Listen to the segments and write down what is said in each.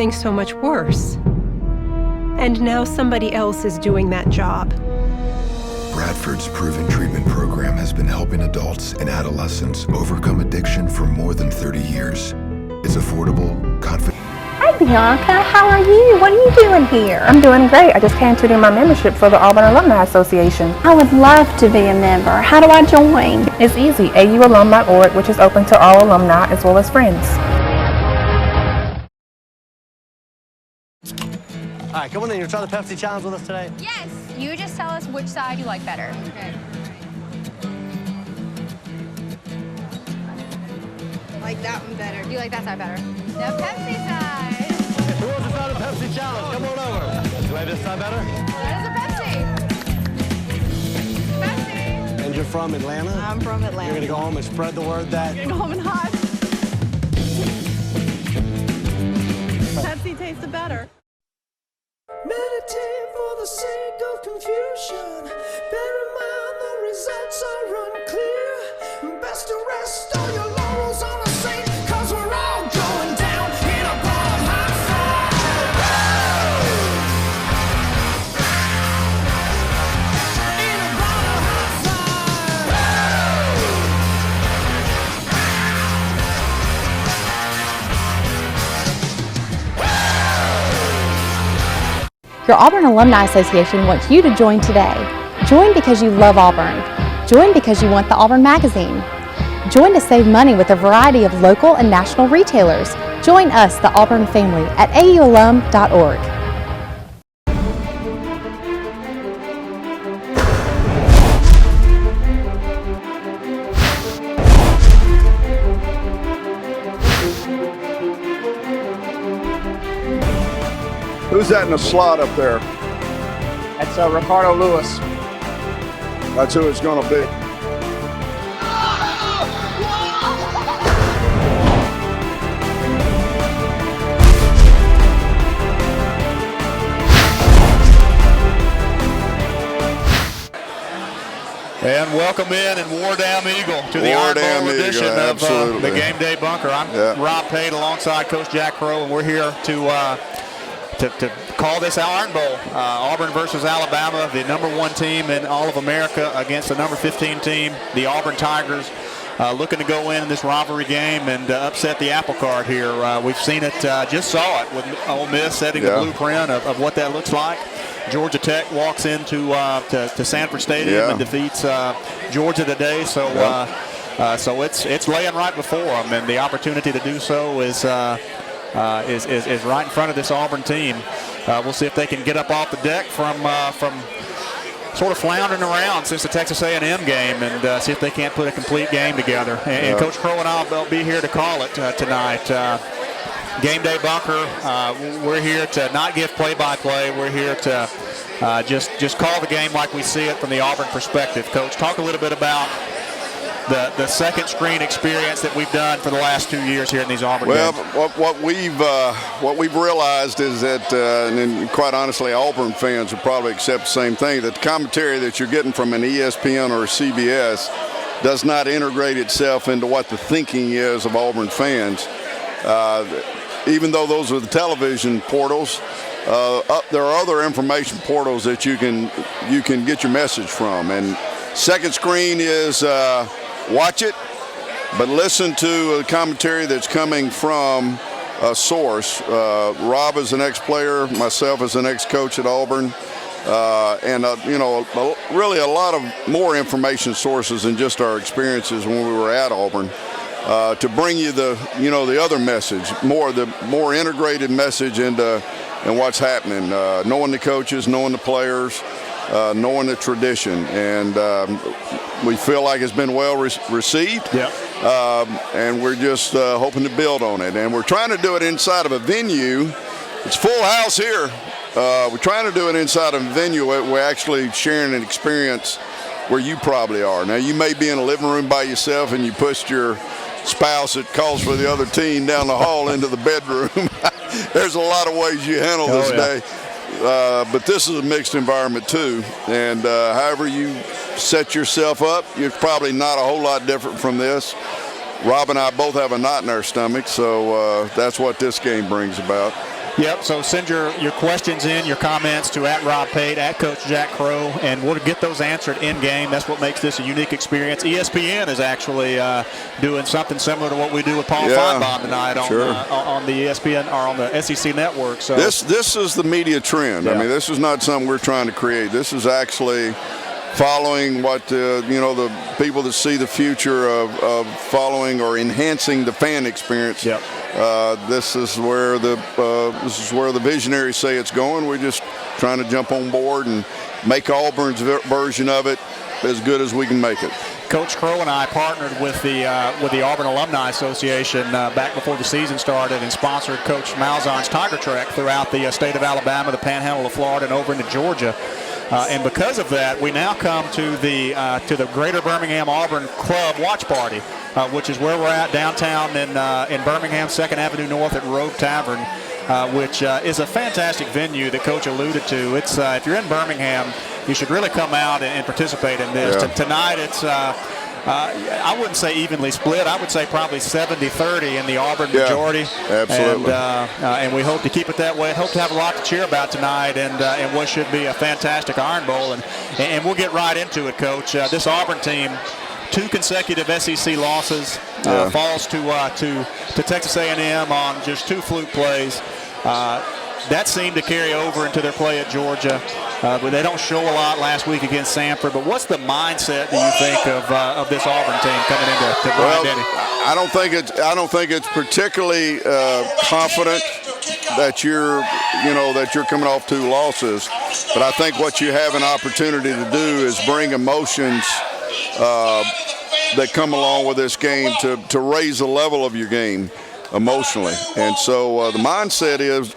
everything so much worse. And now somebody else is doing that job. Bradford's proven treatment program has been helping adults and adolescents overcome addiction for more than 30 years. It's affordable, confident. Hey Bianca, how are you? What are you doing here? I'm doing great. I just canceled in my membership for the Auburn Alumni Association. I would love to be a member. How do I join? It's easy. aualum.org, which is open to all alumni as well as friends. All right, come on in. You try the Pepsi challenge with us today? Yes. You just tell us which side you like better. Okay. I like that one better. You like that side better? The Pepsi side. Who wants to try the Pepsi challenge? Come on over. You like this side better? That is a Pepsi. Pepsi. And you're from Atlanta? I'm from Atlanta. You're going to go home and spread the word that... You're going to go home and hide. Pepsi tastes better. Meditate for the sake of confusion. Bear in mind the results are unclear. Best to rest all your laurels on a saint, cause we're all going down in a ball of hot fire. In a ball of hot fire. Your Auburn Alumni Association wants you to join today. Join because you love Auburn. Join because you want the Auburn magazine. Join to save money with a variety of local and national retailers. Join us, the Auburn family, at aualum.org. Who's that in the slot up there? That's Ricardo Lewis. That's who it's going to be. And welcome in and War Damn Eagle to the Iron Bowl edition of the Game Day Bunker. I'm Rob Pate alongside Coach Jack Crowe, and we're here to call this Iron Bowl. Auburn versus Alabama, the #1 team in all of America against the number 15 team, the Auburn Tigers, looking to go in this rivalry game and upset the apple cart here. We've seen it, just saw it with Ole Miss setting the blueprint of what that looks like. Georgia Tech walks into to Sanford Stadium and defeats Georgia today. So so it's laying right before them, and the opportunity to do so is right in front of this Auburn team. We'll see if they can get up off the deck from sort of floundering around since the Texas A&M game, and see if they can't put a complete game together. And Coach Crowe and I will be here to call it tonight. Game Day Bunker, we're here to not give play-by-play. We're here to just call the game like we see it from the Auburn perspective. Coach, talk a little bit about the second screen experience that we've done for the last 2 years here in these Auburn games. What we've realized is that, and quite honestly, Auburn fans would probably accept the same thing, that the commentary that you're getting from an ESPN or a CBS does not integrate itself into what the thinking is of Auburn fans. Even though those are the television portals, there are other information portals that you can get your message from. And second screen is watch it, but listen to the commentary that's coming from a source. Rob is an ex-player, myself as an ex-coach at Auburn, and really a lot of more information sources than just our experiences when we were at Auburn. To bring you the other message, the more integrated message into and what's happening, knowing the coaches, knowing the players, knowing the tradition, and we feel like it's been well received. And we're just hoping to build on it, and we're trying to do it inside of a venue. It's full house here. We're trying to do it inside of a venue where we're actually sharing an experience where you probably are. Now, you may be in a living room by yourself and you pushed your spouse that calls for the other team down the hall into the bedroom. There's a lot of ways you handle this day. But this is a mixed environment too. And however you set yourself up, you're probably not a whole lot different from this. Rob and I both have a knot in our stomach, so that's what this game brings about. Yep, so send your questions in, your comments to @RobPate, @Coach Jack Crowe, and we'll get those answered in-game. That's what makes this a unique experience. ESPN is actually doing something similar to what we do with Paul Feinbaum tonight on the ESPN or on the SEC network. So this is the media trend. Yeah. I mean, this is not something we're trying to create. This is actually following what the people that see the future of following or enhancing the fan experience. Yep. This is where the visionaries say it's going. We're just trying to jump on board and make Auburn's version of it as good as we can make it. Coach Crowe and I partnered with the Auburn Alumni Association back before the season started and sponsored Coach Malzahn's Tiger Trek throughout the state of Alabama, the Panhandle of Florida, and over into Georgia. And because of that, we now come to the Greater Birmingham Auburn Club watch party, which is where we're at downtown in Birmingham, 2nd Avenue North at Rogue Tavern, which is a fantastic venue that Coach alluded to. It's if you're in Birmingham, you should really come out and participate in this. Yeah. Tonight, it's I wouldn't say evenly split. I would say probably 70-30 in the Auburn majority. Absolutely. And we hope to keep it that way. Hope to have a lot to cheer about tonight and what should be a fantastic Iron Bowl. And we'll get right into it, Coach. This Auburn team, 2 consecutive SEC losses, falls to Texas A&M on just 2 fluke plays. That seemed to carry over into their play at Georgia. But they don't show a lot last week against Samford. But what's the mindset, do you think, of this Auburn team coming into Brian Denny? I don't think it's particularly confident that you're coming off 2 losses. But I think what you have an opportunity to do is bring emotions that come along with this game to raise the level of your game emotionally. And so the mindset is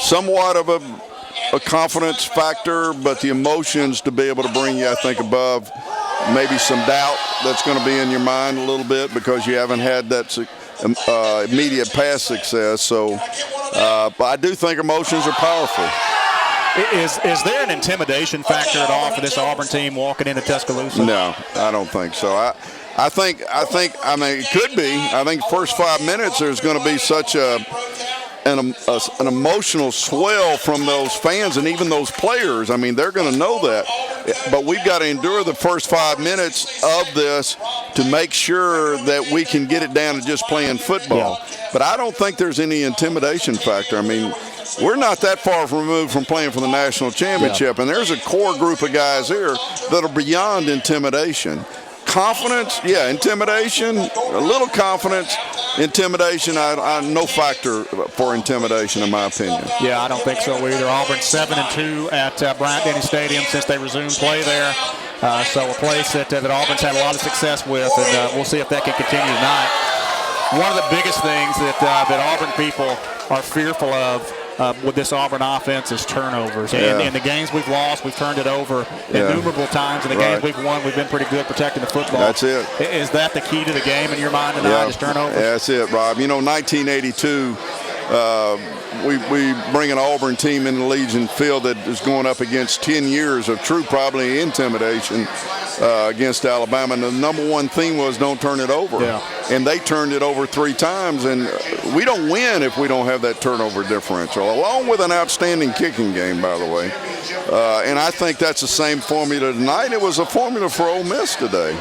somewhat of a confidence factor, but the emotions to be able to bring you, I think, above maybe some doubt that's going to be in your mind a little bit because you haven't had that immediate past success. So, but I do think emotions are powerful. Is there an intimidation factor at all for this Auburn team walking into Tuscaloosa? No, I don't think so. I think it could be. I think the first 5 minutes there's going to be such an emotional swell from those fans and even those players. I mean, they're going to know that. But we've got to endure the first 5 minutes of this to make sure that we can get it down to just playing football. Yeah. But I don't think there's any intimidation factor. I mean, we're not that far removed from playing for the national championship, and there's a core group of guys here that are beyond intimidation. Confidence, yeah, intimidation, a little confidence. Intimidation, no factor for intimidation in my opinion. Yeah, I don't think so either. Auburn 7-2 at Bryant-Denny Stadium since they resumed play there. So a place that Auburn's had a lot of success with, and we'll see if that can continue tonight. One of the biggest things that Auburn people are fearful of with this Auburn offense is turnovers. And in the games we've lost, we've turned it over innumerable times. In the games we've won, we've been pretty good protecting the football. That's it. Is that the key to the game in your mind tonight, is turnovers? Yeah, that's it, Rob. 1982, we bring an Auburn team in the Legion Field that is going up against 10 years of true probably intimidation against Alabama. And the number one theme was don't turn it over. Yeah. And they turned it over 3 times. And we don't win if we don't have that turnover differential, along with an outstanding kicking game, by the way. And I think that's the same formula tonight. It was a formula for Ole Miss today,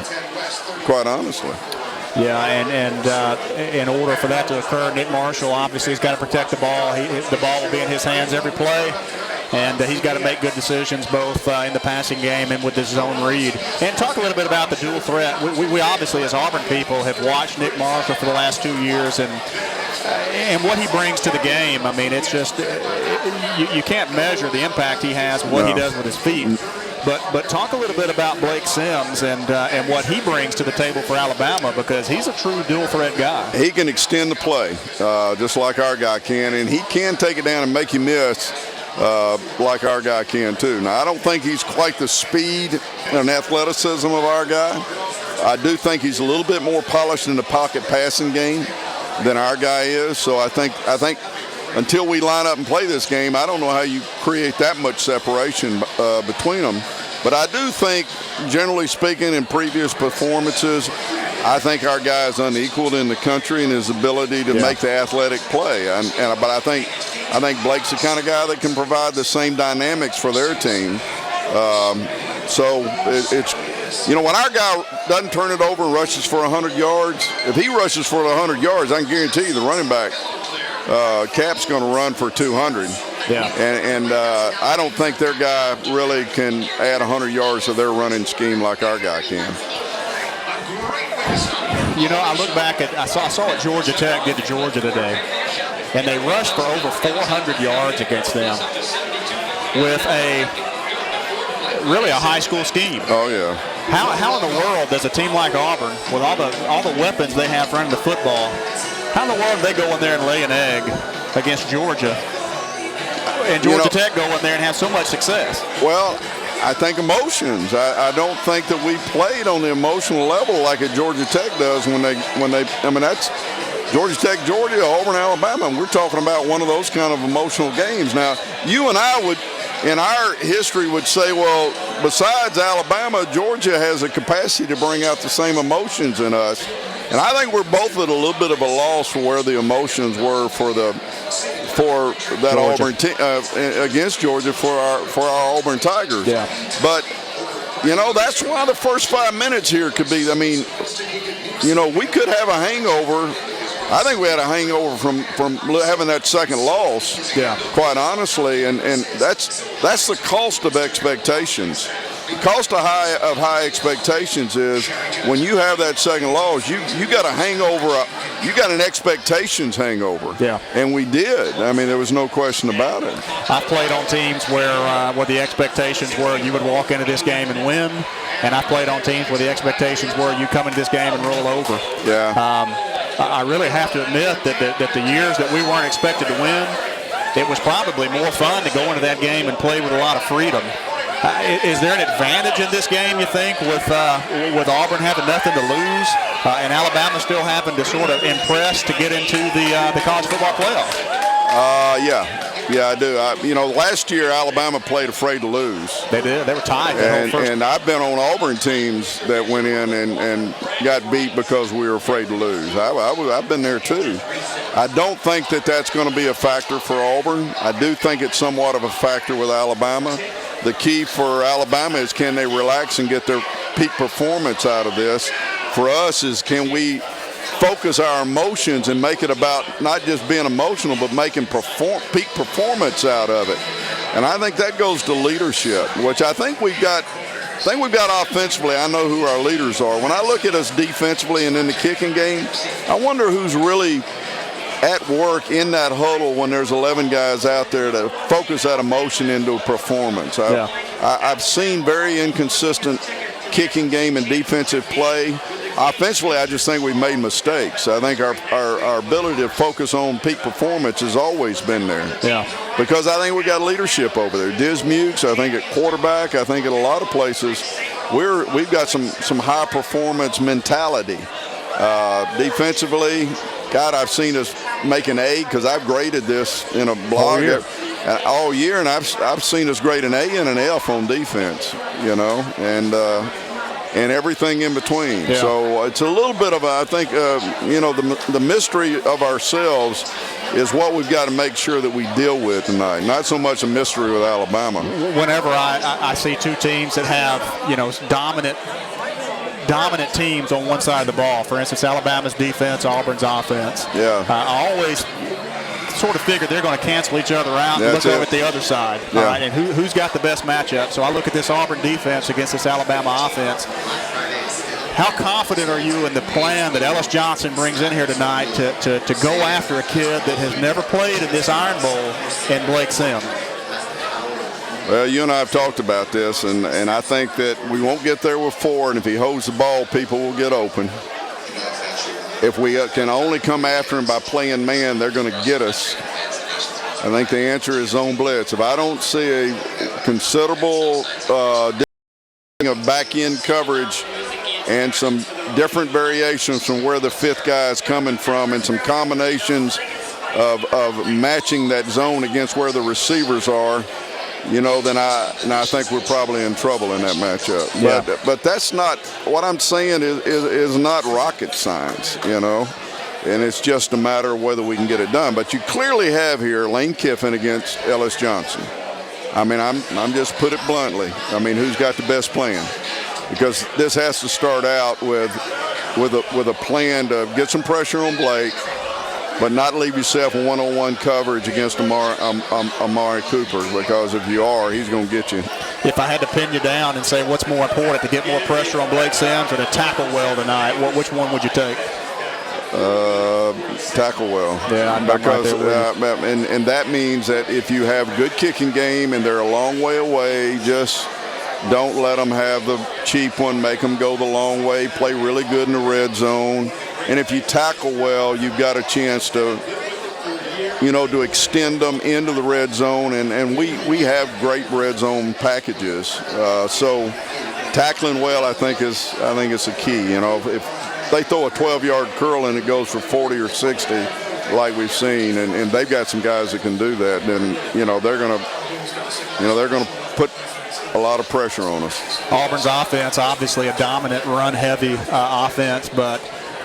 quite honestly. Yeah, and in order for that to occur, Nick Marshall obviously has got to protect the ball. The ball will be in his hands every play, and he's got to make good decisions both in the passing game and with his zone read. And talk a little bit about the dual threat. We obviously, as Auburn people, have watched Nick Marshall for the last 2 years, and what he brings to the game. I mean, it's just you can't measure the impact he has, what he does with his feet. But talk a little bit about Blake Sims and what he brings to the table for Alabama, because he's a true dual threat guy. He can extend the play just like our guy can, and he can take it down and make you miss like our guy can too. Now, I don't think he's quite the speed and athleticism of our guy. I do think he's a little bit more polished in the pocket passing game than our guy is. So I think until we line up and play this game, I don't know how you create that much separation between them. But I do think, generally speaking, in previous performances, I think our guy is unequaled in the country in his ability to make the athletic play. But I think Blake's the kind of guy that can provide the same dynamics for their team. So it's, you know, when our guy doesn't turn it over and rushes for 100 yards, if he rushes for 100 yards, I can guarantee you the running back, Cap's going to run for 200. Yeah. And I don't think their guy really can add 100 yards to their running scheme like our guy can. You know, I look back at, I saw what Georgia Tech did to Georgia today, and they rushed for over 400 yards against them with really a high school scheme. Oh yeah. How in the world does a team like Auburn, with all the weapons they have running the football, how in the world do they go in there and lay an egg against Georgia, and Georgia Tech go in there and have so much success? Well, I think emotions. I don't think that we played on the emotional level like a Georgia Tech does when they. I mean, that's Georgia Tech, Georgia, Auburn, Alabama. And we're talking about one of those kind of emotional games. Now, you and I would, in our history, would say, well, besides Alabama, Georgia has a capacity to bring out the same emotions in us. And I think we're both at a little bit of a loss for where the emotions were for that Auburn team against Georgia for our Auburn Tigers. Yeah. But you know, that's why the first 5 minutes here could be. I mean, you know, we could have a hangover. I think we had a hangover from having that second loss. Yeah. Quite honestly, and that's the cost of expectations. The cost of high expectations is when you have that second loss, you got a hangover. You got an expectations hangover. Yeah. And we did. I mean, there was no question about it. I played on teams where the expectations were you would walk into this game and win, and I played on teams where the expectations were you come into this game and roll over. Yeah. I really have to admit that the years that we weren't expected to win, it was probably more fun to go into that game and play with a lot of freedom. Is there an advantage in this game, you think, with Auburn having nothing to lose and Alabama still having to sort of impress to get into the college football playoff? Yeah, I do. You know, last year Alabama played afraid to lose. They did. They were tied. And I've been on Auburn teams that went in and got beat because we were afraid to lose. I've been there too. I don't think that that's going to be a factor for Auburn. I do think it's somewhat of a factor with Alabama. The key for Alabama is can they relax and get their peak performance out of this. For us is can we focus our emotions and make it about not just being emotional but making peak performance out of it. And I think that goes to leadership, which I think we've got offensively. I know who our leaders are. When I look at us defensively and in the kicking game, I wonder who's really at work in that huddle when there's 11 guys out there to focus that emotion into a performance. I've seen very inconsistent kicking game and defensive play. Offensively, I just think we've made mistakes. I think our ability to focus on peak performance has always been there. Yeah. Because I think we got leadership over there. Diz Mukes, I think at quarterback, I think at a lot of places, we've got some high performance mentality. Defensively, God, I've seen us make an A because I've graded this in a blog all year, and I've seen us grade an A and an F on defense, you know, and everything in between. Yeah. So it's a little bit of I think, you know, the mystery of ourselves is what we've got to make sure that we deal with tonight. Not so much a mystery with Alabama. Whenever I see two teams that have, you know, dominant teams on one side of the ball, for instance, Alabama's defense, Auburn's offense. Yeah. I always sort of figure they're going to cancel each other out and look over at the other side. Yeah. All right, and who's got the best matchup? So I look at this Auburn defense against this Alabama offense. How confident are you in the plan that Ellis Johnson brings in here tonight to go after a kid that has never played in this Iron Bowl in Blake Sims? Well, you and I have talked about this, and I think that we won't get there with 4, and if he holds the ball, people will get open. If we can only come after him by playing man, they're going to get us. I think the answer is zone blitz. If I don't see a considerable of back-end coverage and some different variations from where the fifth guy is coming from and some combinations of matching that zone against where the receivers are, then I think we're probably in trouble in that matchup. Yeah. But that's not what I'm saying is not rocket science, and it's just a matter of whether we can get it done. But you clearly have here Lane Kiffin against Ellis Johnson. I mean, I'm just put it bluntly. I mean, who's got the best plan? Because this has to start out with a plan to get some pressure on Blake, but not leave yourself in one-on-one coverage against Amari Cooper, because if you are, he's going to get you. If I had to pin you down and say what's more important, to get more pressure on Blake Sims or to tackle well tonight, which one would you take? Tackle well. Yeah, I'm because right there with you. And that means that if you have a good kicking game and they're a long way away, just don't let them have the cheap one. Make them go the long way. Play really good in the red zone. And if you tackle well, you've got a chance to extend them into the red zone. And we have great red zone packages. So tackling well, I think is the key. If they throw a 12-yard curl and it goes for 40 or 60, like we've seen, and they've got some guys that can do that, then they're gonna put a lot of pressure on us. Auburn's offense, obviously a dominant run-heavy offense, but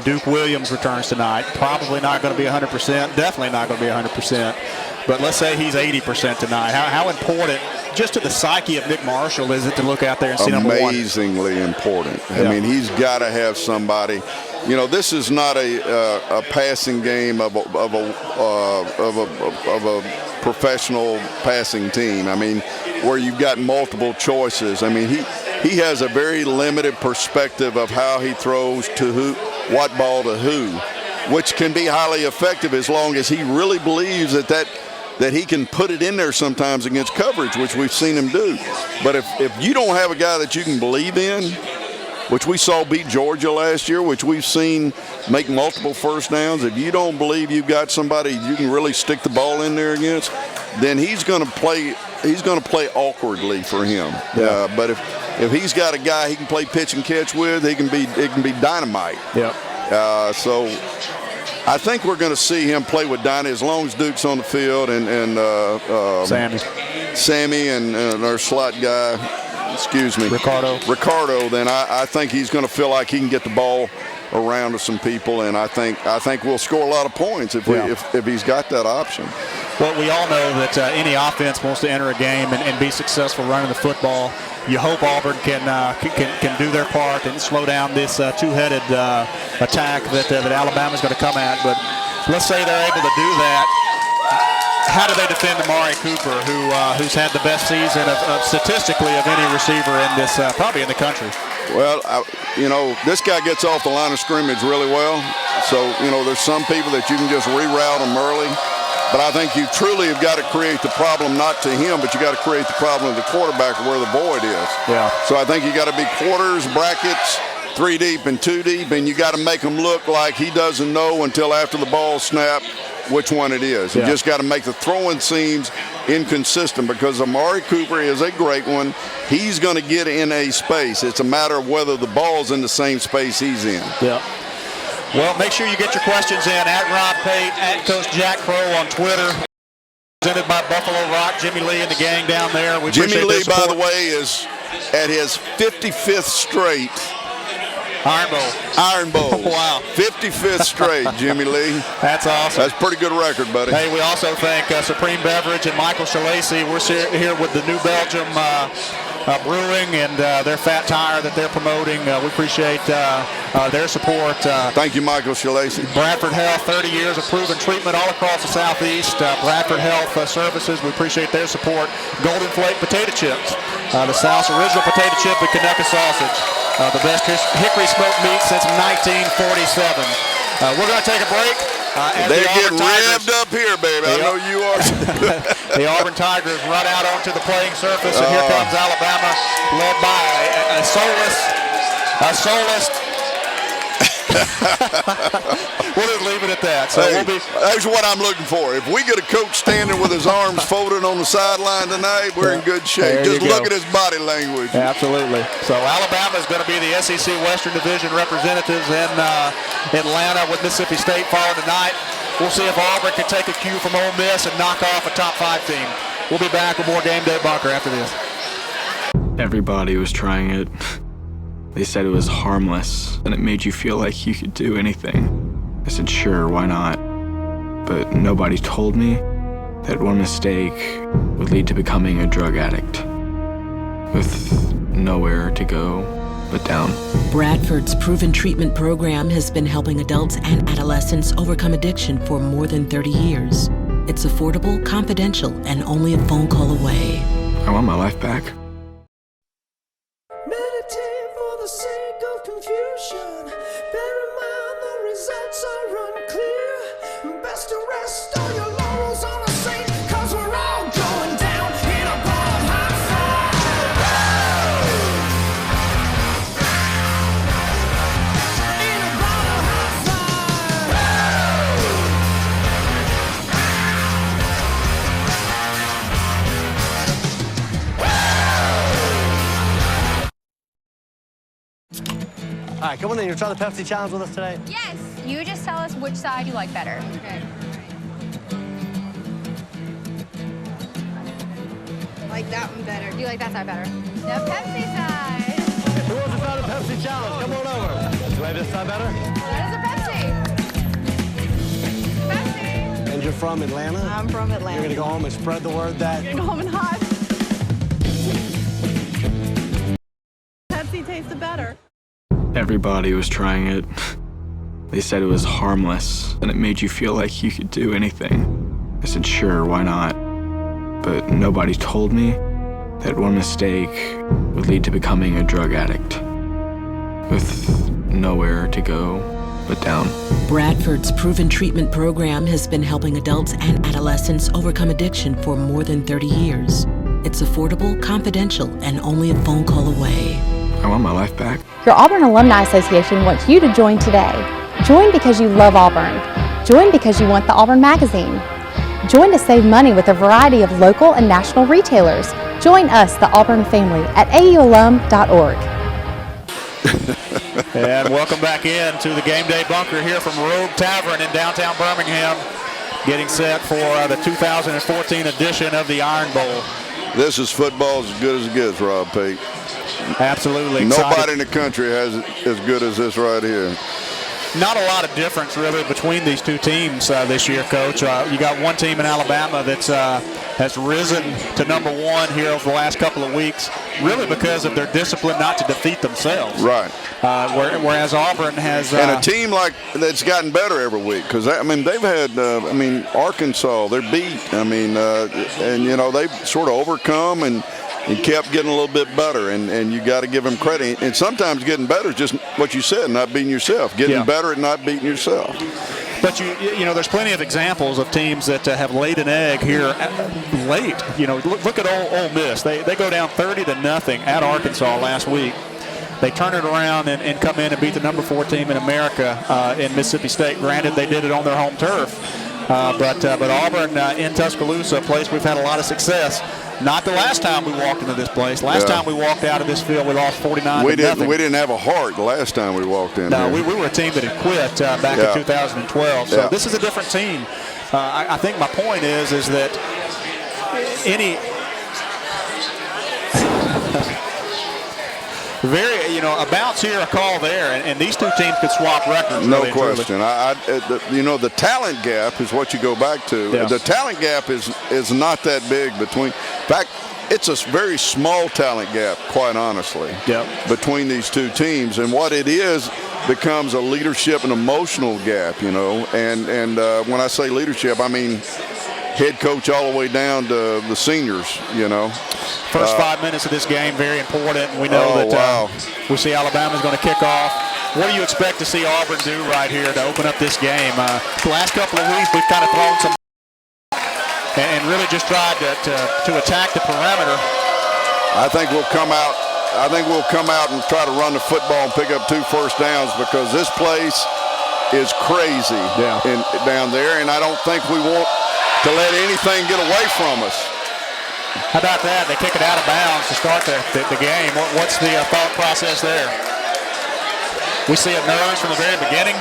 Duke Williams returns tonight. Probably not going to be 100%. Definitely not going to be 100%. But let's say he's 80% tonight. How important, just to the psyche of Nick Marshall, is it to look out there and see number one? Amazingly important. I mean, he's got to have somebody. This is not a passing game of a professional passing team. I mean, where you've got multiple choices. I mean, he has a very limited perspective of how he throws to who, what ball to who, which can be highly effective as long as he really believes that he can put it in there sometimes against coverage, which we've seen him do. But if you don't have a guy that you can believe in, which we saw beat Georgia last year, which we've seen make multiple first downs, if you don't believe you've got somebody you can really stick the ball in there against, then he's going to play awkwardly for him. Yeah. But if he's got a guy he can play pitch and catch with, it can be dynamite. Yep. So I think we're going to see him play with Donnie as long as Duke's on the field and Sammy and our slot guy. Ricardo, then I think he's going to feel like he can get the ball around to some people, and I think we'll score a lot of points if he's got that option. Well, we all know that any offense wants to enter a game and be successful running the football. You hope Auburn can do their part and slow down this two-headed attack that Alabama's going to come at. But let's say they're able to do that. How do they defend Amari Cooper, who's had the best season statistically of any receiver in this, probably in the country? Well, this guy gets off the line of scrimmage really well. So, there's some people that you can just reroute them early. But I think you truly have got to create the problem, not to him, but you got to create the problem of the quarterback where the void is. Yeah. So I think you got to be quarters, brackets, 3 deep and 2 deep, and you got to make him look like he doesn't know until after the ball snap which one it is. You just got to make the throwing seams inconsistent, because Amari Cooper is a great one. He's going to get in a space. It's a matter of whether the ball's in the same space he's in. Yeah. Well, make sure you get your questions in at Rob Pate, at Coach Jack Crowe on Twitter. Presented by Buffalo Rock, Jimmy Lee and the gang down there. Jimmy Lee, by the way, is at his 55th straight Iron Bowl. Wow. 55th straight, Jimmy Lee. That's awesome. That's a pretty good record, buddy. Hey, we also thank Supreme Beverage and Michael Shalacy. We're here with the New Belgium Brewing and their fat tire that they're promoting. We appreciate their support. Thank you, Michael Shalacy. Bradford Health, 30 years of proven treatment all across the Southeast. Bradford Health Services, we appreciate their support. Golden Flake Potato Chips, the South's original potato chip and Canucka sausage. The best hickory smoked meat since 1947. We're going to take a break. They get revved up here, baby. I know you are. The Auburn Tigers run out onto the playing surface, and here comes Alabama, led by a soulless. We'll just leave it at that. So hey, that's what I'm looking for. If we get a coach standing with his arms folded on the sideline tonight, we're in good shape. Just look at his body language. Absolutely. So Alabama is going to be the SEC Western Division representatives in Atlanta with Mississippi State following tonight. We'll see if Auburn can take a cue from Ole Miss and knock off a top 5 team. We'll be back with more Game Day Bunker after this. Everybody was trying it. They said it was harmless and it made you feel like you could do anything. I said, sure, why not? But nobody told me that one mistake would lead to becoming a drug addict with nowhere to go but down. Bradford's proven treatment program has been helping adults and adolescents overcome addiction for more than 30 years. It's affordable, confidential, and only a phone call away. I want my life back. Meditate for the sake of confusion. Bear in mind the results are unclear. Best to rest all your laurels on a saint, 'cause we're all going down in a ball of hot fire. In a ball of hot All right, come on in. You try the Pepsi challenge with us today? Yes. You just tell us which side you like better. Okay. Like that one better. You like that side better? The Pepsi side. Who wants to try the Pepsi challenge? Come on over. You like this side better? That is a Pepsi. Pepsi. And you're from Atlanta? I'm from Atlanta. You're going to go home and spread the word that... You're gonna go home and hide. Pepsi tasted better. Everybody was trying it. They said it was harmless and it made you feel like you could do anything. I said, sure, why not? But nobody told me that one mistake would lead to becoming a drug addict with nowhere to go but down. Bradford's proven treatment program has been helping adults and adolescents overcome addiction for more than 30 years. It's affordable, confidential, and only a phone call away. I want my life back. Your Auburn Alumni Association wants you to join today. Join because you love Auburn. Join because you want the Auburn Magazine. Join to save money with a variety of local and national retailers. Join us, the Auburn family, at aualum.org. And welcome back in to the Game Day Bunker here from Rogue Tavern in downtown Birmingham, getting set for the 2014 edition of the Iron Bowl. This is football as good as it gets, Rob Pate. Absolutely. Nobody in the country has it as good as this right here. Not a lot of difference really between these two teams this year, Coach. You got one team in Alabama that has risen to number one here over the last couple of weeks, really because of their discipline not to defeat themselves. Right. Whereas Auburn has... and a team like that's gotten better every week because, I mean, they've had, Arkansas, they're beat. And, you know, they've sort of overcome and kept getting a little bit better, and you got to give them credit. And sometimes getting better is just what you said, not beating yourself. Getting better at not beating yourself. But you know, there's plenty of examples of teams that have laid an egg here late. You know, look at Ole Miss. They go down 30-0 at Arkansas last week. They turn it around and come in and beat the number 4 team in America in Mississippi State. Granted, they did it on their home turf. But Auburn in Tuscaloosa, a place we've had a lot of success. Not the last time we walked into this place. Last time we walked out of this field, we lost 49-0. We didn't have a heart the last time we walked in. No, we were a team that had quit back in 2012. So this is a different team. I think my point is that a bounce here, a call there, and these two teams could swap records. No really question. The talent gap is what you go back to. Yeah. The talent gap is not that big between. In fact, it's a very small talent gap, quite honestly, between these two teams. And what it is becomes a leadership and emotional gap, you know. And when I say leadership, I mean head coach all the way down to the seniors, you know. First 5 minutes of this game, very important. We know we see Alabama's going to kick off. What do you expect to see Auburn do right here to open up this game? The last couple of weeks, we've kind of thrown some and really just tried to attack the perimeter. I think we'll come out. And try to run the football and pick up 2 first downs because this place is crazy down there, and I don't think we want to let anything get away from us. How about that? They kick it out of bounds to start the game. What's the thought process there? We see it nerves from the very beginning.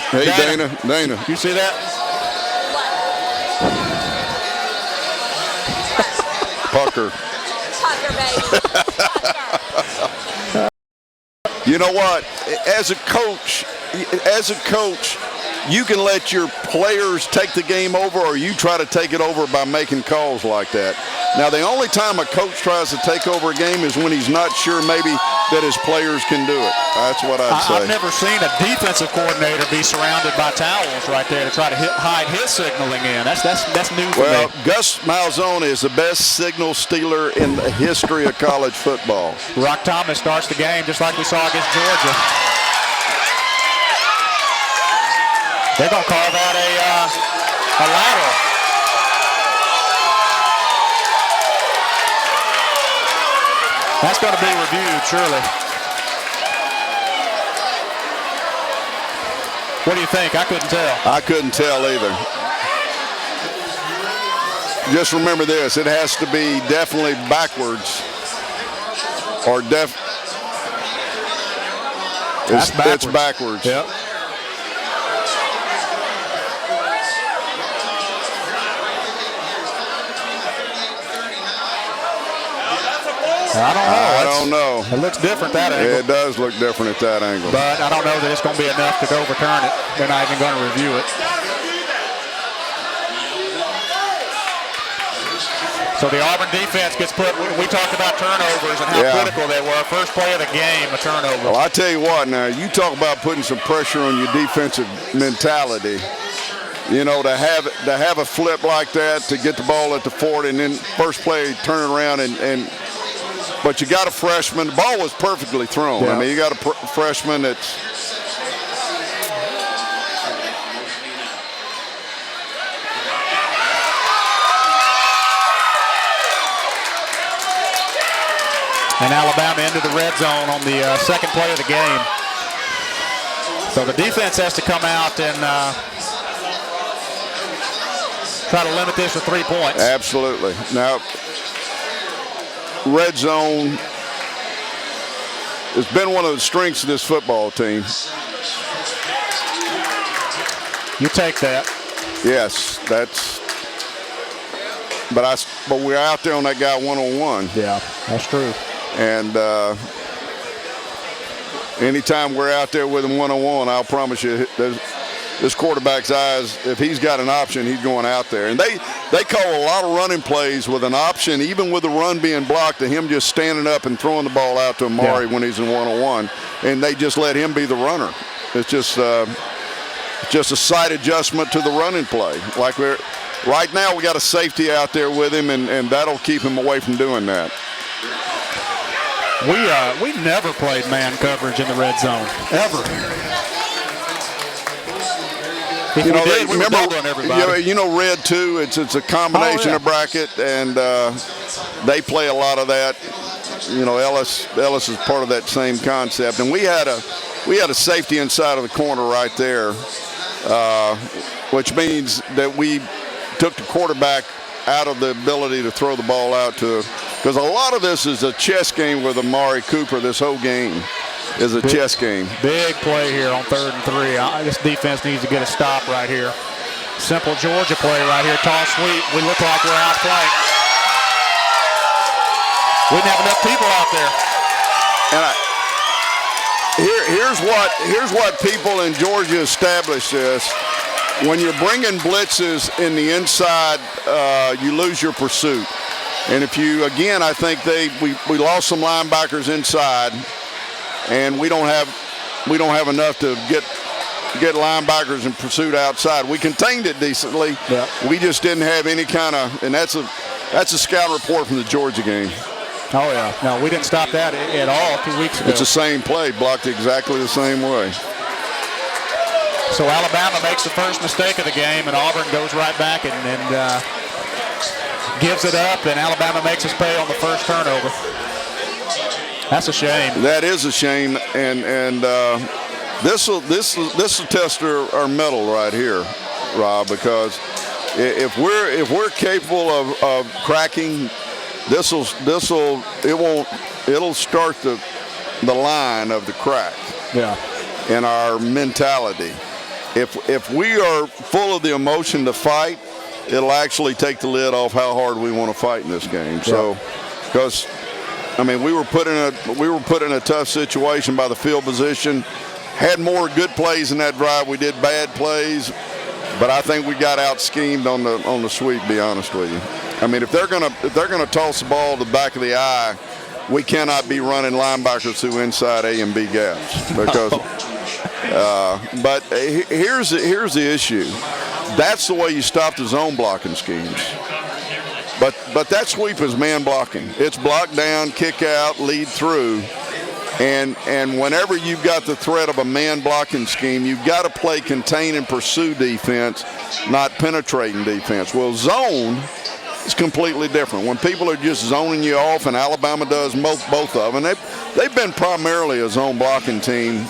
Hey, Dana. You see that? Pucker. Pucker, baby. You know what? As a coach, you can let your players take the game over, or you try to take it over by making calls like that. Now, the only time a coach tries to take over a game is when he's not sure maybe that his players can do it. That's what I'd say. I've never seen a defensive coordinator be surrounded by towels right there to try to hide his signaling in. That's new for me. Well, Gus Malzone is the best signal stealer in the history of college football. Rock Thomas starts the game just like we saw against Georgia. They're going to call that a lateral. That's going to be reviewed, surely. What do you think? I couldn't tell. I couldn't tell either. Just remember this. It has to be definitely backwards. Or it's backwards. Yep. I don't know. It looks different that angle. Yeah, it does look different at that angle. But I don't know that it's going to be enough to overturn it. They're not even going to review it. So the Auburn defense gets put. We talked about turnovers and how critical they were. First play of the game, a turnover. Well, I tell you what, now you talk about putting some pressure on your defensive mentality. You know, to have a flip like that, to get the ball at the 40, and then first play turn around but you got a freshman. The ball was perfectly thrown. Yeah. I mean, you got a freshman that's. And Alabama into the red zone on the second play of the game. So the defense has to come out and try to limit this to 3 points. Absolutely. Now, red zone has been one of the strengths of this football team. You take that. Yes, that's. But we're out there on that guy one-on-one. Yeah, that's true. And anytime we're out there with him one-on-one, I'll promise you, this quarterback's eyes, if he's got an option, he's going out there. And they call a lot of running plays with an option, even with the run being blocked, to him just standing up and throwing the ball out to Amari when he's in one-on-one. And they just let him be the runner. It's just a slight adjustment to the running play. Like right now, we got a safety out there with him, and that'll keep him away from doing that. We never played man coverage in the red zone, ever. Remember, red too. It's a combination of bracket, and they play a lot of that. You know, Ellis is part of that same concept, and we had a safety inside of the corner right there, which means that we took the quarterback out of the ability to throw the ball out to, because a lot of this is a chess game with Amari Cooper. This whole game is a chess game. Big play here on 3rd and 3. This defense needs to get a stop right here. Simple Georgia play right here. Tall sweep. We look like we're outflanked. We didn't have enough people out there. And here's what people in Georgia established this. When you're bringing blitzes in the inside, you lose your pursuit. And if you, again, I think we lost some linebackers inside, and we don't have enough to get linebackers in pursuit outside. We contained it decently. Yeah. We just didn't have any kind of, and that's a scout report from the Georgia game. Oh yeah, no, we didn't stop that at all 2 weeks ago. It's the same play, blocked exactly the same way. So Alabama makes the first mistake of the game, and Auburn goes right back and gives it up, and Alabama makes us pay on the first turnover. That's a shame. That is a shame, and this will test our mettle right here, Rob, because if we're capable of cracking it'll start the line of the crack. Yeah. In our mentality. If we are full of the emotion to fight, it'll actually take the lid off how hard we want to fight in this game. So, because I mean, we were put in a tough situation by the field position. Had more good plays in that drive. We did bad plays, but I think we got out schemed on the sweep. To be honest with you, I mean, if they're gonna toss the ball to the back of the eye, we cannot be running linebackers through inside A and B gaps because. But here's the issue. That's the way you stop the zone blocking schemes. But that sweep is man blocking. It's block down, kick out, lead through. And whenever you've got the threat of a man blocking scheme, you've got to play contain and pursue defense, not penetrating defense. Well, zone is completely different. When people are just zoning you off, and Alabama does both of them, and they've been primarily a zone blocking team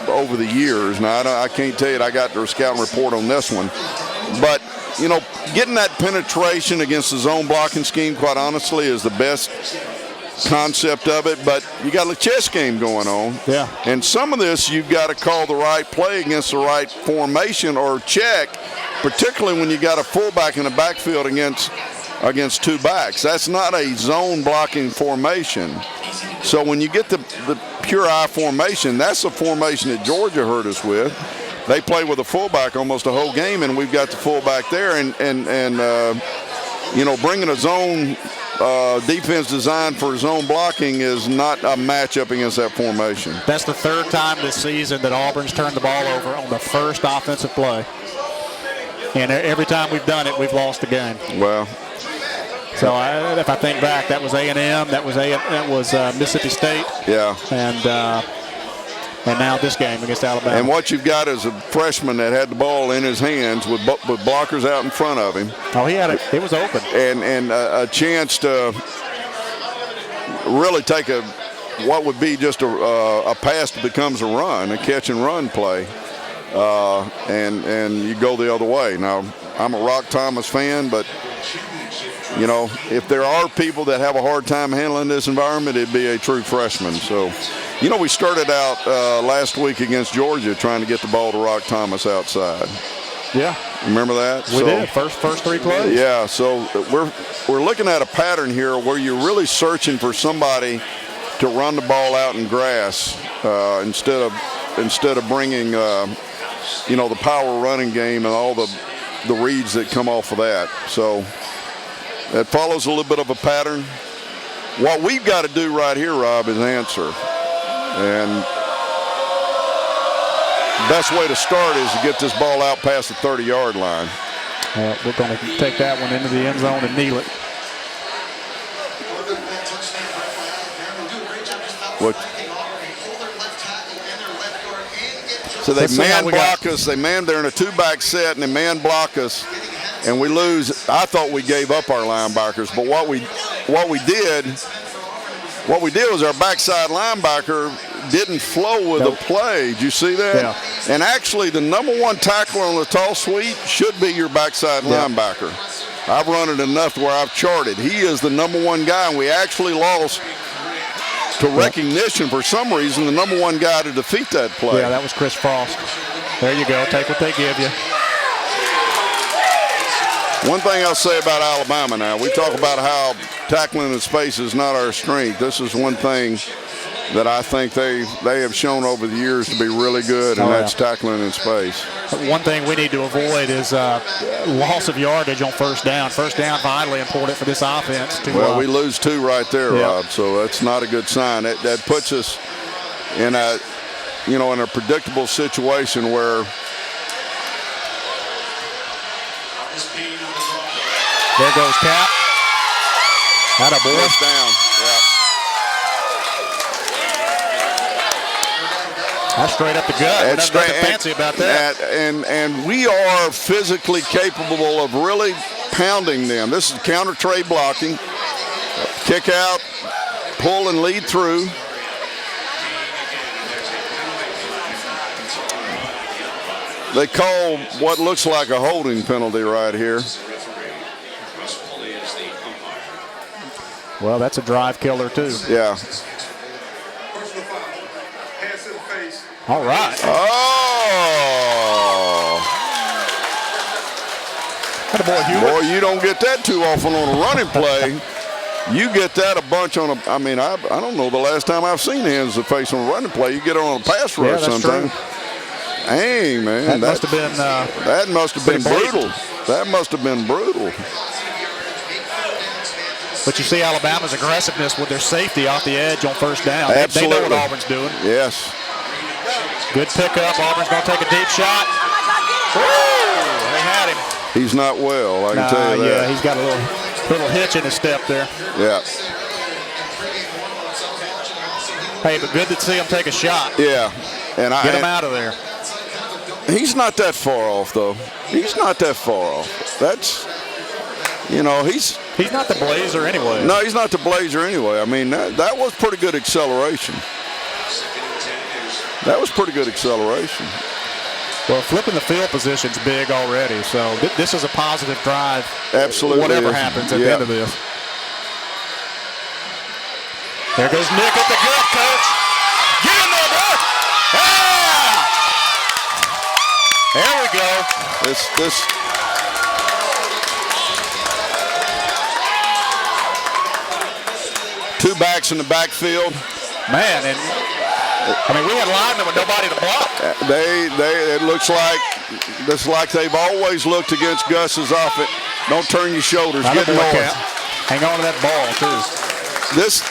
over the years. Now, I can't tell you I got their scouting report on this one. But, you know, getting that penetration against the zone blocking scheme, quite honestly, is the best concept of it. But you got a chess game going on. Yeah. And some of this you've got to call the right play against the right formation or check, particularly when you got a fullback in the backfield against two backs. That's not a zone blocking formation. So when you get the pure eye formation, that's the formation that Georgia hurt us with. They play with a fullback almost the whole game, and we've got the fullback there. And you know, bringing a zone defense designed for zone blocking is not a matchup against that formation. That's the third time this season that Auburn's turned the ball over on the first offensive play. And every time we've done it, we've lost the game. Well. So if I think back, that was A&M, that was Mississippi State. Yeah. And now this game against Alabama. And what you've got is a freshman that had the ball in his hands with blockers out in front of him. Oh, he had it. It was open. And a chance to really take what would be just a pass that becomes a run, a catch and run play. And you go the other way. Now, I'm a Rock Thomas fan, but you know, if there are people that have a hard time handling this environment, it'd be a true freshman. So, you know, we started out last week against Georgia trying to get the ball to Rock Thomas outside. Yeah. Remember that? We did. First three plays. Yeah, so we're looking at a pattern here where you're really searching for somebody to run the ball out in grass instead of bringing, you know, the power running game and all the reads that come off of that. So that follows a little bit of a pattern. What we've got to do right here, Rob, is answer. And the best way to start is to get this ball out past the 30-yard line. We're going to take that one into the end zone and kneel it. What? So they man block us. They're in a two-back set, and they man block us, and we lose. I thought we gave up our linebackers, but what we did was our backside linebacker didn't flow with the play. Did you see that? Yeah. And actually, the number one tackler on the tall sweep should be your backside linebacker. I've run it enough where I've charted. He is the number one guy, and we actually lost to recognition for some reason, the number one guy to defeat that play. Yeah, that was Chris Frost. There you go. Take what they give you. One thing I'll say about Alabama now, we talk about how tackling in space is not our strength. This is one thing that I think they have shown over the years to be really good, and that's tackling in space. One thing we need to avoid is loss of yardage on first down. First down vitally important for this offense. Well, we lose two right there, Rob, so that's not a good sign. That puts us in a predictable situation where there goes Cap. Atta boy. First down. Yeah. That's straight up the gut. There's nothing fancy about that. And we are physically capable of really pounding them. This is counter trade blocking. Kick out, pull and lead through. They call what looks like a holding penalty right here. Well, that's a drive killer, too. Yeah. All right. Oh! Boy, you don't get that too often on a running play. You get that a bunch on a. I mean, I don't know the last time I've seen hands to face on a running play. You get it on a pass rush sometimes. Dang, man. That must have been. That must have been brutal. That must have been brutal. But you see Alabama's aggressiveness with their safety off the edge on first down. Absolutely. They know what Auburn's doing. Yes. Good pickup. Auburn's going to take a deep shot. Woo! They had him. He's not well, I can tell you that. Yeah, he's got a little hitch in his step there. Yeah. Hey, but good to see him take a shot. Yeah. And get him out of there. He's not that far off, though. He's not that far off. That's, you know, he's not the blazer anyway. No, he's not the blazer anyway. I mean, that was pretty good acceleration. That was pretty good acceleration. Well, flipping the field position's big already, so this is a positive drive. Absolutely. Whatever happens at the end of this. There goes Nick at the gut, coach. Get in there, boy. Ah! There we go. This. Two backs in the backfield. Man, and I mean, we had linemen with nobody to block. It looks like they've always looked against Gus's offense. Don't turn your shoulders. Get north. Hang on to that ball, too. This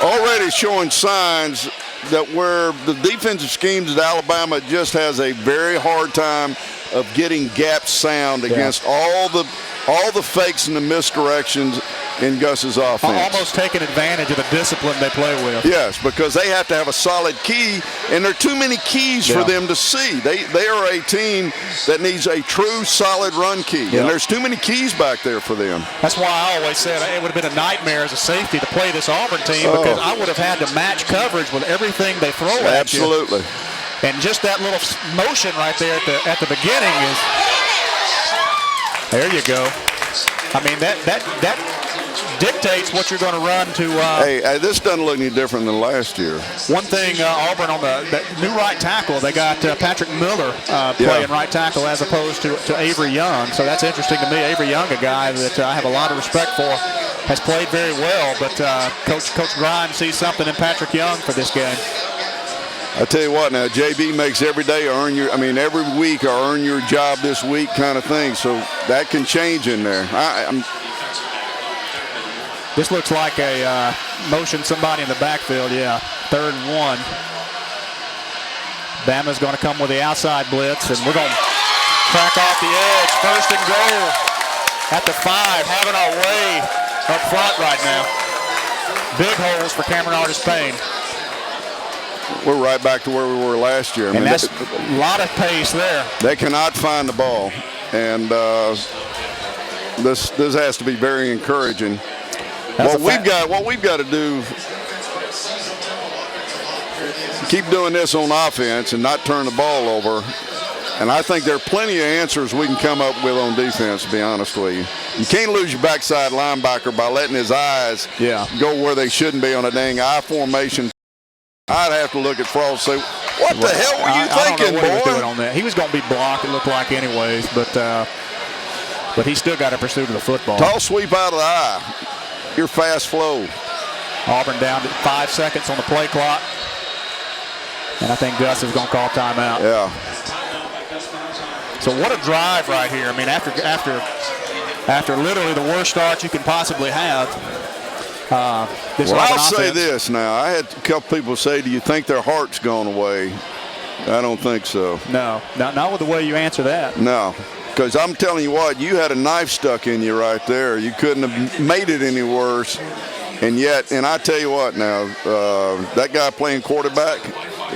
already showing signs that where the defensive schemes at Alabama just has a very hard time of getting gaps sound against all the fakes and the misdirections in Gus's offense. Almost taking advantage of the discipline they play with. Yes, because they have to have a solid key, and there are too many keys for them to see. They are a team that needs a true solid run key, and there's too many keys back there for them. That's why I always said it would have been a nightmare as a safety to play this Auburn team because I would have had to match coverage with everything they throw at you. Absolutely. And just that little motion right there at the beginning is. There you go. I mean that dictates what you're going to run to. Hey, this doesn't look any different than last year. One thing, Auburn on the new right tackle, they got Patrick Miller playing right tackle as opposed to Avery Young. So that's interesting to me. Avery Young, a guy that I have a lot of respect for, has played very well. But Coach Grimes sees something in Patrick Young for this game. I tell you what, now JB makes every day every week or earn your job this week kind of thing. So that can change in there. This looks like a motion somebody in the backfield, 3rd and 1. Bama's going to come with the outside blitz, and we're going to crack off the edge. 1st and goal at the 5, having our way up front right now. Big holes for Cameron Artis-Payne. We're right back to where we were last year. And that's a lot of pace there. They cannot find the ball, and this has to be very encouraging. What we've got to do, keep doing this on offense and not turn the ball over. And I think there are plenty of answers we can come up with on defense, to be honest with you. You can't lose your backside linebacker by letting his eyes go where they shouldn't be on a dang I formation. I'd have to look at Frost and say, what the hell were you thinking, boy? He was doing on that. He was going to be blocked, it looked like anyways, but he still got a pursuit of the football. Tall sweep out of the eye. Your fast flow. Auburn down to 5 seconds on the play clock. And I think Gus is going to call timeout. Yeah. So what a drive right here. I mean, after literally the worst start you can possibly have. I'll say this now. I had a couple people say, do you think their heart's gone away? I don't think so. No, not with the way you answer that. No. Because I'm telling you what, you had a knife stuck in you right there. You couldn't have made it any worse. And I tell you what now, that guy playing quarterback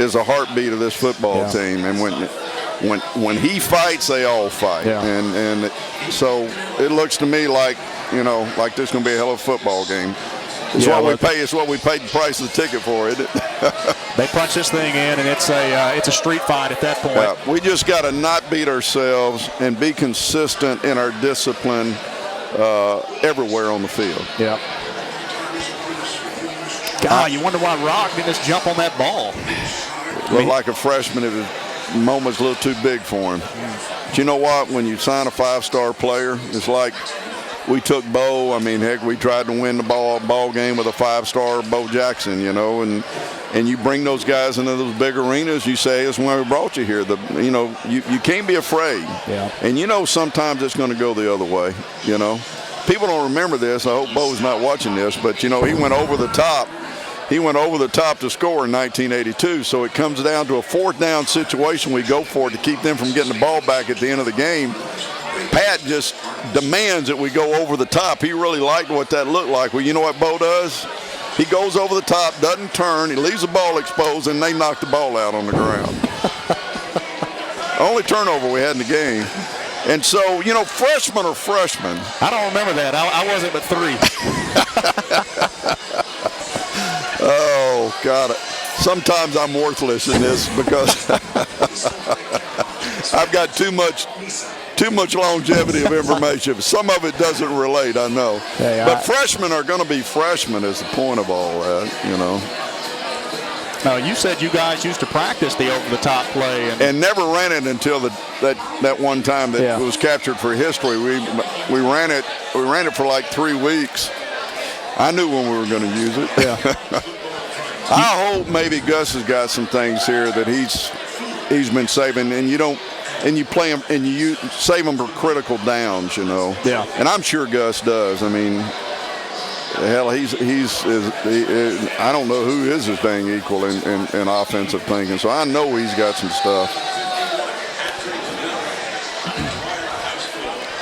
is a heartbeat of this football team. And when he fights, they all fight. Yeah. And so it looks to me like, like this is going to be a hell of a football game. It's what we pay. It's what we paid the price of the ticket for, isn't it? They punch this thing in, and it's a street fight at that point. Yeah, we just got to not beat ourselves and be consistent in our discipline everywhere on the field. Yeah. God, you wonder why Rock didn't just jump on that ball. Looked like a freshman. It was moment's a little too big for him. But you know what? When you sign a 5-star player, it's like we took Bo. I mean, heck, we tried to win the ball game with a 5-star Bo Jackson, you know, and you bring those guys into those big arenas. You say, it's why we brought you here. You can't be afraid. Yeah. And you know, sometimes it's going to go the other way. You know, people don't remember this. I hope Bo's not watching this, but you know, he went over the top. He went over the top to score in 1982. So it comes down to a 4th down situation. We go for it to keep them from getting the ball back at the end of the game. Pat just demands that we go over the top. He really liked what that looked like. Well, you know what Bo does? He goes over the top, doesn't turn, he leaves the ball exposed, and they knock the ball out on the ground. Only turnover we had in the game. And so, you know, freshmen are freshmen. I don't remember that. I wasn't but 3. Oh, God. Sometimes I'm worthless in this because I've got too much longevity of information. Some of it doesn't relate, I know. But freshmen are going to be freshmen is the point of all that, you know. No, you said you guys used to practice the over-the-top play. And never ran it until that one time that it was captured for history. We ran it for like 3 weeks. I knew when we were going to use it. Yeah. I hope maybe Gus has got some things here that he's been saving, and you play him and you save him for critical downs, you know. Yeah. And I'm sure Gus does. I mean, hell, I don't know who is his dang equal in offensive thinking. So I know he's got some stuff.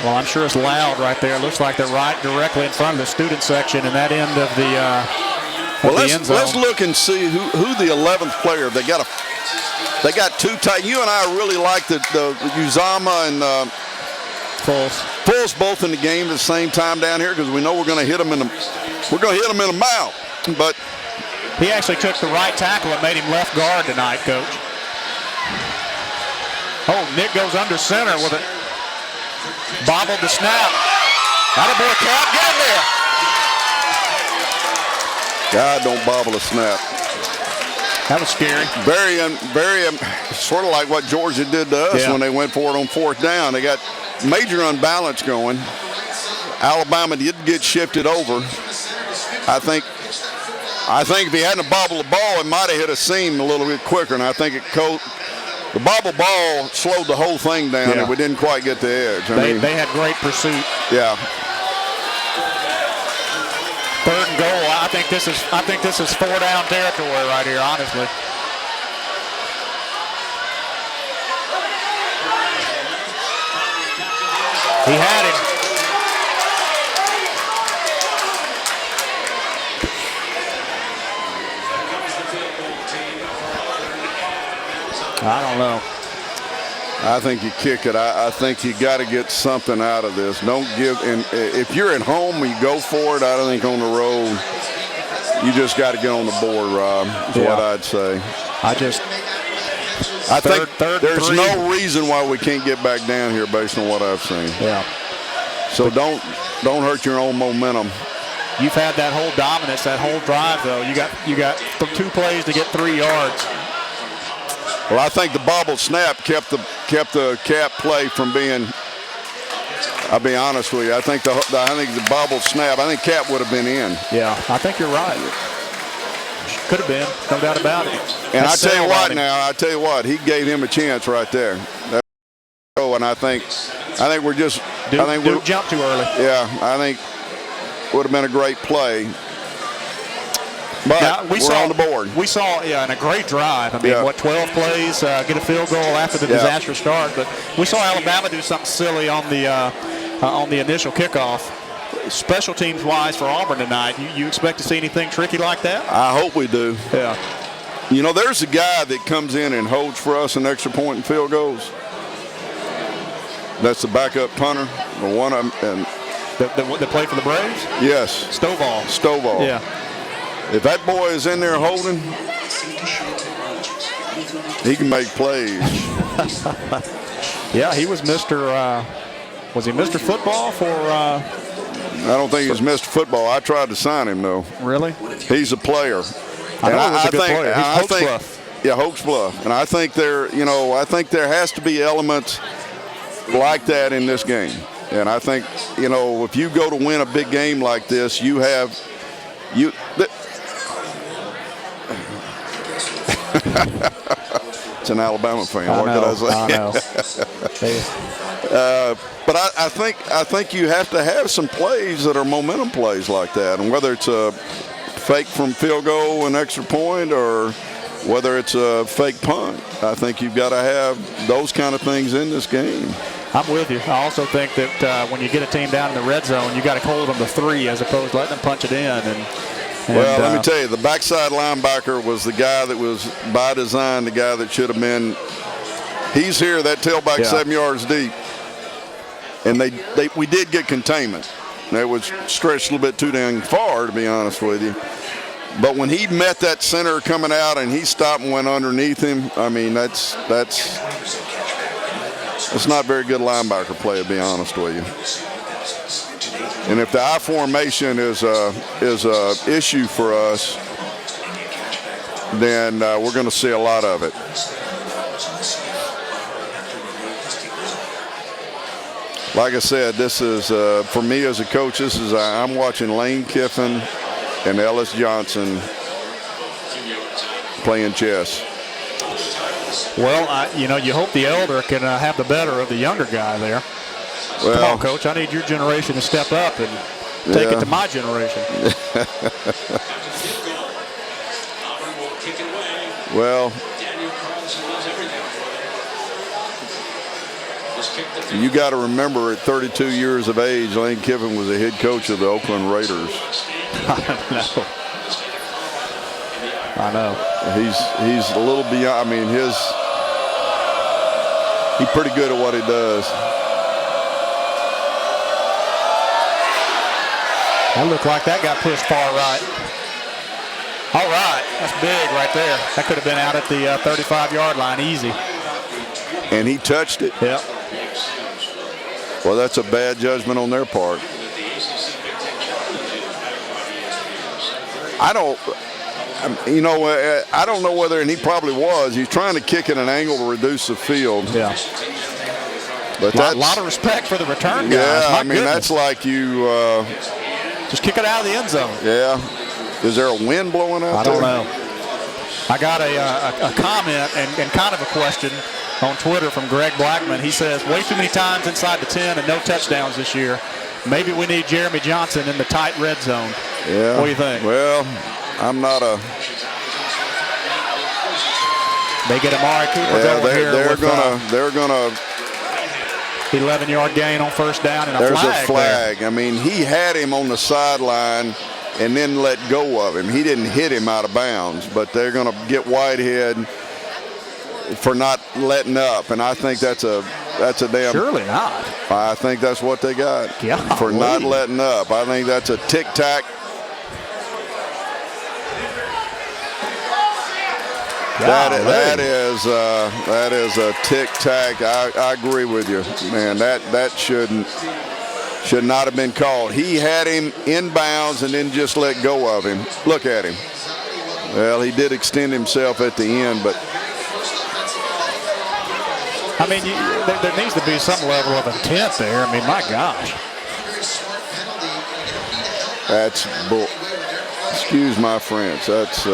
Well, I'm sure it's loud right there. It looks like they're right directly in front of the student section in that end of the end zone. Let's look and see who the 11th player. They got 2 tight. You and I really like the Uzama and Fulls both in the game at the same time down here because we know we're going to hit them in the mouth. But he actually took the right tackle and made him left guard tonight, Coach. Oh, Nick goes under center with it. Bobbled the snap. Attaboy, Cap, get in there. God, don't bobble a snap. That was scary. Very sort of like what Georgia did to us when they went for it on 4th down. They got major unbalance going. Alabama did get shifted over. I think if he hadn't bobbled the ball, it might have hit a seam a little bit quicker, and I think the bobble ball slowed the whole thing down, and we didn't quite get the edge. They had great pursuit. Yeah. 3rd and goal. I think this is 4-down territory right here, honestly. He had him. I don't know. I think you kick it. I think you got to get something out of this. Don't give. And if you're at home, you go for it. I don't think on the road, you just got to get on the board, Rob. That's what I'd say. I think there's no reason why we can't get back down here based on what I've seen. Yeah. So don't hurt your own momentum. You've had that whole dominance, that whole drive, though. You got 2 plays to get 3 yards. Well, I think the bobble snap kept the Cap play from being. I'll be honest with you. I think the bobble snap. I think Cap would have been in. Yeah, I think you're right. Could have been, no doubt about it. And I tell you what, he gave him a chance right there. And I think we're just. Duke jumped too early. Yeah, I think would have been a great play. But we're on the board. We saw, and a great drive. I mean, 12 plays, get a field goal after the disastrous start. But we saw Alabama do something silly on the initial kickoff. Special teams wise for Auburn tonight, you expect to see anything tricky like that? I hope we do. Yeah. You know, there's a guy that comes in and holds for us an extra point and field goals. That's the backup punter, the one that played for the Braves. Yes. Stovall. Yeah. If that boy is in there holding, he can make plays. Yeah, he was Mr. Was he Mr. Football for I don't think he's missed football. I tried to sign him, though. Really? He's a player. I know he's a good player. He's Hoax Bluff. Yeah, Hoax Bluff. And I think there has to be elements like that in this game. And I think, if you go to win a big game like this, it's an Alabama fan. What can I say? I know. But I think you have to have some plays that are momentum plays like that, and whether it's a fake from field goal and extra point, or whether it's a fake punt, I think you've got to have those kind of things in this game. I'm with you. I also think that when you get a team down in the red zone, you got to hold them to 3 as opposed to letting them punch it in. Well, let me tell you, the backside linebacker was the guy that was by design the guy that should have been. He's here, that tailback 7 yards deep. And we did get containment. It was stretched a little bit too dang far, to be honest with you. But when he met that center coming out and he stopped and went underneath him, I mean, that's not very good linebacker play, to be honest with you. And if the I formation is a issue for us, then we're going to see a lot of it. Like I said, this is for me as a coach. I'm watching Lane Kiffin and Ellis Johnson playing chess. Well, you hope the elder can have the better of the younger guy there. Well, come on, Coach. I need your generation to step up and take it to my generation. Well, you got to remember, at 32 years of age, Lane Kiffin was a head coach of the Oakland Raiders. I know. He's a little beyond. I mean, he's pretty good at what he does. That looked like that got pushed far right. All right, that's big right there. That could have been out at the 35-yard line easy. And he touched it? Yep. Well, that's a bad judgment on their part. I don't know whether, and he probably was, he's trying to kick at an angle to reduce the field. Yeah. But a lot of respect for the return guys. Yeah, I mean, that's like you... just kick it out of the end zone. Yeah. Is there a wind blowing out there? I don't know. I got a comment and kind of a question on Twitter from Greg Blackman. He says, way too many times inside the 10 and no touchdowns this year. Maybe we need Jeremy Johnson in the tight red zone. Yeah. What do you think? Well, I'm not a... They get Amari Cooper going here. They're gonna 11-yard gain on first down and a there's flag. A flag. I mean, he had him on the sideline and then let go of him. He didn't hit him out of bounds, but they're going to get Whitehead for not letting up, and I think that's a damn. Surely not. I think that's what they got for not letting up. I think that's a tic-tac. That is a tic-tac. I agree with you, man. That should not have been called. He had him inbounds and then just let go of him. Look at him. Well, he did extend himself at the end, but I mean, there needs to be some level of intent there. I mean, my gosh. That's bull. Excuse my French. That's.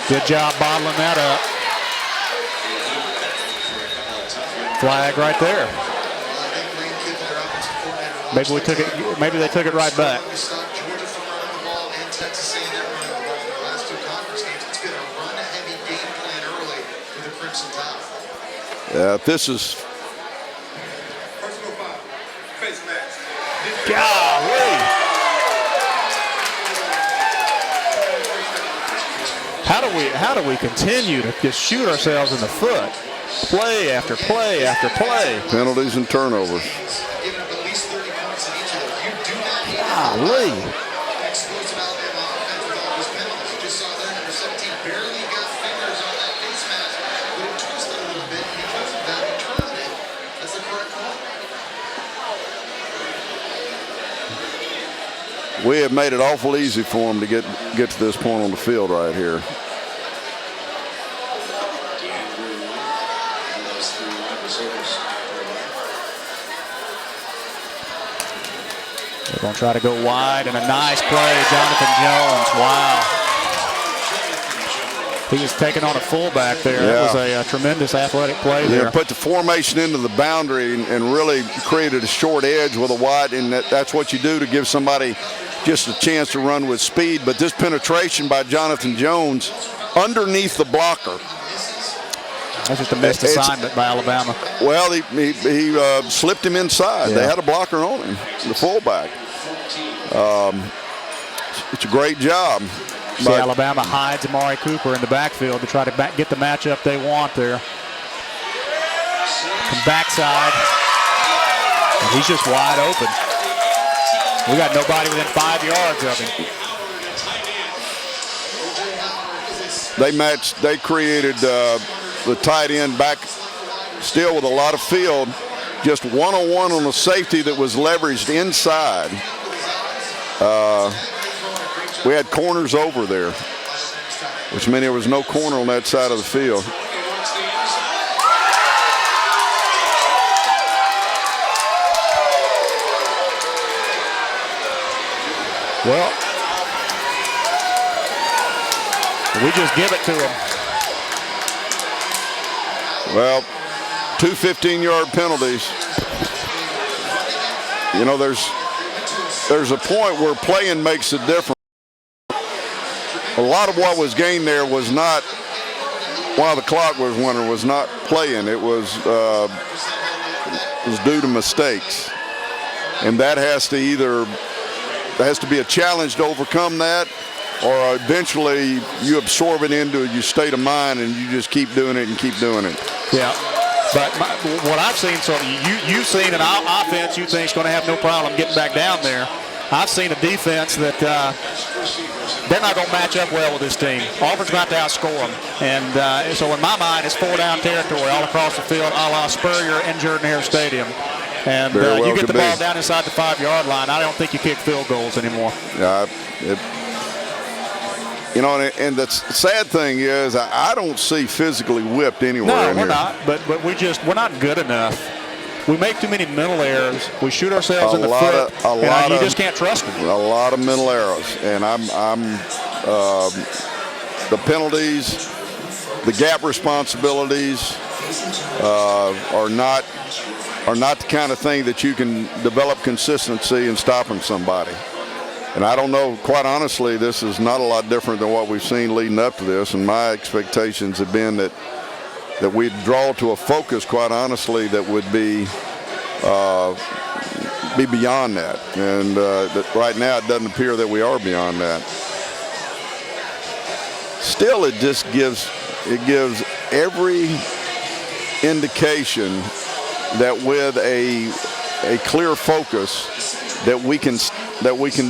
Good job bottling that up. Flag right there. Maybe they took it right back. Yeah, this is. Golly. How do we continue to just shoot ourselves in the foot? Play after play after play. Penalties and turnovers. Golly. we have made it awful easy for them to get to this point on the field right here. They're going to try to go wide, and a nice play, Jonathan Jones. Wow. He was taking on a fullback there. Yeah. That was a tremendous athletic play there. Put the formation into the boundary and really created a short edge with a wide, and that's what you do to give somebody just a chance to run with speed. But this penetration by Jonathan Jones underneath the blocker. That's just a missed assignment by Alabama. Well, he slipped him inside. Yeah. They had a blocker on him, the fullback. It's a great job. See, Alabama hides Amari Cooper in the backfield to try to get the matchup they want there. From backside, and he's just wide open. We got nobody within 5 yards of him. They created the tight end back still with a lot of field, just one-on-one on a safety that was leveraged inside. We had corners over there, which meant there was no corner on that side of the field. Well, we just give it to him. Well, 2 15-yard penalties. You know, there's a point where playing makes a difference. A lot of what was gained there was not, while the clock was running, was not playing. It was due to mistakes. And that has to be a challenge to overcome that, or eventually you absorb it into your state of mind and you just keep doing it and keep doing it. Yeah. But what I've seen, so you've seen an offense you think is going to have no problem getting back down there. I've seen a defense that they're not going to match up well with this team. Auburn's got to outscore them. And so in my mind, it's 4-down territory all across the field, a la Spurrier and Jordan-Hare Stadium. And you get the ball down inside the 5-yard line, I don't think you kick field goals anymore. Yeah, you know, and the sad thing is I don't see physically whipped anywhere in here. No, we're not. But we're not good enough. We make too many mental errors. We shoot ourselves in the foot, and you just can't trust them. A lot of mental errors, and the penalties, the gap responsibilities are not the kind of thing that you can develop consistency in stopping somebody. And I don't know, quite honestly, this is not a lot different than what we've seen leading up to this, and my expectations have been that we'd draw to a focus, quite honestly, that would be beyond that. And that right now it doesn't appear that we are beyond that. Still, it just gives every indication that with a clear focus that we can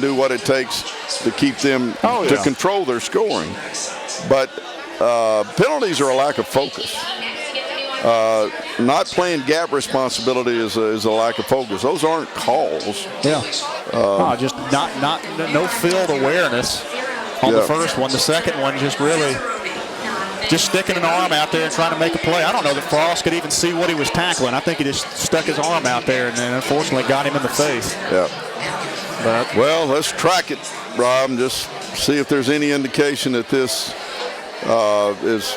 do what it takes to keep them to control their scoring. But penalties are a lack of focus. Not playing gap responsibility is a lack of focus. Those aren't calls. Yeah. Just no field awareness on the first one. The second one just sticking an arm out there and trying to make a play. I don't know that Frost could even see what he was tackling. I think he just stuck his arm out there and then unfortunately got him in the face. Yeah. But, well, let's track it, Rob, and just see if there's any indication that this is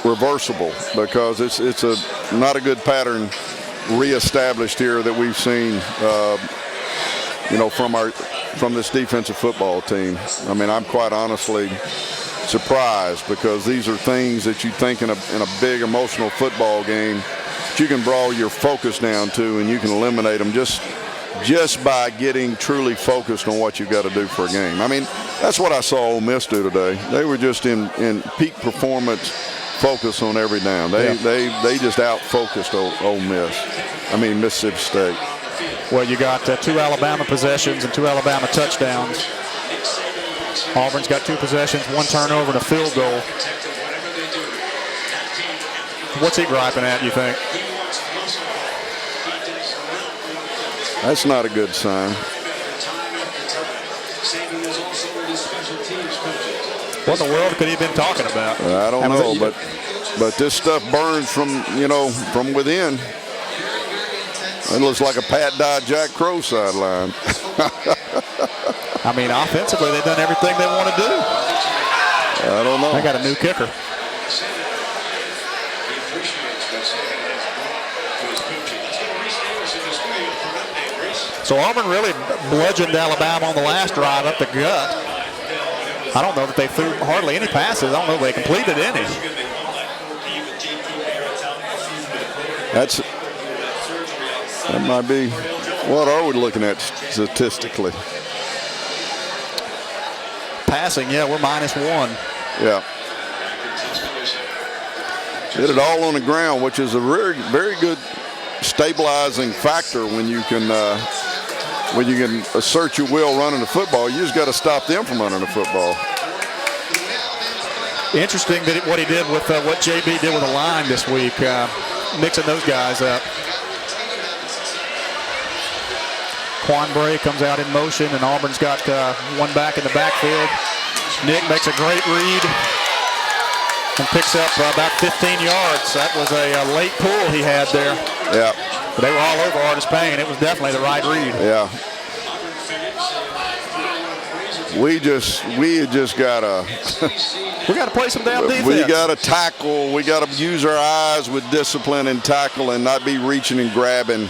reversible, because it's not a good pattern reestablished here that we've seen, from this defensive football team. I mean, I'm quite honestly surprised, because these are things that you think in a big emotional football game that you can draw your focus down to, and you can eliminate them just by getting truly focused on what you've got to do for a game. I mean, that's what I saw Ole Miss do today. They were just in peak performance focus on every down. They just out-focused Ole Miss. I mean, Mississippi State. Well, you got 2 Alabama possessions and 2 Alabama touchdowns. Auburn's got 2 possessions, 1 turnover, and a field goal. What's he griping at, you think? That's not a good sign. What in the world could he have been talking about? I don't know, but this stuff burns from, from within. It looks like a Pat Dye, Jack Crowe sideline. I mean, offensively, they've done everything they want to do. I don't know. They got a new kicker. So Auburn really bludgeoned Alabama on the last drive up the gut. I don't know that they threw hardly any passes. I don't know if they completed any. That might be, what are we looking at statistically? Passing, yeah, we're -1. Yeah. Did it all on the ground, which is a very, very good stabilizing factor when you can assert your will running the football. You just got to stop them from running the football. Interesting that what he did with what JB did with the line this week, mixing those guys up. Quan Bray comes out in motion, and Auburn's got one back in the backfield. Nick makes a great read and picks up about 15 yards. That was a late pull he had there. Yeah. But they were all over Artis Payne. It was definitely the right read. Yeah. We just gotta. We gotta play some damn defense. We gotta tackle. We gotta use our eyes with discipline and tackle, and not be reaching and grabbing.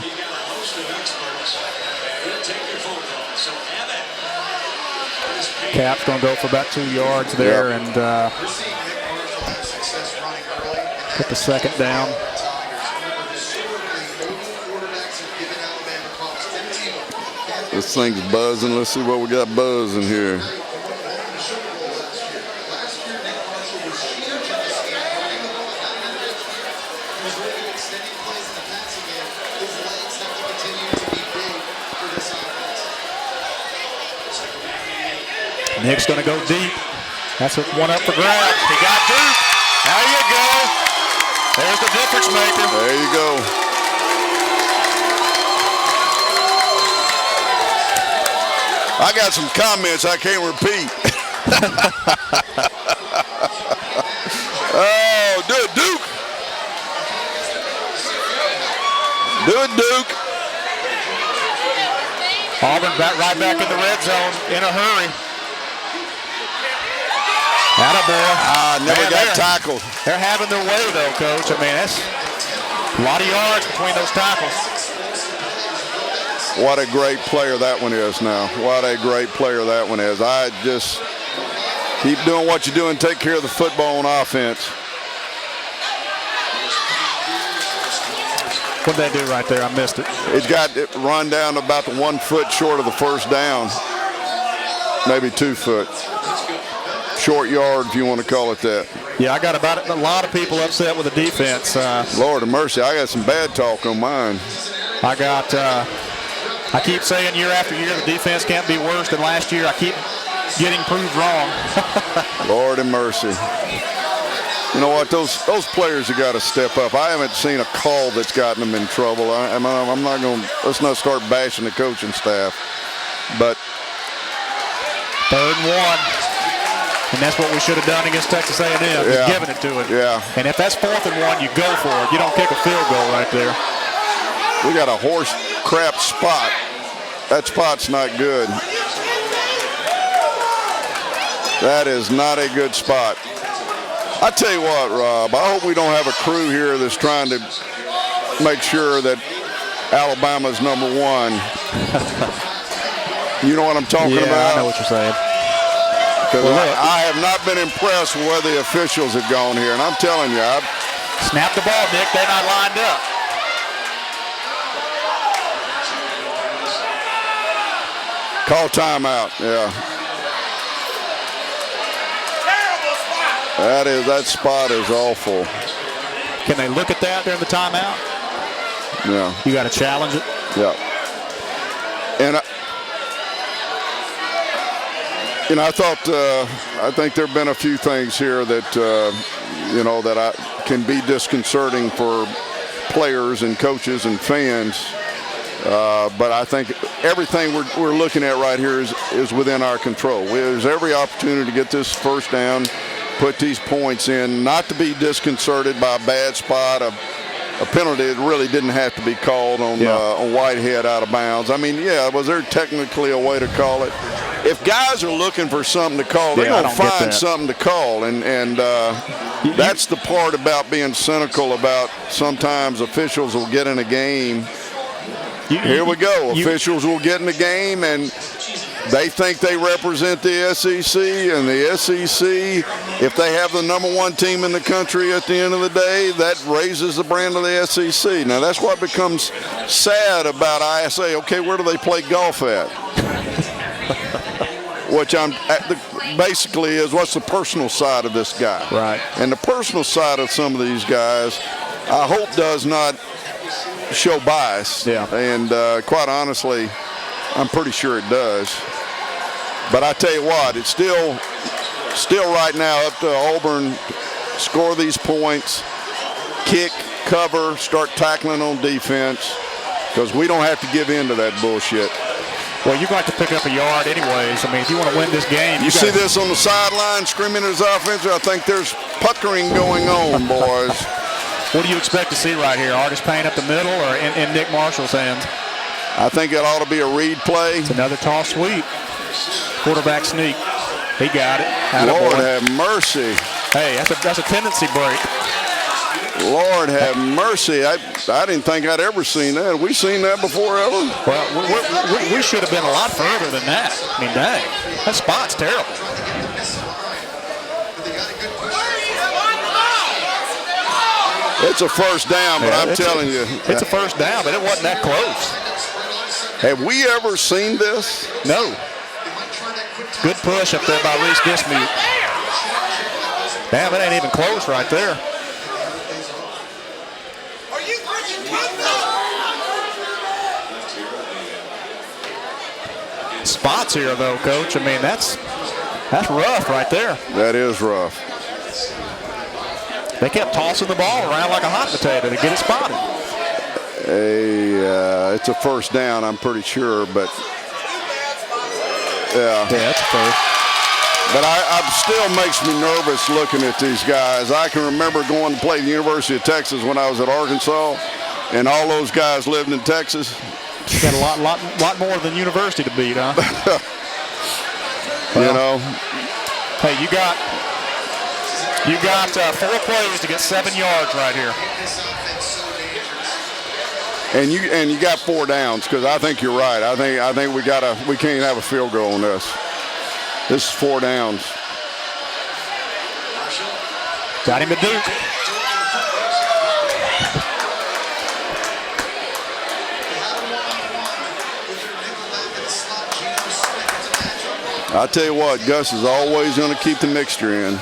Cap's gonna go for about 2 yards there, and put the second down. This thing's buzzing. Let's see what we got buzzing here. Nick's going to go deep. That's one up for grabs. He got deep. There you go. There's the difference maker. There you go. I got some comments I can't repeat. Oh, do it, Duke. Do it, Duke. Auburn right back in the red zone in a hurry. Attaboy. Never got tackled. They're having their way, though, Coach. I mean, that's a lot of yards between those tackles. What a great player that one is now. What a great player that one is. I just keep doing what you're doing. Take care of the football on offense. What did they do right there? I missed it. He's got it run down about 1 foot short of the first down. Maybe 2 foot. Short yard, if you want to call it that. Yeah, I got a lot of people upset with the defense. Lord of mercy, I got some bad talk on mine. I keep saying year after year the defense can't be worse than last year. I keep getting proved wrong. Lord of mercy. You know what? Those players have got to step up. I haven't seen a call that's gotten them in trouble. I'm not going. Let's not start bashing the coaching staff. But 3rd and 1. And that's what we should have done against Texas A&M, is giving it to it. Yeah. And if that's 4th and 1, you go for it. You don't kick a field goal right there. We got a horse crap spot. That spot's not good. That is not a good spot. I tell you what, Rob, I hope we don't have a crew here that's trying to make sure that Alabama's #1. You know what I'm talking about? Yeah, I know what you're saying. Because I have not been impressed with where the officials have gone here. And I'm telling you, snap the ball, Nick. They're not lined up. Call timeout, yeah. That spot is awful. Can they look at that during the timeout? Yeah. You got to challenge it? Yeah. And I think there have been a few things here that, can be disconcerting for players and coaches and fans. But I think everything we're looking at right here is within our control. There's every opportunity to get this first down, put these points in, not to be disconcerted by a bad spot, a penalty that really didn't have to be called on Whitehead out of bounds. I mean, yeah, was there technically a way to call it? If guys are looking for something to call, they're going to find something to call. And that's the part about being cynical about sometimes officials will get in a game. Here we go. Officials will get in the game, and they think they represent the SEC, and the SEC, if they have the #1 team in the country at the end of the day, that raises the brand of the SEC. Now, that's what becomes sad about ISA. Okay, where do they play golf at? Which basically is what's the personal side of this guy. Right. And the personal side of some of these guys, I hope does not show bias. Yeah. And quite honestly, I'm pretty sure it does. But I tell you what, it's still right now up to Auburn, score these points, kick, cover, start tackling on defense, because we don't have to give in to that bullshit. Well, you'd like to pick up a yard anyways. I mean, if you want to win this game. You see this on the sideline, screaming at his offense? I think there's puckering going on, boys. What do you expect to see right here? Artist Payne up the middle or in Nick Marshall's hands? I think it ought to be a read play. It's another toss sweep. Quarterback sneak. He got it. Lord have mercy. Hey, that's a tendency break. Lord have mercy. I didn't think I'd ever seen that. Have we seen that before ever? Well, we should have been a lot further than that. I mean, dang. That spot's terrible. It's a first down, but I'm telling you. It's a first down, but it wasn't that close. Have we ever seen this? No. Good push up there by Reese Dismute. Damn, it ain't even close right there. Spots here, though, Coach. I mean, that's rough right there. That is rough. They kept tossing the ball around like a hot potato to get it spotted. It's a first down, I'm pretty sure, but yeah, it's a first. But it still makes me nervous looking at these guys. I can remember going to play the University of Texas when I was at Arkansas, and all those guys lived in Texas. You got a lot more than University to beat, huh? Well, you know. Hey, you got 4 plays to get 7 yards right here. And you got 4 downs, because I think you're right. I think we can't have a field goal on this. This is 4 downs. Got him at Duke. I tell you what, Gus is always going to keep the mixture in.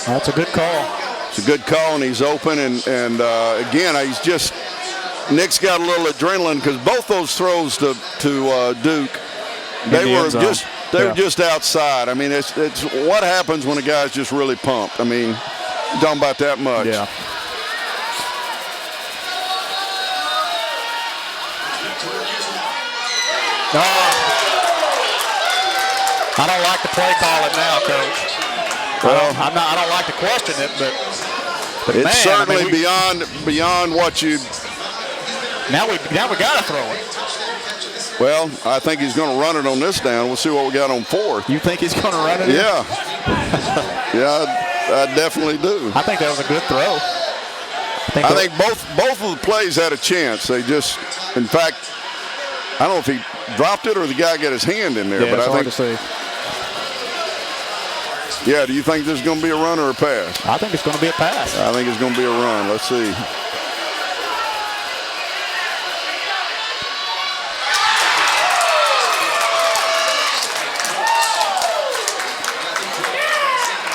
That's a good call. It's a good call, and he's open. And again, Nick's got a little adrenaline, because both those throws to Duke, they were just outside. I mean, it's what happens when a guy's just really pumped. I mean, talking about that much. Yeah. I don't like to play call it now, Coach. Well, I don't like to question it, but it's man, certainly beyond what you. Now we got to throw it. Well, I think he's going to run it on this down. We'll see what we got on 4th. You think he's going to run it? Yeah. I definitely do. I think that was a good throw. I think both of the plays had a chance. They just, in fact, I don't know if he dropped it or the guy got his hand in there. Yeah, but it's I hard think. To see. Yeah, do you think this is going to be a run or a pass? I think it's going to be a pass. I think it's going to be a run. Let's see.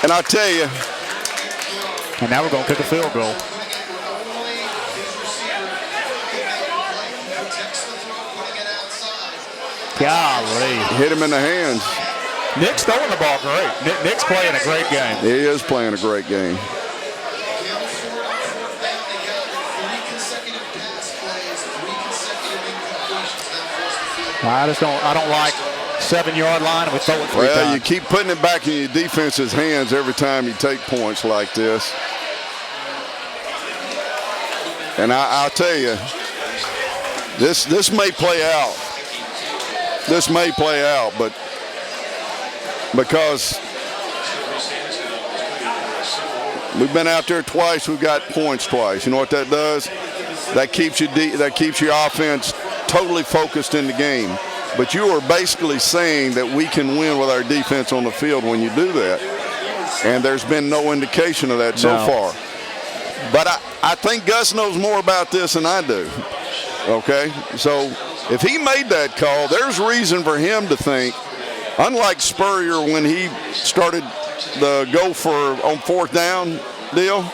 And I tell you. And now we're going to kick a field goal. Golly. Hit him in the hands. Nick's throwing the ball great. Nick's playing a great game. He is playing a great game. I don't like 7-yard line and we throw it 3 times. Well, you keep putting it back in your defense's hands every time you take points like this. And I'll tell you, this may play out. This may play out, but because we've been out there twice, we've got points twice. You know what that does? That keeps your offense totally focused in the game. But you are basically saying that we can win with our defense on the field when you do that. And there's been no indication of that so far. But I think Gus knows more about this than I do. Okay? So if he made that call, there's reason for him to think, unlike Spurrier when he started the go for on 4th down deal,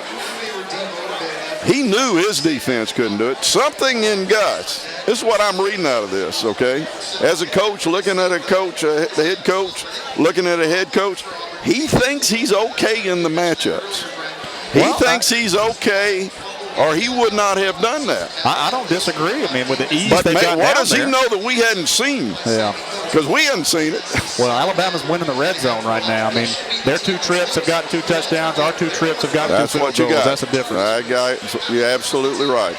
he knew his defense couldn't do it. Something in Gus. This is what I'm reading out of this, okay? As a coach, looking at a coach, the head coach, looking at a head coach, he thinks he's okay in the matchups. He thinks he's okay, or he would not have done that. I don't disagree. I mean, with the ease but they got what down does there. he know that we hadn't seen? Yeah. Because we hadn't seen it. Well, Alabama's winning the red zone right now. I mean, their 2 trips have gotten 2 touchdowns. Our 2 trips have gotten 2 field goals. That's the difference. That guy, you're absolutely right.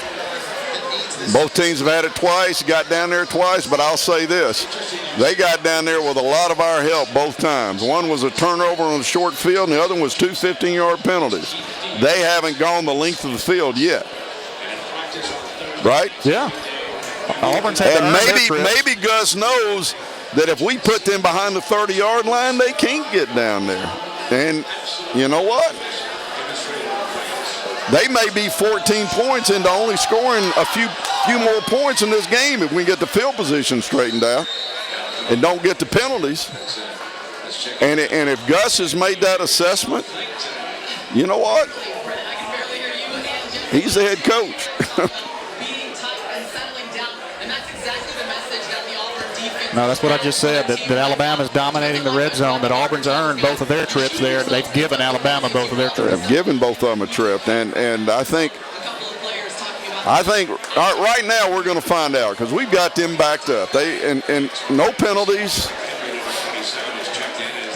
Both teams have had it twice, got down there twice, but I'll say this. They got down there with a lot of our help both times. One was a turnover on a short field, and the other one was 2 15-yard penalties. They haven't gone the length of the field yet. Right? Yeah. Auburn's had and maybe Gus knows that if we put them behind the 30-yard line, they can't get down there. And you know what? They may be 14 points into only scoring a few more points in this game if we get the field position straightened out and don't get the penalties. And if Gus has made that assessment, you know what? He's the head coach. No, that's what I just said, that Alabama's dominating the red zone, that Auburn's earned both of their trips there. They've given Alabama both of their trips. They've given both of them a trip. And I think right now we're going to find out because we've got them backed up. And no penalties.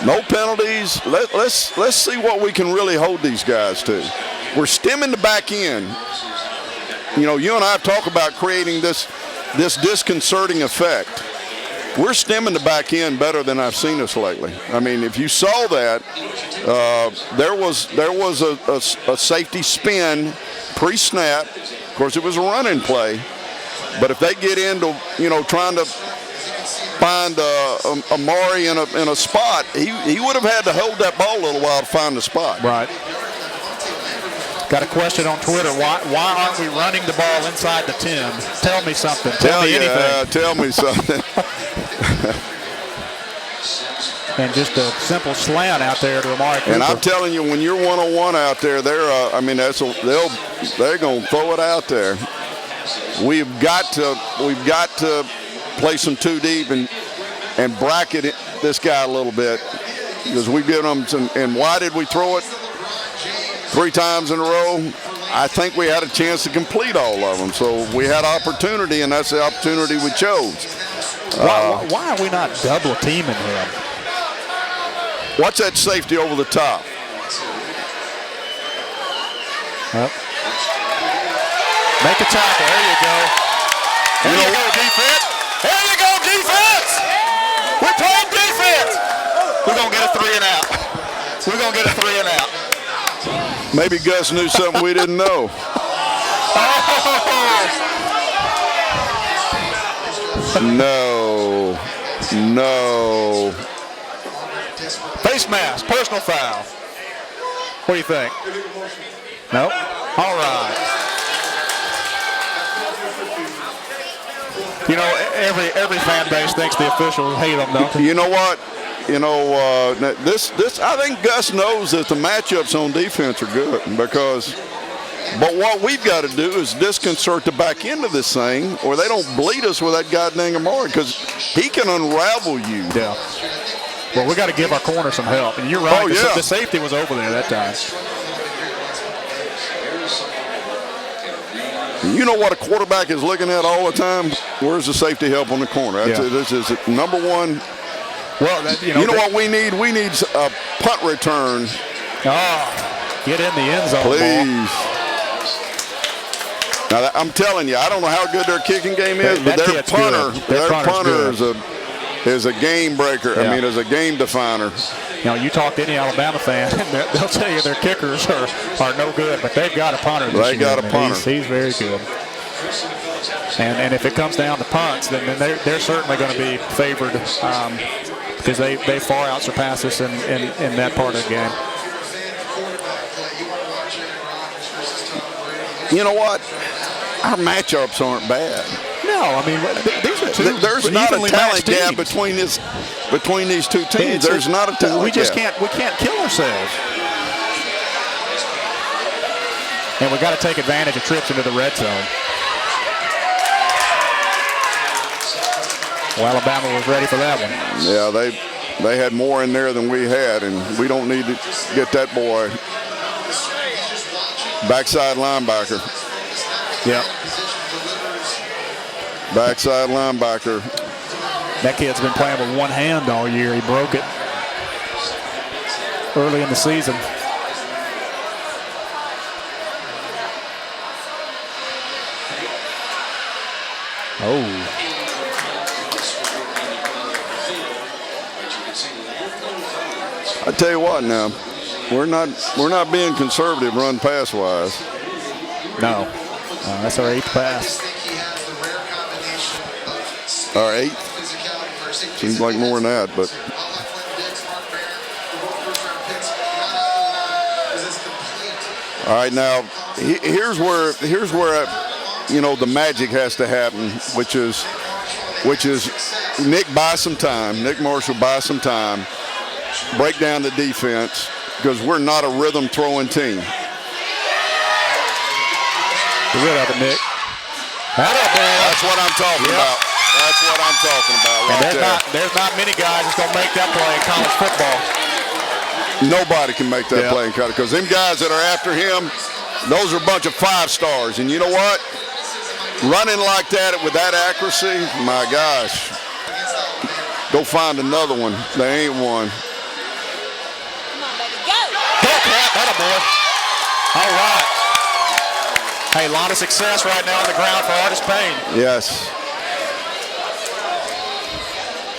No penalties. Let's see what we can really hold these guys to. We're stemming the back end. You know, you and I have talked about creating this disconcerting effect. We're stemming the back end better than I've seen us lately. I mean, if you saw that, there was a safety spin pre-snap. Of course, it was a running play. But if they get into, trying to find Amari in a spot, he would have had to hold that ball a little while to find the spot. Right. Got a question on Twitter. Why aren't we running the ball inside the 10? Tell me something. Tell me anything. Tell me something. And just a simple slant out there to Amari Cooper. And I'm telling you, when you're 1-on-1 out there, they're going to throw it out there. We've got to play some 2 deep and bracket this guy a little bit because we've given them some. And why did we throw it 3 times in a row? I think we had a chance to complete all of them. So we had opportunity, and that's the opportunity we chose. Why are we not double teaming him? Watch that safety over the top. Yep. Make a tackle. There you go. There you go, defense. There you go, defense. We're playing defense. We're going to get a 3 and out. We're going to get a 3 and out. Maybe Gus knew something we didn't know. No. Face mask, personal foul. What do you think? Nope. All right. You know, every fan base thinks the officials hate them, don't they? You know what? This I think Gus knows that the matchups on defense are good but what we've got to do is disconcert the back end of this thing or they don't bleed us with that goddamn Amari because he can unravel you. Yeah. Well, we got to give our corner some help. And you're right. The safety was over there that time. You know what a quarterback is looking at all the time? Where's the safety help on the corner? This is number one. Well, you know what we need? We need a punt return. Oh, get in the end zone, please. Now, I'm telling you, I don't know how good their kicking game is, but their punter is a game breaker. Yeah. I mean, is a game definer. You know, you talk to any Alabama fan, and they'll tell you their kickers are no good, but they've got a punter. They got a punter. He's very good. And if it comes down to punts, then they're certainly going to be favored because they far out surpass us in that part of the game. You know what? Our matchups aren't bad. No, I mean, these are two. There's not a talent gap between these two teams. There's not a talent gap. We can't kill ourselves. And we got to take advantage of trips into the red zone. Well, Alabama was ready for that one. Yeah, they had more in there than we had, and we don't need to get that boy backside linebacker. Yep. Backside linebacker. That kid's been playing with one hand all year. He broke it early in the season. Oh. I tell you what now, we're not being conservative run pass wise. No. That's our 8th pass. Our 8th? Seems like more than that, but. All right, now here's where you know the magic has to happen, which is Nick Marshall buy some time, break down the defense because we're not a rhythm throwing team. Get rid of it, Nick. That's what I'm talking about. That's what I'm talking about right there. There's not many guys that's going to make that play in college football. Nobody can make that play in college because them guys that are after him, those are a bunch of 5-stars. And you know what? Running like that with that accuracy, my gosh. Go find another one. There ain't one. Come on, baby, go. Go, Cat. That a boy. All right. Hey, a lot of success right now on the ground for Artis Payne. Yes.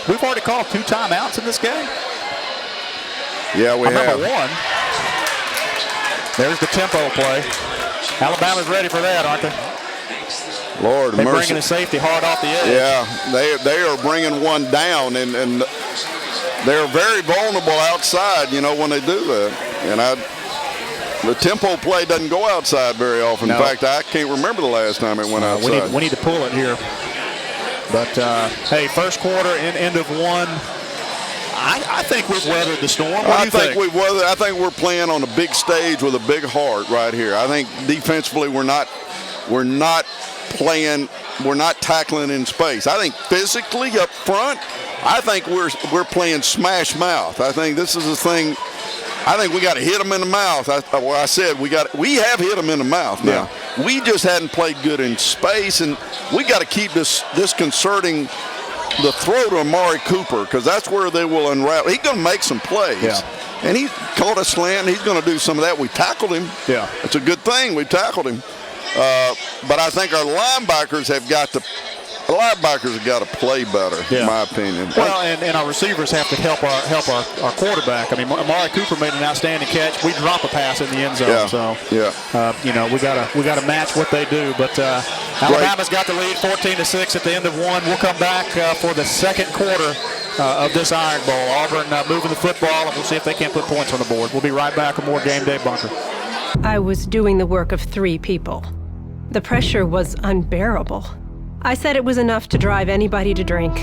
We've already called 2 timeouts in this game. Yeah, we have. Remember one. There's the tempo play. Alabama's ready for that, aren't they? Lord They're mercy. bringing the safety hard off the edge. Yeah, they are bringing one down, and they're very vulnerable outside, you know, when they do that. And the tempo play doesn't go outside very often. No. In fact, I can't remember the last time it went outside. We need to pull it here. But, hey, first quarter and end of one. I think we've weathered the storm. What do you think? I think we're playing on a big stage with a big heart right here. I think defensively we're not tackling in space. I think physically up front, I think we're playing smash mouth. I think this is the thing. I think we got to hit them in the mouth. I said we have hit them in the mouth now. Yeah. We just hadn't played good in space, and we got to keep disconcerting the throw to Amari Cooper because that's where they will unravel. He's going to make some plays. Yeah. And he caught a slant. He's going to do some of that. We tackled him. Yeah. It's a good thing we tackled him. But I think our linebackers have got to play better, in my opinion. Well, and our receivers have to help our quarterback. I mean, Amari Cooper made an outstanding catch. We drop a pass in the end zone, you know, we gotta match what they do. But Alabama's got the lead, 14-6 at the end of one. We'll come back for the second quarter of this Iron Bowl. Auburn moving the football, and we'll see if they can't put points on the board. We'll be right back with more Game Day Bunker. I was doing the work of 3 people. The pressure was unbearable. I said it was enough to drive anybody to drink.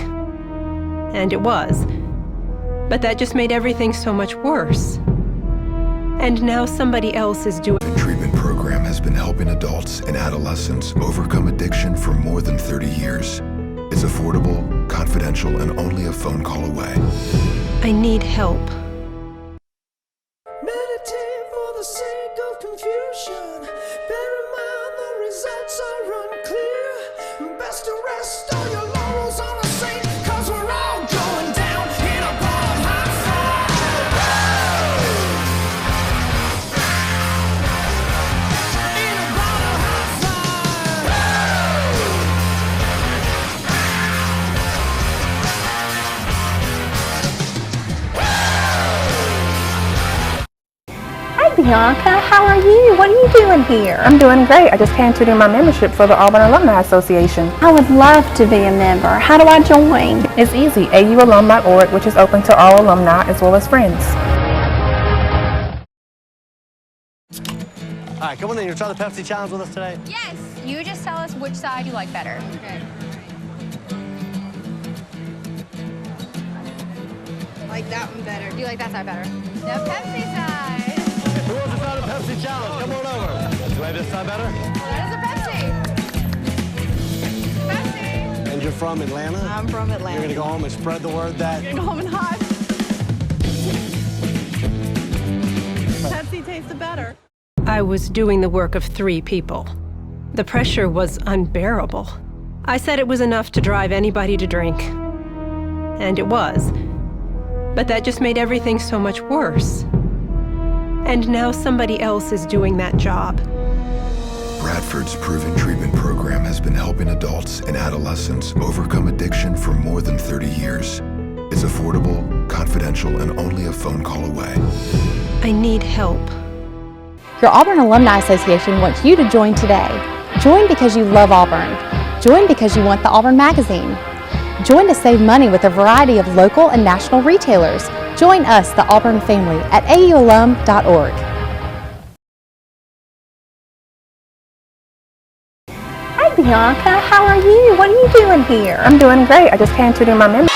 And it was. But that just made everything so much worse. And now somebody else is doing... The treatment program has been helping adults and adolescents overcome addiction for more than 30 years. It's affordable, confidential, and only a phone call away. I need help. Meditate for the sake of confusion. Bear in mind the results are Bianca, how are you? What are you doing here? I'm doing great. I just came to do my membership for the Auburn Alumni Association. I would love to be a member. How do I join? It's easy. aualum.org, which is open to all alumni as well as friends. All right, come on in. You'll try the Pepsi challenge with us today? Yes. You just tell us which side you like better. Okay. Like that one better. You like that side better? The Pepsi side. Who wants to try the Pepsi challenge? Come on over. Do you like this side better? That is a Pepsi. Pepsi. And you're from Atlanta? I'm from Atlanta. You're going to go home and spread the word that... You're going to go home and hide. Pepsi tasted better. I was doing the work of 3 people. The pressure was unbearable. I said it was enough to drive anybody to drink. And it was. But that just made everything so much worse. And now somebody else is doing that job. Bradford's proven treatment program has been helping adults and adolescents overcome addiction for more than 30 years. It's affordable, confidential, and only a phone call away. I need help. Your Auburn Alumni Association wants you to join today. Join because you love Auburn. Join because you want the Auburn magazine. Join to save money with a variety of local and national retailers. Join us, the Auburn family, at aualum.org. Hi Bianca, how are you? What are you doing here? I'm doing great. I just came to do my membership.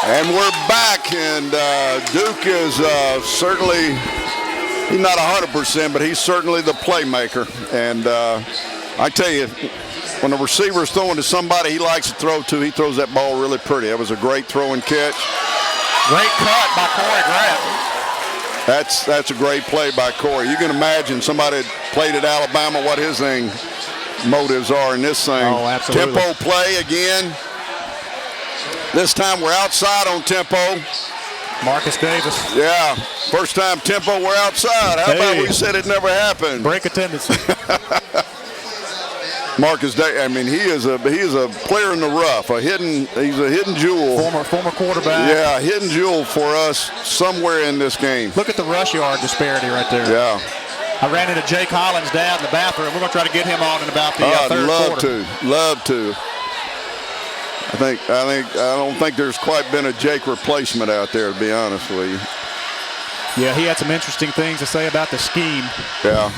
And we're back, and Duke is certainly, he's not 100%, but he's certainly the playmaker. And I tell you, when the receiver's throwing to somebody he likes to throw to, he throws that ball really pretty. That was a great throw and catch. Great cut by Corey Grant. That's a great play by Corey. You can imagine somebody that played at Alabama, what his motives are in this thing. Oh, absolutely. Tempo play again. This time we're outside on tempo. Marcus Davis. Yeah, first time tempo we're outside. How about we said it never happened? Break attendance. Marcus Davis, I mean, he is a player in the rough, he's a hidden jewel. Former quarterback. Yeah, hidden jewel for us somewhere in this game. Look at the rush yard disparity right there. Yeah. I ran into Jay Collins' dad in the bathroom. We're going to try to get him on in about the third quarter. Love to. I don't think there's quite been a Jake replacement out there, to be honest with you. Yeah, he had some interesting things to say about the scheme. Yeah.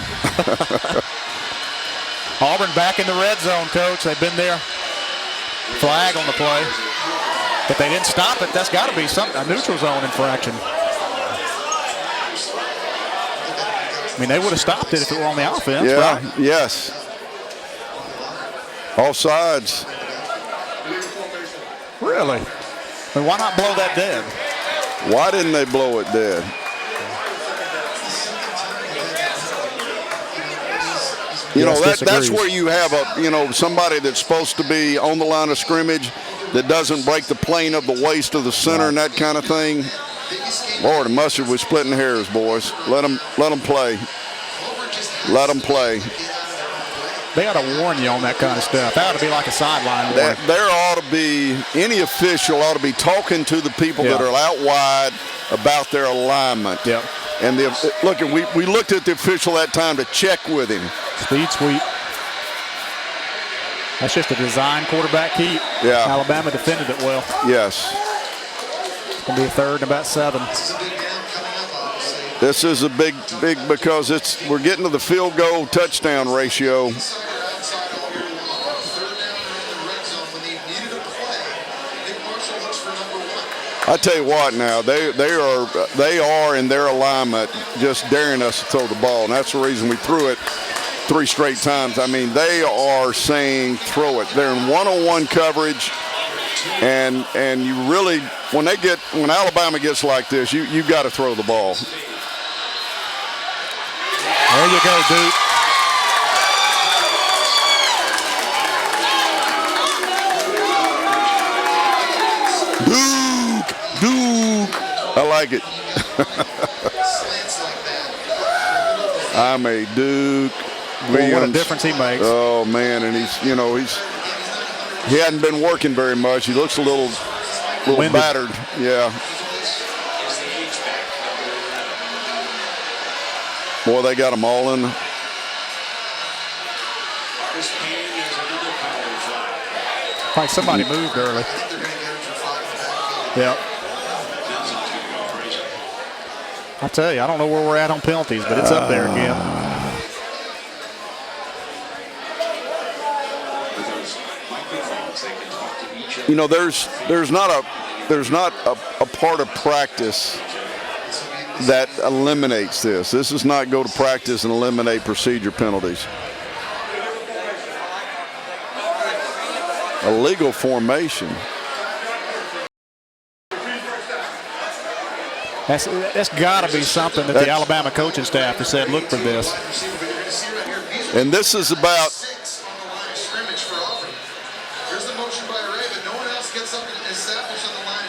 Auburn back in the red zone, Coach. They've been there. Flag on the play. If they didn't stop it, that's got to be a neutral zone infraction. I mean, they would have stopped it if it were on the offense, yeah, right? Yes. All sides. Really? I mean, why not blow that dead? Why didn't they blow it dead? You know, that's where you have somebody that's supposed to be on the line of scrimmage that doesn't break the plane of the waist of the center and that kind of thing. Lord, the mustard was splitting hairs, boys. Let them play. Let them play. They ought to warn you on that kind of stuff. That ought to be like a sideline warning. There ought to be, any official ought to be talking to the people that are out wide about their alignment. Yep. And look, we looked at the official that time to check with him. Speed sweep. That's just a design quarterback keep. Yeah. Alabama defended it well. Yes. It's going to be a third and about 7. This is a big because we're getting to the field goal touchdown ratio. I tell you what now, they are in their alignment just daring us to throw the ball, and that's the reason we threw it 3 straight times. I mean, they are saying throw it. They're in one-on-one coverage, and you really, when Alabama gets like this, you got to throw the ball. There you go, Duke. Duke. I like it. I'm a Duke. Boy, what a difference he makes. Oh man, and he hadn't been working very much. He looks a little battered. Yeah. Boy, they got them all in. Like somebody moved early. Yep. I tell you, I don't know where we're at on penalties, but it's up there again. You know, there's not a part of practice that eliminates this. This is not go to practice and eliminate procedure penalties. A legal formation. That's got to be something that the Alabama coaching staff has said, look for this. And this is about.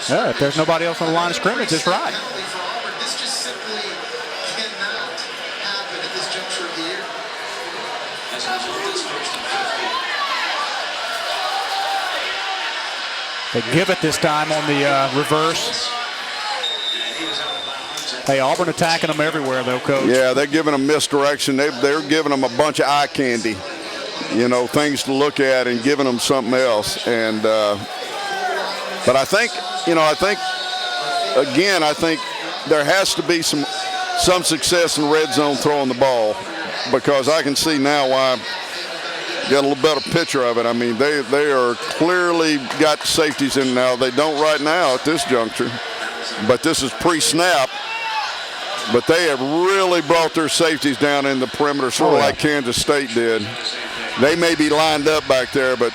Yeah, if there's nobody else on the line of scrimmage, it's right. They give it this time on the reverse. Hey, Auburn attacking them everywhere, though, Coach. Yeah, they're giving them misdirection. They're giving them a bunch of eye candy, you know, things to look at and giving them something else. And but I think, you know, I think there has to be some success in red zone throwing the ball, because I can see now why. Get a little better picture of it. I mean, they are clearly got safeties in now. They don't right now at this juncture, but this is pre-snap. But they have really brought their safeties down in the perimeter, sort of like Kansas State did. They may be lined up back there, but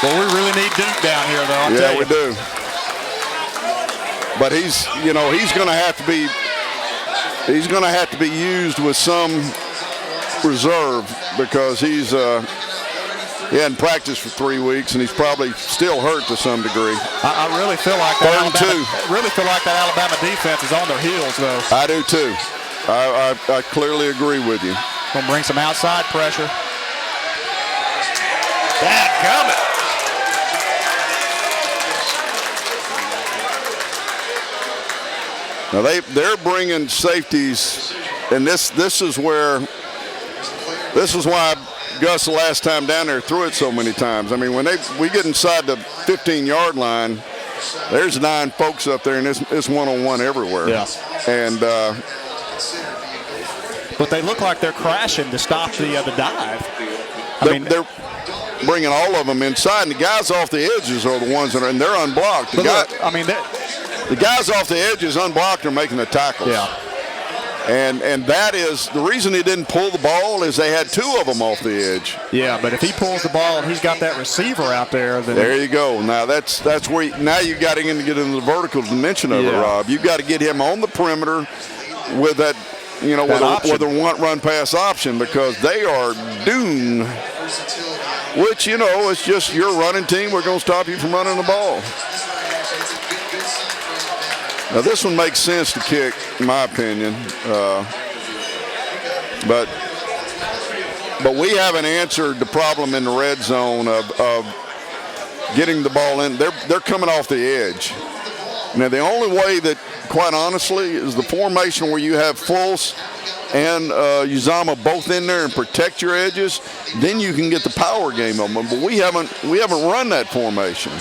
well, we really need Duke down here, though. I'll tell you. We do. But he's going to have to be. He's going to have to be used with some reserve, because he hadn't practiced for 3 weeks and he's probably still hurt to some degree. I really feel like that Alabama defense is on their heels, though. I do too. I clearly agree with you. Gonna bring some outside pressure. Dadgummit. Now they're bringing safeties, and this is why Gus the last time down there threw it so many times. I mean, when we get inside the 15-yard line, there's 9 folks up there, and it's one-on-one everywhere. Yeah. And but they look like they're crashing to stop the dive. They're bringing all of them inside, and the guys off the edges are the ones that are, and they're unblocked. The guys off the edges unblocked are making the tackles. Yeah. And that is the reason he didn't pull the ball, is they had 2 of them off the edge. Yeah, but if he pulls the ball and he's got that receiver out there, then there you go. Now that's where now you got to get into the vertical dimension of it, Rob. You got to get him on the perimeter with that, you know, with a run pass option, because they are doomed. Which, you know, it's just your running team. We're going to stop you from running the ball. Now this one makes sense to kick, in my opinion, but we haven't answered the problem in the red zone of getting the ball in. They're coming off the edge. Now the only way that, quite honestly, is the formation where you have Fultz and Uzama both in there and protect your edges. Then you can get the power game on them. But we haven't run that formation.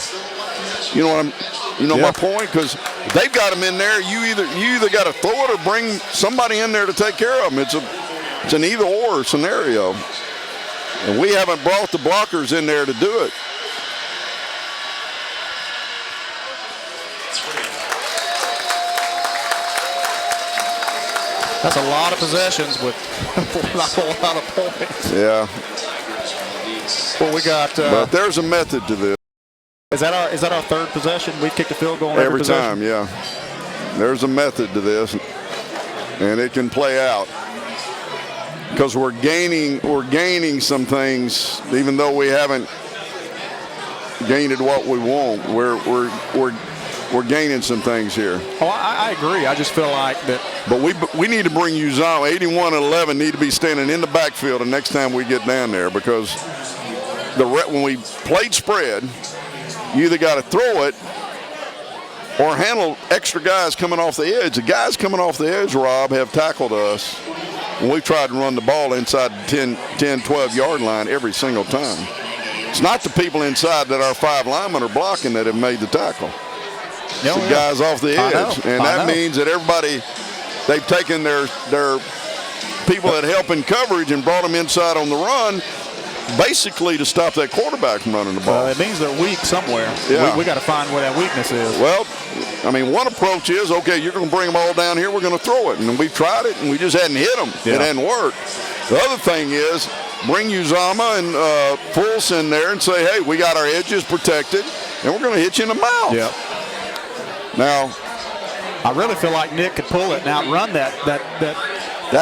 You know what my point? Because they've got them in there. You either got to throw it or bring somebody in there to take care of them. It's an either-or scenario. And we haven't brought the blockers in there to do it. That's a lot of possessions with not a lot of points. Yeah. Well, we got. But there's a method to this. Is that our third possession? We kicked a field goal every time, yeah. There's a method to this, and it can play out, because we're gaining some things, even though we haven't gained what we want. We're gaining some things here. Oh, I agree. I just feel like that. But we need to bring Uzama. 81 and 11 need to be standing in the backfield the next time we get down there, because when we played spread, you either got to throw it or handle extra guys coming off the edge. The guys coming off the edge, Rob, have tackled us when we've tried to run the ball inside the 10, 12-yard line every single time. It's not the people inside that our 5 linemen are blocking that have made the tackle. It's the guys off the edge. And that means that everybody, they've taken their people that help in coverage and brought them inside on the run, basically to stop that quarterback from running the ball. It means they're weak somewhere. Yeah. We got to find where that weakness is. Well, I mean, one approach is, okay, you're going to bring them all down here, we're going to throw it. And we've tried it, and we just hadn't hit them. Yeah. It hadn't worked. The other thing is, bring Uzama and Fultz in there and say, hey, we got our edges protected, and we're going to hit you in the mouth. Yeah. Now, I really feel like Nick could pull it and outrun that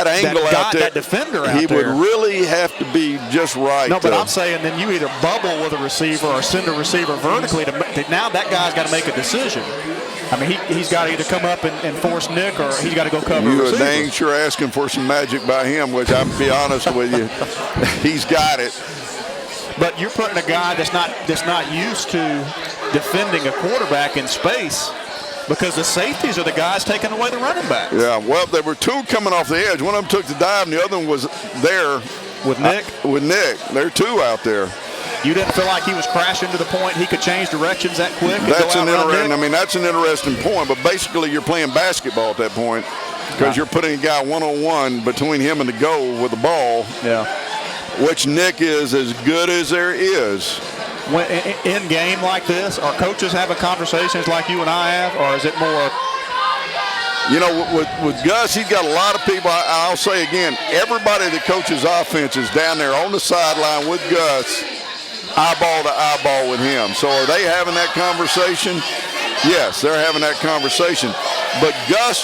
angle out there. That defender out there. He would really have to be just right. No, but I'm saying then you either bubble with a receiver or send a receiver vertically. Now that guy's got to make a decision. I mean, he's got to either come up and force Nick, or he's got to go cover you a receiver. Dang sure asking for some magic by him, which I'll be honest with you, he's got it. But you're putting a guy that's not used to defending a quarterback in space, because the safeties are the guys taking away the running back. Yeah, well, there were 2 coming off the edge. One of them took the dive, and the other one was there. With Nick? With Nick. There are 2 out there. You didn't feel like he was crashing to the point he could change directions that quick? That's an interesting point, but basically you're playing basketball at that point, because you're putting a guy one-on-one between him and the goal with the ball. Yeah. Which Nick is as good as there is. When, in game like this, are coaches having conversations like you and I have, or is it more? You know, with Gus, he's got a lot of people. I'll say again, everybody that coaches offense is down there on the sideline with Gus, eyeball to eyeball with him. So are they having that conversation? Yes, they're having that conversation. But Gus,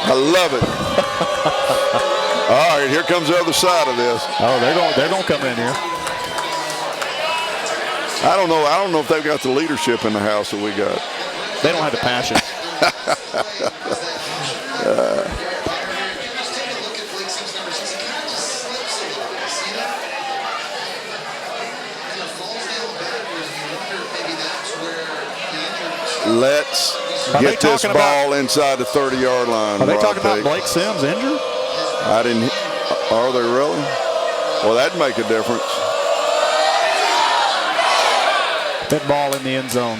I love it. All right, here comes the other side of this. Oh, they're going to come in here. I don't know if they've got the leadership in the house that we got. They don't have the passion. Let's get this ball inside the 30-yard line. Are they talking about Blake Sims injured? I didn't. Are they really? Well, that'd make a difference. That ball in the end zone.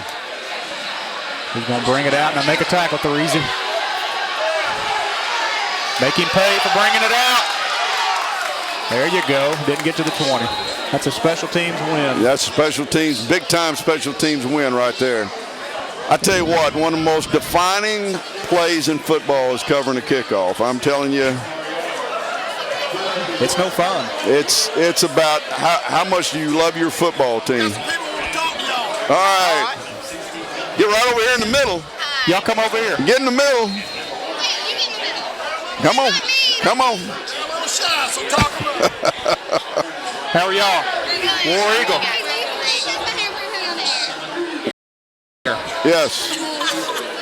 He's going to bring it out and make a tackle, Threezy. Make him pay for bringing it out. There you go. Didn't get to the 20. That's a special teams win. That's a special teams, big-time special teams win right there. I tell you what, one of the most defining plays in football is covering a kickoff. I'm telling you. It's no fun. It's about how much do you love your football team. All right. Get right over here in the middle. Y'all come over here. Get in the middle. Come on. Come on. How are y'all? War Eagle. Yes.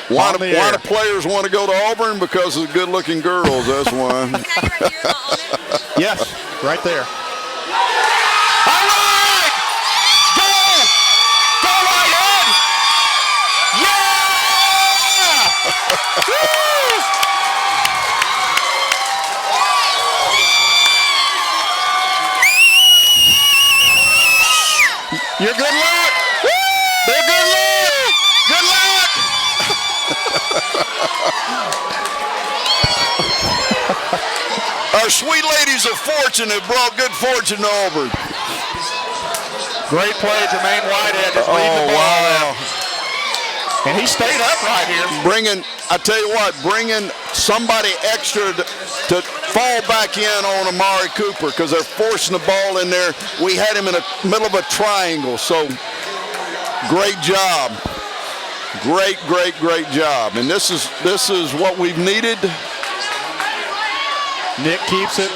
Why do players want to go to Auburn? Because of the good-looking girls, that's why. Yes, right there. All right! Go! Go right ahead! Yeah! You're good luck! They're good luck! Good luck! Our sweet ladies of fortune have brought good fortune to Auburn. Great play, Jermaine Whitehead just leading the ball. Wow. And he stayed up right here. I tell you what, bringing somebody extra to fall back in on Amari Cooper, because they're forcing the ball in there. We had him in the middle of a triangle, so great job. Great, great, great job. And this is what we've needed. Nick keeps it.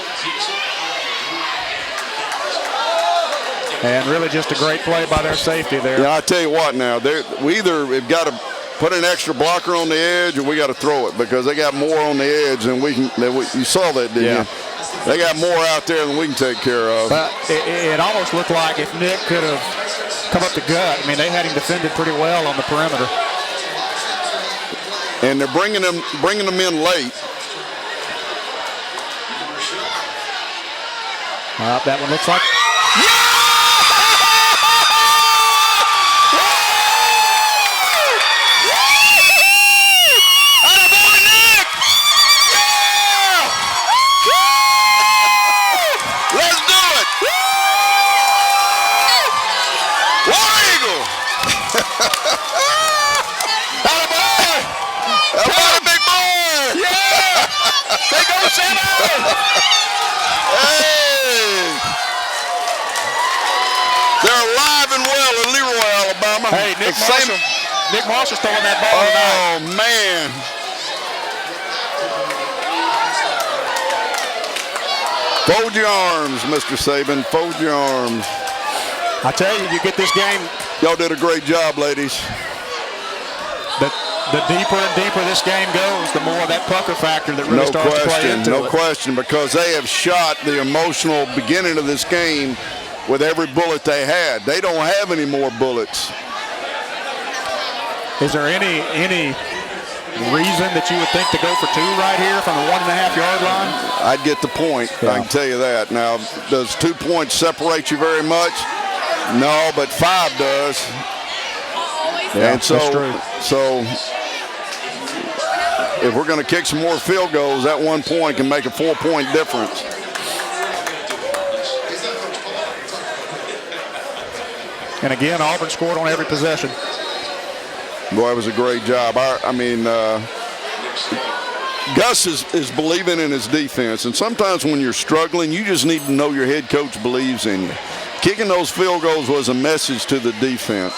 And really just a great play by their safety there. Yeah, I tell you what now, we either have got to put an extra blocker on the edge or we got to throw it, because they got more on the edge than we can. You saw that, didn't you? They got more out there than we can take care of. But it almost looked like if Nick could have come up the gut. I mean, they had him defended pretty well on the perimeter. And they're bringing them in late. That one looks like. Let's do it! War Eagle! Attaboy, big boy! Yeah! They go 7! Hey! They're alive and well in Leroy, Alabama. Hey, Nick Marshall's throwing that ball tonight. Oh, man. Fold your arms, Mr. Saban. Fold your arms. I tell you, you get this game. Y'all did a great job, ladies. The deeper and deeper this game goes, the more that pucker factor that really starts to play into it. No question, because they have shot the emotional beginning of this game with every bullet they had. They don't have any more bullets. Is there any reason that you would think to go for 2 right here from the 1.5-yard line? I'd get the point. Yeah. I can tell you that. Now, does 2 points separate you very much? No, but 5 does. Yeah, and so, that's true. So if we're going to kick some more field goals, that 1 point can make a 4-point difference. And again, Auburn scored on every possession. Boy, it was a great job. Gus is believing in his defense, and sometimes when you're struggling, you just need to know your head coach believes in you. Kicking those field goals was a message to the defense.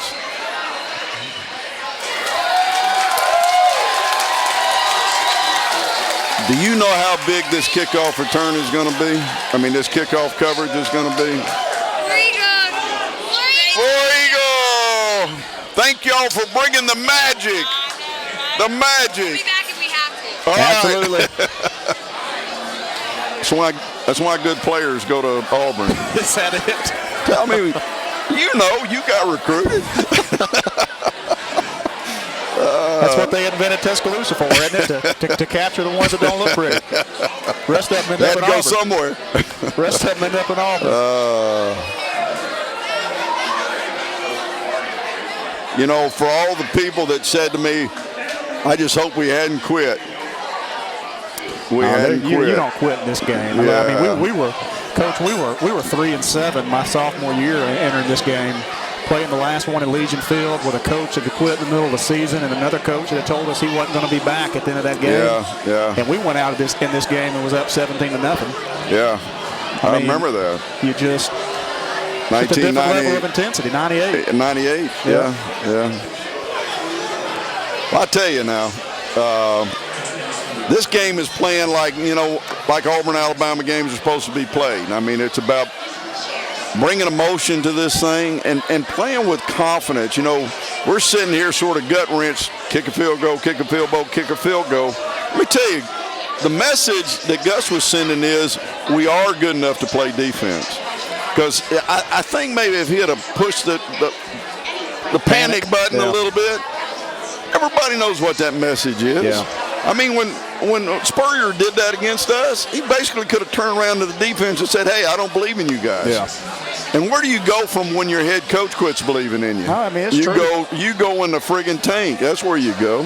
Do you know how big this kickoff return is going to be? I mean, this kickoff coverage is going to be? War Eagle! Thank y'all for bringing the magic. The magic. We'll be back if we have to. All Absolutely. Right. That's why good players go to Auburn. Is that it? Tell me, you got recruited. That's what they invented Tuscaloosa for, isn't it? To capture the ones that don't look pretty. Rest of them end up in Auburn. Go somewhere. Rest of them end up in Auburn. For all the people that said to me, I just hope we hadn't quit. We hadn't quit. You don't quit in this game. Yeah. I mean, we were 3-7 my sophomore year entering this game. Playing the last one in Legion Field with a coach that had quit in the middle of the season and another coach that had told us he wasn't going to be back at the end of that game. Yeah. And we went out of this game and was up 17-0. Yeah, I remember that. You just 1998 a different level of intensity. 98. 98. Yeah. Well, I tell you now, this game is playing like Auburn Alabama games are supposed to be played. I mean, it's about bringing emotion to this thing and playing with confidence. We're sitting here sort of gut wrench, kick a field goal, kick a field goal, kick a field goal. Let me tell you, the message that Gus was sending is we are good enough to play defense. Because I think maybe if he had pushed the panic button a little bit, everybody knows what that message is. Yeah. I mean, when Spurrier did that against us, he basically could have turned around to the defense and said, hey, I don't believe in you guys. Yeah. And where do you go from when your head coach quits believing in you? I mean, it's true. You go in the friggin' tank. That's where you go.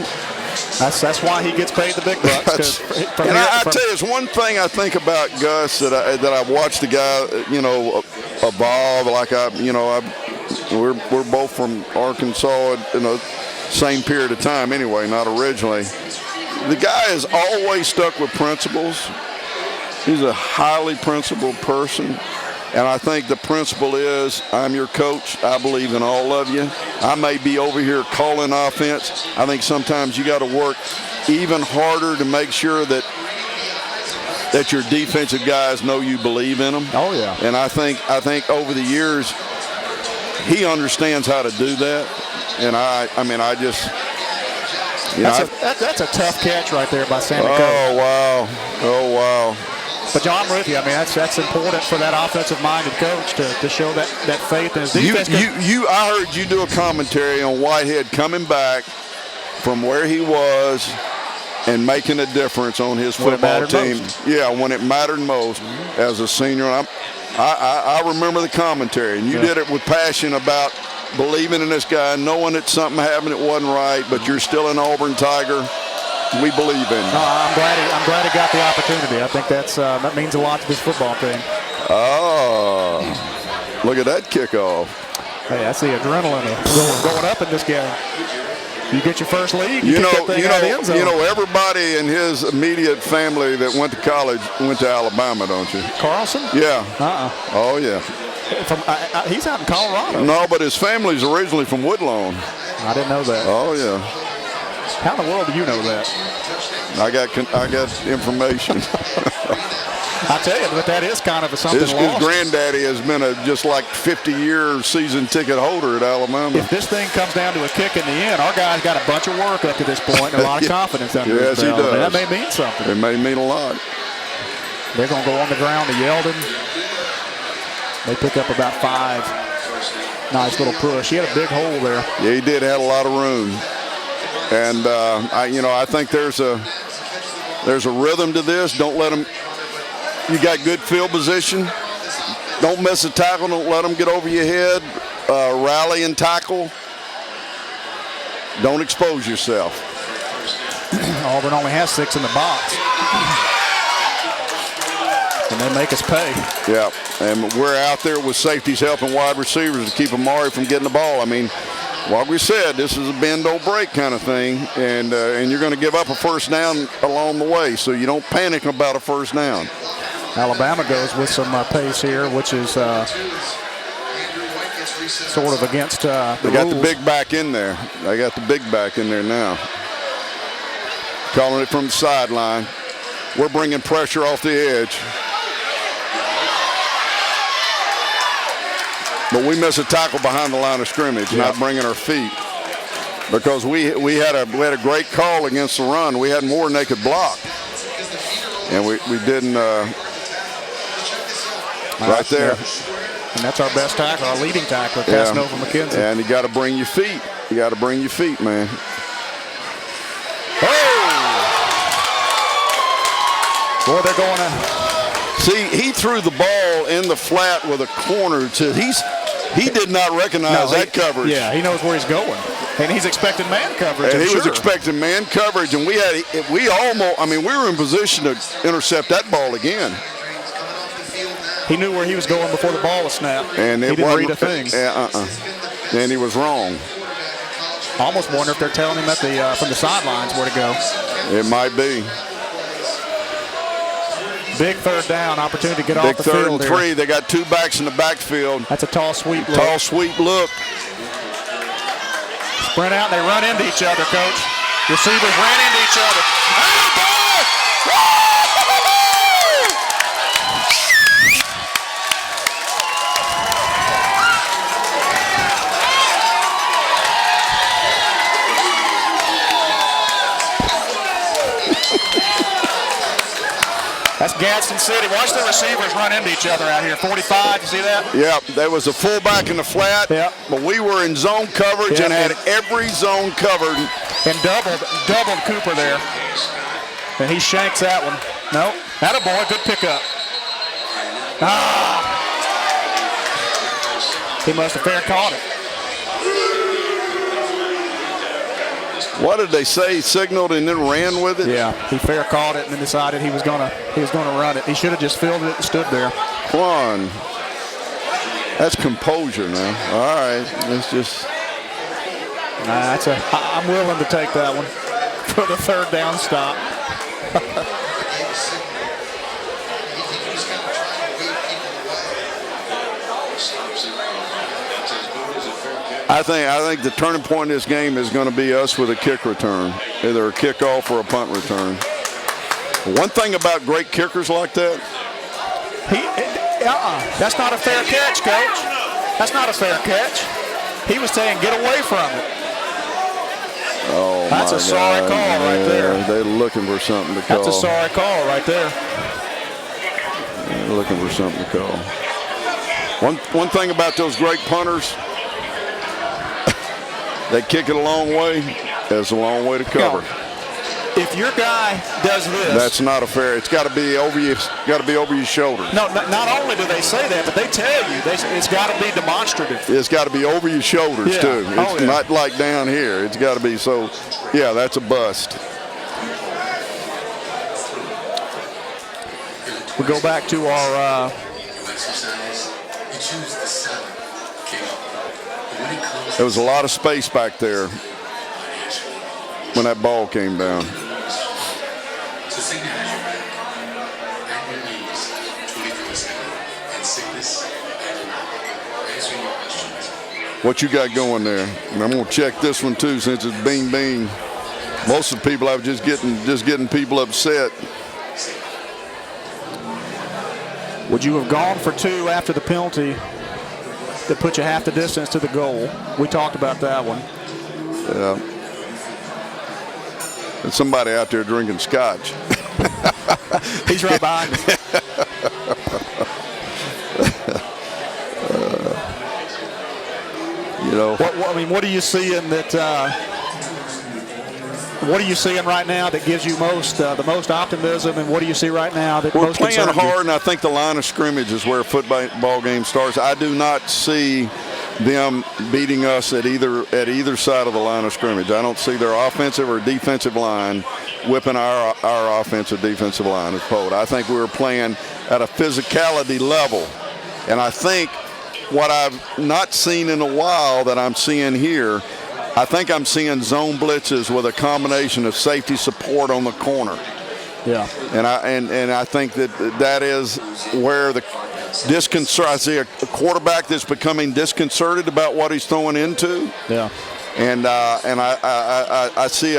That's why he gets paid the big bucks. I tell you, it's one thing I think about Gus that I've watched the guy, evolve. We're both from Arkansas in the same period of time anyway, not originally. The guy has always stuck with principles. He's a highly principled person. And I think the principle is, I'm your coach. I believe in all of you. I may be over here calling offense. I think sometimes you got to work even harder to make sure that your defensive guys know you believe in them. Oh, yeah. And I think over the years, he understands how to do that. And that's a tough catch right there by Sammy Coe. Oh, wow. But John, I'm with you. I mean, that's important for that offensive-minded coach to show that faith in his defense. I heard you do a commentary on Whitehead coming back from where he was and making a difference on his football team. Yeah, when it mattered most as a senior. I remember the commentary, and you did it with passion about believing in this guy, knowing that something happened that wasn't right, but you're still an Auburn Tiger. We believe in you. I'm glad he got the opportunity. I think that means a lot to this football team. Oh, look at that kickoff. Hey, I see adrenaline going up in this game. You get your first lead, you know, everybody in his immediate family that went to college went to Alabama, don't you? Carlson? Yeah. Oh, yeah. He's out in Colorado. No, but his family's originally from Woodlawn. I didn't know that. Oh, yeah. How in the world do you know that? I got information. I tell you, but that is kind of something lost. His granddaddy has been just like 50-year season ticket holder at Alabama. If this thing comes down to a kick in the end, our guy's got a bunch of work up to this point and a lot of confidence under his belt. Yes, he does. That may mean something. It may mean a lot. They're going to go on the ground to Yeldon. They pick up about 5. Nice little push. He had a big hole there. Yeah, he did. Had a lot of room. And I think there's a rhythm to this. Don't let him. You got good field position. Don't miss a tackle. Don't let them get over your head. Rally and tackle. Don't expose yourself. Auburn only has 6 in the box. And they make us pay. Yeah, and we're out there with safeties helping wide receivers to keep Amari from getting the ball. I mean, like we said, this is a bend, don't break kind of thing, and you're going to give up a first down along the way, so you don't panic about a first down. Alabama goes with some pace here, which is sort of against the They got rules. the big back in there. They got the big back in there now. Calling it from the sideline. We're bringing pressure off the edge. But we miss a tackle behind the line of scrimmage, not bringing our feet. Because we had a great call against the run. We had more than they could block. And we didn't right there. And that's our best tackle, our leading tackler, Casanova McKenzie. And you got to bring your feet. You got to bring your feet, man. Boy, they're going to. See, he threw the ball in the flat with a corner to. He did not recognize that coverage. Yeah, he knows where he's going, and he's expecting man coverage. And he was expecting man coverage, and we were in position to intercept that ball again. He knew where he was going before the ball was snapped. And he didn't read a thing. And he was wrong. I almost wonder if they're telling him from the sidelines where to go. It might be. Big third down opportunity to get off the field. Big 3rd and 3. They got 2 backs in the backfield. That's a tall sweep look. Tall sweep look. Sprint out. They run into each other, Coach. Receivers ran into each other. That's Gadsden City. Watch the receivers run into each other out here. 45, you see that? Yeah, there was a fullback in the flat, but we were in zone coverage and had every zone covered. And doubled Cooper there. And he shanks that one. No, attaboy, good pickup. He must have fair caught it. What did they say? He signaled and then ran with it? Yeah, he fair caught it and then decided he was gonna run it. He should have just fielded it and stood there. Come on. That's composure now. All right, let's just. I'm willing to take that one for the 3rd down stop. I think the turning point in this game is going to be us with a kick return, either a kickoff or a punt return. One thing about great kickers like that. That's not a fair catch, Coach. That's not a fair catch. He was saying get away from it. Oh, that's a sorry call right there. They're looking for something to call. That's a sorry call right there. They're looking for something to call. One thing about those great punters, they kick it a long way. That's a long way to cover. If your guy does this, that's not a fair. It's got to be over you. Got to be over your shoulder. No, not only do they say that, but they tell you it's got to be demonstrative. It's got to be over your shoulders too. It's not like down here. It's got to be so. Yeah, that's a bust. We go back to our. There was a lot of space back there when that ball came down. What you got going there? And I'm going to check this one too, since it's bing bing. Most of the people I was just getting people upset. Would you have gone for 2 after the penalty that put you half the distance to the goal? We talked about that one. Yeah. There's somebody out there drinking scotch. He's right behind me. You know. What are you seeing that? What are you seeing right now that gives you the most optimism, and what do you see right now that we're most playing concerns hard, you? and I think the line of scrimmage is where a football game starts. I do not see them beating us at either side of the line of scrimmage. I don't see their offensive or defensive line whipping our offensive defensive line as Pate. I think we were playing at a physicality level, and I think what I've not seen in a while that I'm seeing here, I think I'm seeing zone blitzes with a combination of safety support on the corner. Yeah. And I think that is where the disconcert. I see a quarterback that's becoming disconcerted about what he's throwing into. Yeah. And I see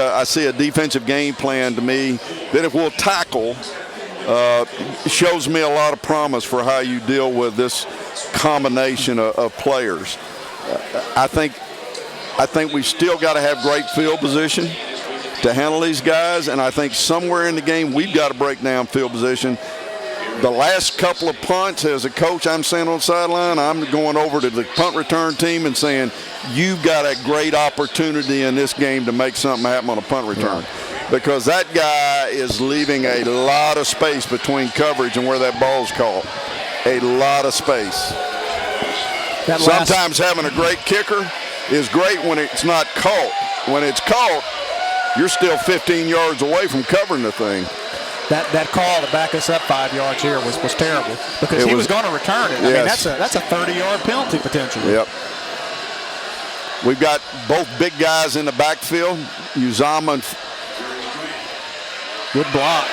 a defensive game plan to me that if we'll tackle, shows me a lot of promise for how you deal with this combination of players. I think we still got to have great field position to handle these guys, and I think somewhere in the game we've got to break down field position. The last couple of punts, as a coach, I'm saying on the sideline, I'm going over to the punt return team and saying, you've got a great opportunity in this game to make something happen on a punt return. Yeah. Because that guy is leaving a lot of space between coverage and where that ball's caught. A lot of space. Sometimes having a great kicker is great when it's not caught. When it's caught, you're still 15 yards away from covering the thing. That call to back us up 5 yards here was terrible because he was going to return it. I mean, that's a 30-yard penalty potentially. Yep. We've got both big guys in the backfield. Uzama and good block.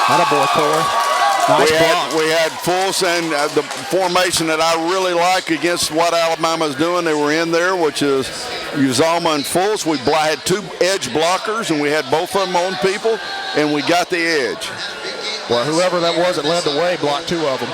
Attaboy, Corey. Nice block. We had Fultz and the formation that I really like against what Alabama's doing. They were in there, which is Uzama and Fultz. We had 2 edge blockers, and we had both of them on people, and we got the edge. Well, whoever that was that led the way blocked 2 of them.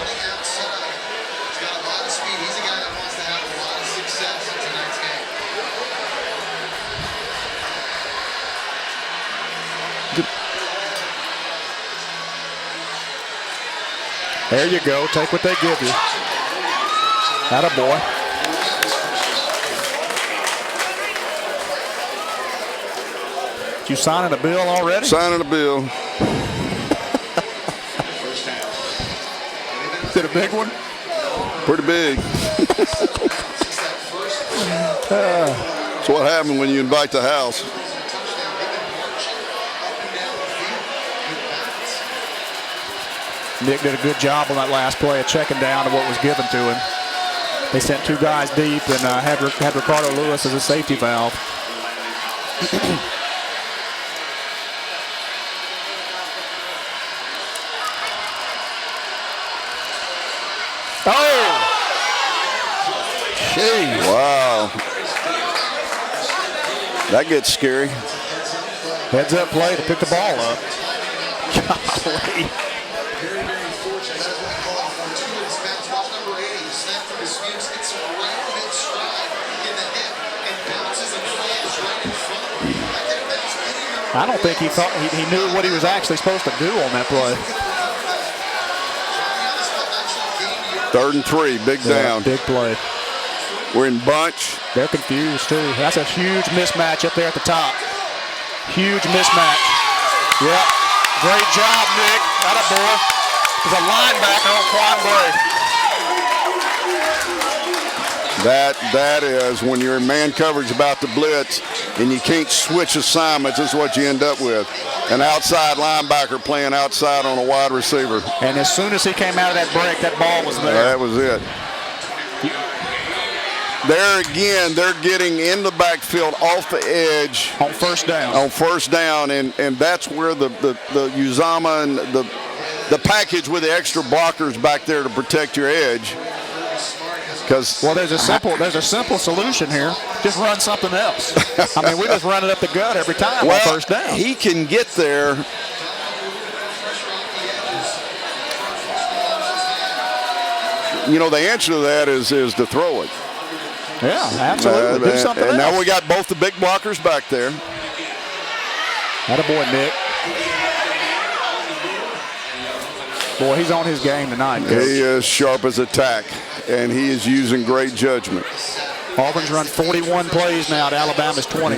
There you go. Take what they give you. Attaboy. You signing a bill already? Signing a bill. Is it a big one? Pretty big. That's what happened when you invite the house. Nick did a good job on that last play of checking down to what was given to him. They sent 2 guys deep and had Ricardo Lewis as a safety valve. Oh! Jeez. Wow. That gets scary. Heads up play to pick the ball up. Golly. I don't think he thought he knew what he was actually supposed to do on that play. 3rd and 3, big down. Big play. We're in bunch. They're confused, too. That's a huge mismatch up there at the top. Huge mismatch. Yep. Great job, Nick. Atta boy. There's a linebacker on Quan Bray. That is when you're in man coverage about to blitz and you can't switch assignments, is what you end up with. An outside linebacker playing outside on a wide receiver. And as soon as he came out of that break, that ball was there. That was it. There again, they're getting in the backfield off the edge. On first down. On first down, and that's where the Uzama and the package with the extra blockers back there to protect your edge. Well, there's a simple solution here. Just run something else. I mean, we just run it up the gut every time on first down. He can get there. You know, the answer to that is to throw it. Yeah, absolutely. Do something else. Now we got both the big blockers back there. Atta boy, Nick. Boy, he's on his game tonight, Coach. He is sharp as a tack, and he is using great judgment. Auburn's run 41 plays now to Alabama's 20.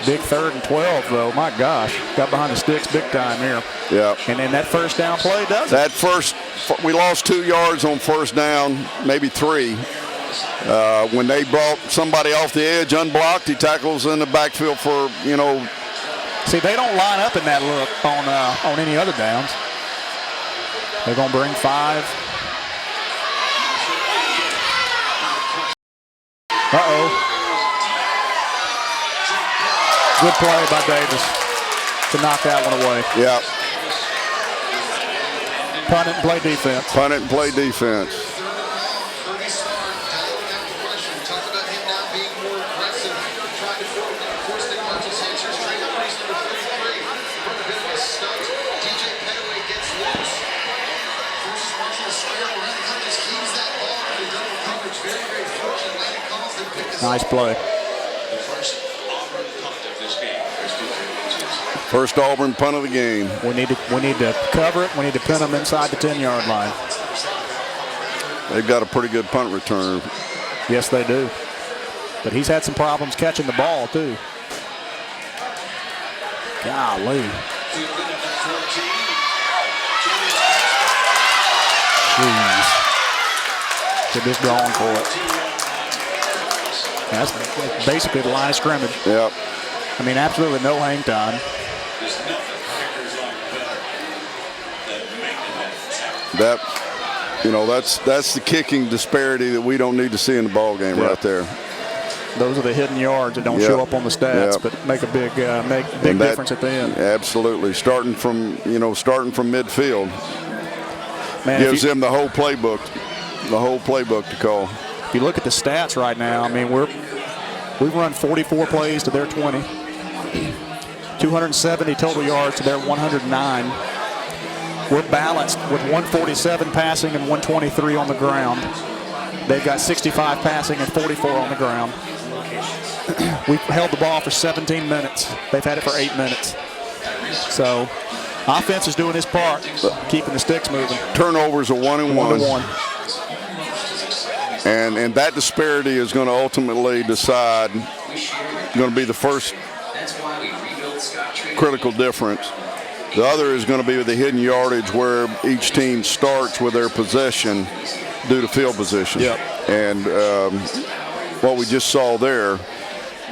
Big 3rd and 12, though. My gosh, got behind the sticks big time here. Yeah. And then that first down play does it. We lost 2 yards on first down, maybe 3. When they brought somebody off the edge unblocked, he tackles in the backfield for, you know. See, they don't line up in that look on any other downs. They're going to bring 5. Uh-oh. Good play by Davis to knock that one away. Yeah. Punt it and play defense. Punt it and play defense. Nice play. First Auburn punt of the game. We need to cover it. We need to pin them inside the 10-yard line. They've got a pretty good punt return. Yes, they do. But he's had some problems catching the ball, too. Golly. Jeez. They're just going for it. That's basically the line of scrimmage. Yep. I mean, absolutely no hang time. That's the kicking disparity that we don't need to see in the ball game right there. Those are the hidden yards that don't show up on the stats, but make a big difference at the end. Absolutely, starting from midfield, gives them the whole playbook to call. If you look at the stats right now, I mean, we've run 44 plays to their 20, 270 total yards to their 109. We're balanced with 147 passing and 123 on the ground. They've got 65 passing and 44 on the ground. We've held the ball for 17 minutes. They've had it for 8 minutes. So, offense is doing his part, keeping the sticks moving. Turnovers are 1-1. And that disparity is going to ultimately decide, going to be the first critical difference. The other is going to be with the hidden yardage, where each team starts with their possession due to field position. Yep. And what we just saw there,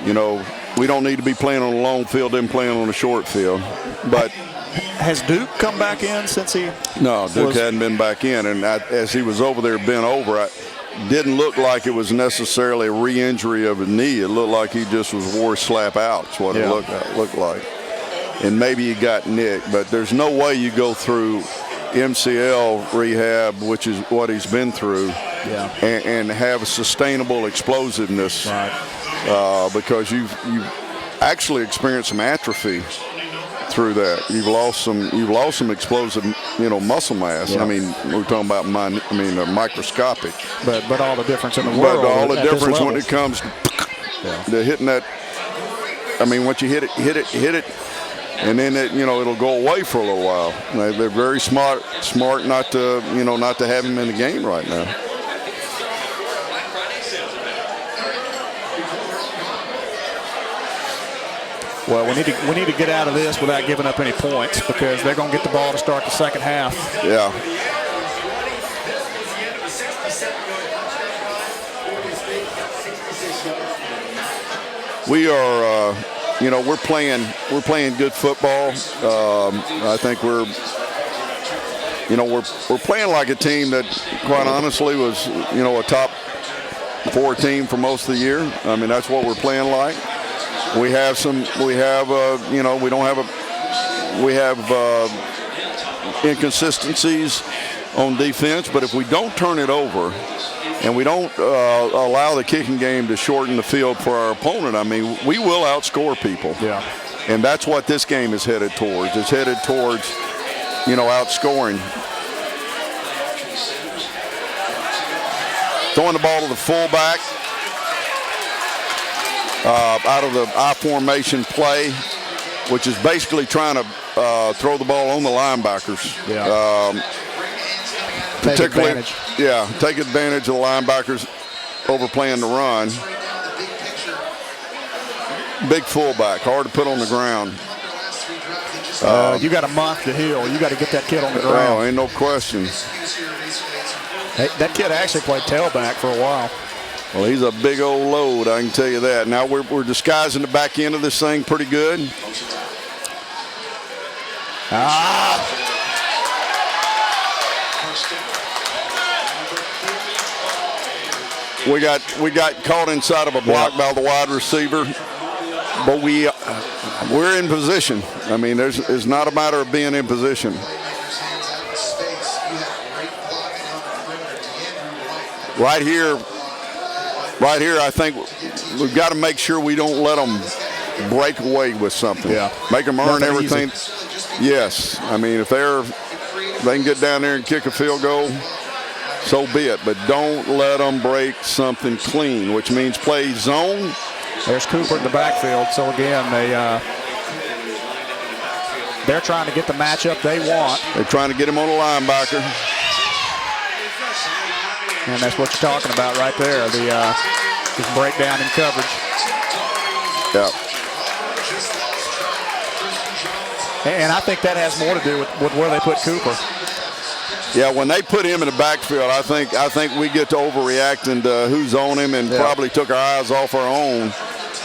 you know, we don't need to be playing on a long field and playing on a short field. But has Duke come back in since he? No, Duke hadn't been back in. And as he was over there bent over, didn't look like it was necessarily a re-injury of a knee. It looked like he just was wore slap out. That's what it looked like. And maybe he got nicked, but there's no way you go through MCL rehab, which is what he's been through, and have sustainable explosiveness, because you've actually experienced some atrophy through that. You've lost some explosive, muscle mass. Yeah. I mean, we're talking about microscopic. But all the difference in the world. But all the difference when it comes to hitting that I mean, once you hit it, and then it'll go away for a little while. They're very smart not to have him in the game right now. Well, we need to get out of this without giving up any points because they're going to get the ball to start the second half. Yeah. We are, we're playing good football. I think we're playing like a team that, quite honestly, was, a top 4 team for most of the year. I mean, that's what we're playing like. We have inconsistencies on defense, but if we don't turn it over and we don't allow the kicking game to shorten the field for our opponent, I mean, we will outscore people. Yeah. And that's what this game is headed towards. It's headed towards, outscoring. Throwing the ball to the fullback. Out of the I formation play, which is basically trying to throw the ball on the linebackers. Yeah. Particularly, take advantage of the linebackers overplaying the run. Big fullback, hard to put on the ground. You got a month to heal. You got to get that kid on the ground. Oh, ain't no question. Hey, that kid actually played tailback for a while. Well, he's a big old load, I can tell you that. Now we're disguising the back end of this thing pretty good. We got caught inside of a block by the wide receiver, but we're in position. I mean, it's not a matter of being in position. Right here, I think we've got to make sure we don't let them break away with something. Yeah. Make them earn everything. Yes. I mean, if they can get down there and kick a field goal, so be it. But don't let them break something clean, which means play zone. There's Cooper in the backfield. So, again, they're trying to get the matchup they want. They're trying to get him on a linebacker. And that's what you're talking about right there, this breakdown in coverage. Yeah. And I think that has more to do with where they put Cooper. Yeah, when they put him in the backfield, I think we get to overreacting to who's on him and probably took our eyes off our own,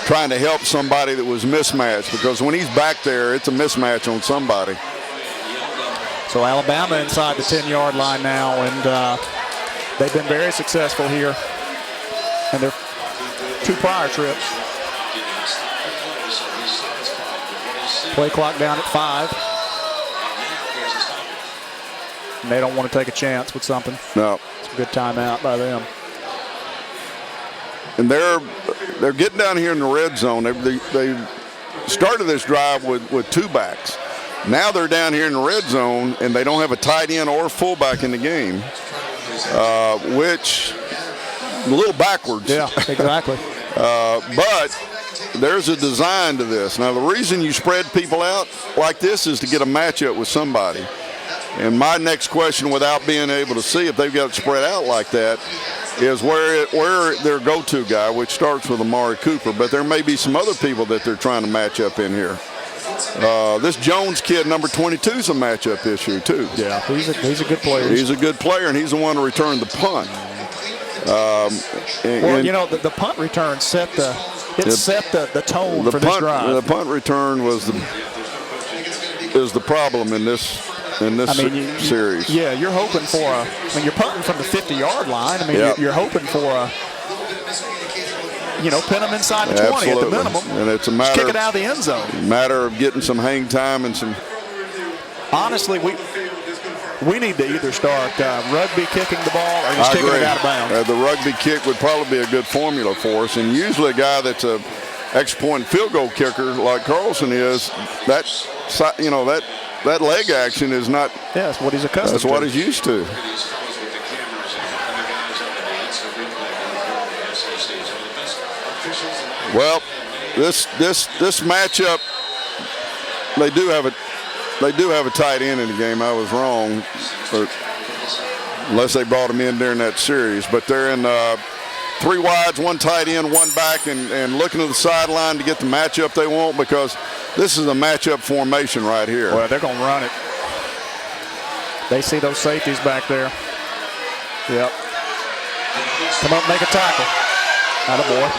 trying to help somebody that was mismatched, because when he's back there, it's a mismatch on somebody. So Alabama inside the 10-yard line now, and they've been very successful here in their 2 prior trips. Play clock down at 5. And they don't want to take a chance with something. No. It's a good timeout by them. And they're getting down here in the red zone. They started this drive with 2 backs. Now they're down here in the red zone, and they don't have a tight end or fullback in the game. Which a little backwards. Yeah, exactly. But there's a design to this. Now, the reason you spread people out like this is to get a matchup with somebody. And my next question, without being able to see if they've got it spread out like that, is where their go-to guy, which starts with Amari Cooper, but there may be some other people that they're trying to match up in here. This Jones kid, number 22, is a matchup issue too. Yeah, he's a good player. He's a good player, and he's the one to return the punt. The punt return set the tone for this drive. The punt return is the problem in this series. Yeah, you're hoping for you're punting from the 50-yard line. I mean, you're hoping for pin them inside the 20 at the minimum. And it's a matter just kick it out of the end zone. Matter of getting some hang time and some. Honestly, we need to either start rugby kicking the ball or just kicking it out of bounds. The rugby kick would probably be a good formula for us. And usually a guy that's a extra point field goal kicker like Carlson is, that leg action is not. Yeah, that's what he's accustomed to. That's what he's used to. Well, this matchup, they do have a tight end in the game. I was wrong, but unless they brought him in during that series. But they're in 3 wides, 1 tight end, 1 back, and looking to the sideline to get the matchup they want, because this is a matchup formation right here. Well, they're going to run it. They see those safeties back there. Yep. Come up, make a tackle. Attaboy.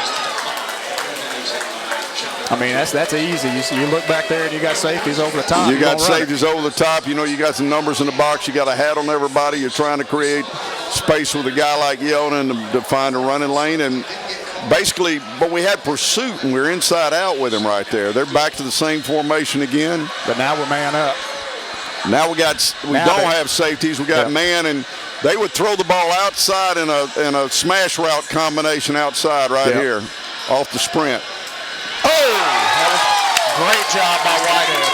I mean, that's easy. You look back there and you got safeties over the top. You got safeties over the top. You know, you got some numbers in the box. You got a hat on everybody. You're trying to create space with a guy like Yeldon to find a running lane. And basically, but we had pursuit, and we're inside out with him right there. They're back to the same formation again. But now we're man up. Now we don't have safeties. We got man, and they would throw the ball outside in a smash route combination outside right here off the sprint. Oh, that was a great job by Whitehead.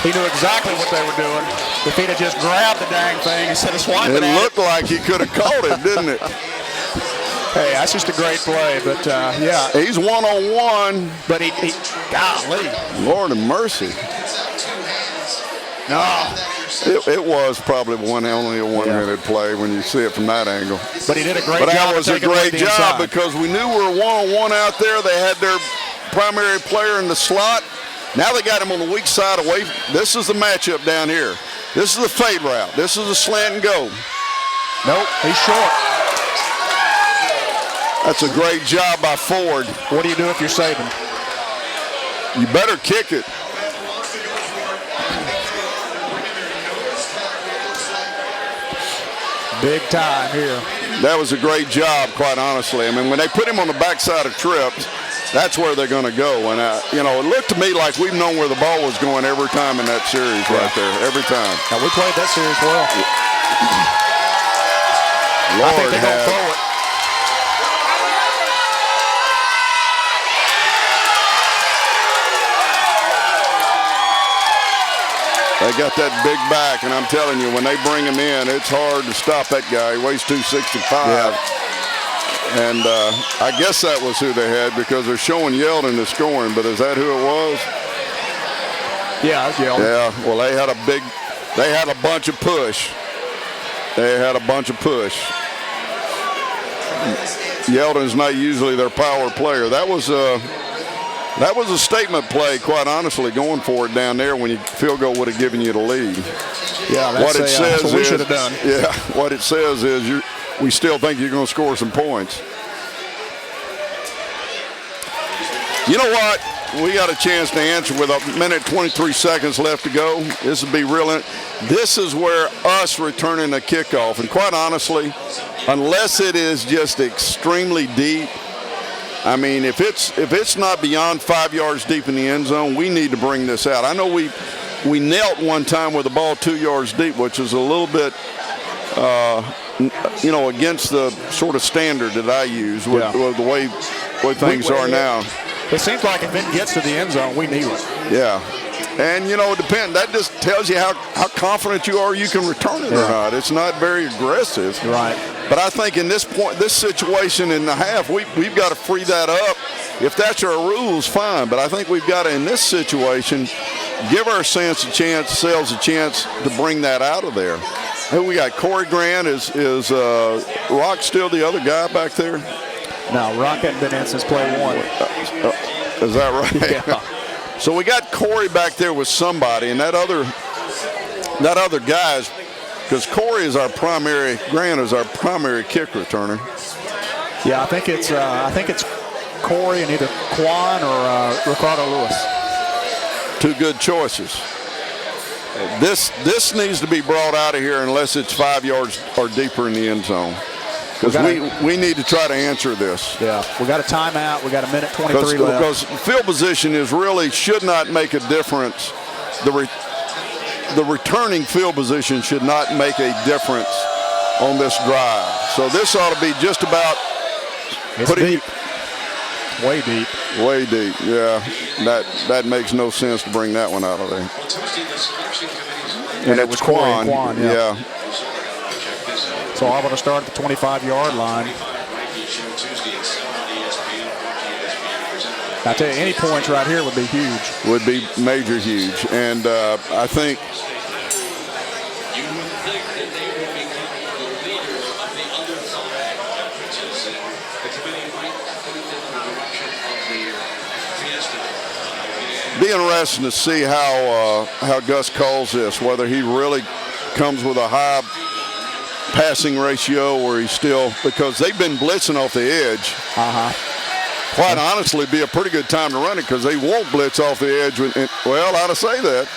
He knew exactly what they were doing. If he'd have just grabbed the dang thing instead of swiping it looked like he could have caught it, didn't it? Hey, that's just a great play, but yeah. He's one-on-one. But he golly. Lord have mercy. No. It was probably only a one-minute play when you see it from that angle. But he did a great job. But that was a great job because we knew we were one-on-one out there. They had their primary player in the slot. Now they got him on the weak side away. This is the matchup down here. This is the fade route. This is a slant and go. Nope, he's short. That's a great job by Ford. What do you do if you're Saban? You better kick it. Big time here. That was a great job, quite honestly. I mean, when they put him on the backside of trips, that's where they're going to go. And, you know, it looked to me like we've known where the ball was going every time in that series right there, every time. Now, we played that series well. Lord, I think they're going to throw it. They got that big back, and I'm telling you, when they bring him in, it's hard to stop that guy. He weighs 265. Yeah. And I guess that was who they had because they're showing Yeldon is scoring, but is that who it was? Yeah, it was Yeldon. Yeah, well, they had a bunch of push. They had a bunch of push. Yeldon's not usually their power player. That was a statement play, quite honestly, going for it down there when your field goal would have given you the lead. Yeah, that's what we should have done. Yeah, what it says is we still think you're going to score some points. You know what? We got a chance to answer with 1:23 seconds left to go. This would be real. This is where us returning a kickoff, and quite honestly, unless it is just extremely deep, I mean, if it's not beyond 5 yards deep in the end zone, we need to bring this out. I know we knelt one time with the ball 2 yards deep, which is a little bit, against the sort of standard that I use with the way things are now. It seems like if it gets to the end zone, we need it. Yeah. And, it depends. That just tells you how confident you are you can return it or not. It's not very aggressive. Right. But I think in this situation in the half, we've got to free that up. If that's our rules, fine. But I think we've got to, in this situation, give ourselves a chance to bring that out of there. Hey, we got Corey Grant. Is Rock still the other guy back there? No, Rock hadn't been in since play 1. Is that right? Yeah. So we got Corey back there with somebody, and that other guy is, because Corey is Grant is our primary kick returner. Yeah, I think it's Corey and either Quan or Ricardo Lewis. Two good choices. This needs to be brought out of here unless it's 5 yards or deeper in the end zone. Because we need to try to answer this. Yeah, we got a timeout. We got 1:23 left. Because field position should not make a difference. The returning field position should not make a difference on this drive. So this ought to be just about deep. Way deep. Way deep. Yeah, that makes no sense to bring that one out of there. And it was Quan. Yeah. So I'm going to start at the 25-yard line. I tell you, any points right here would be huge. Would be major huge. And I think be interesting to see how Gus calls this, whether he really comes with a high passing ratio or he's still, because they've been blitzing off the edge. Quite honestly, be a pretty good time to run it because they won't blitz off the edge. Well, how to say that?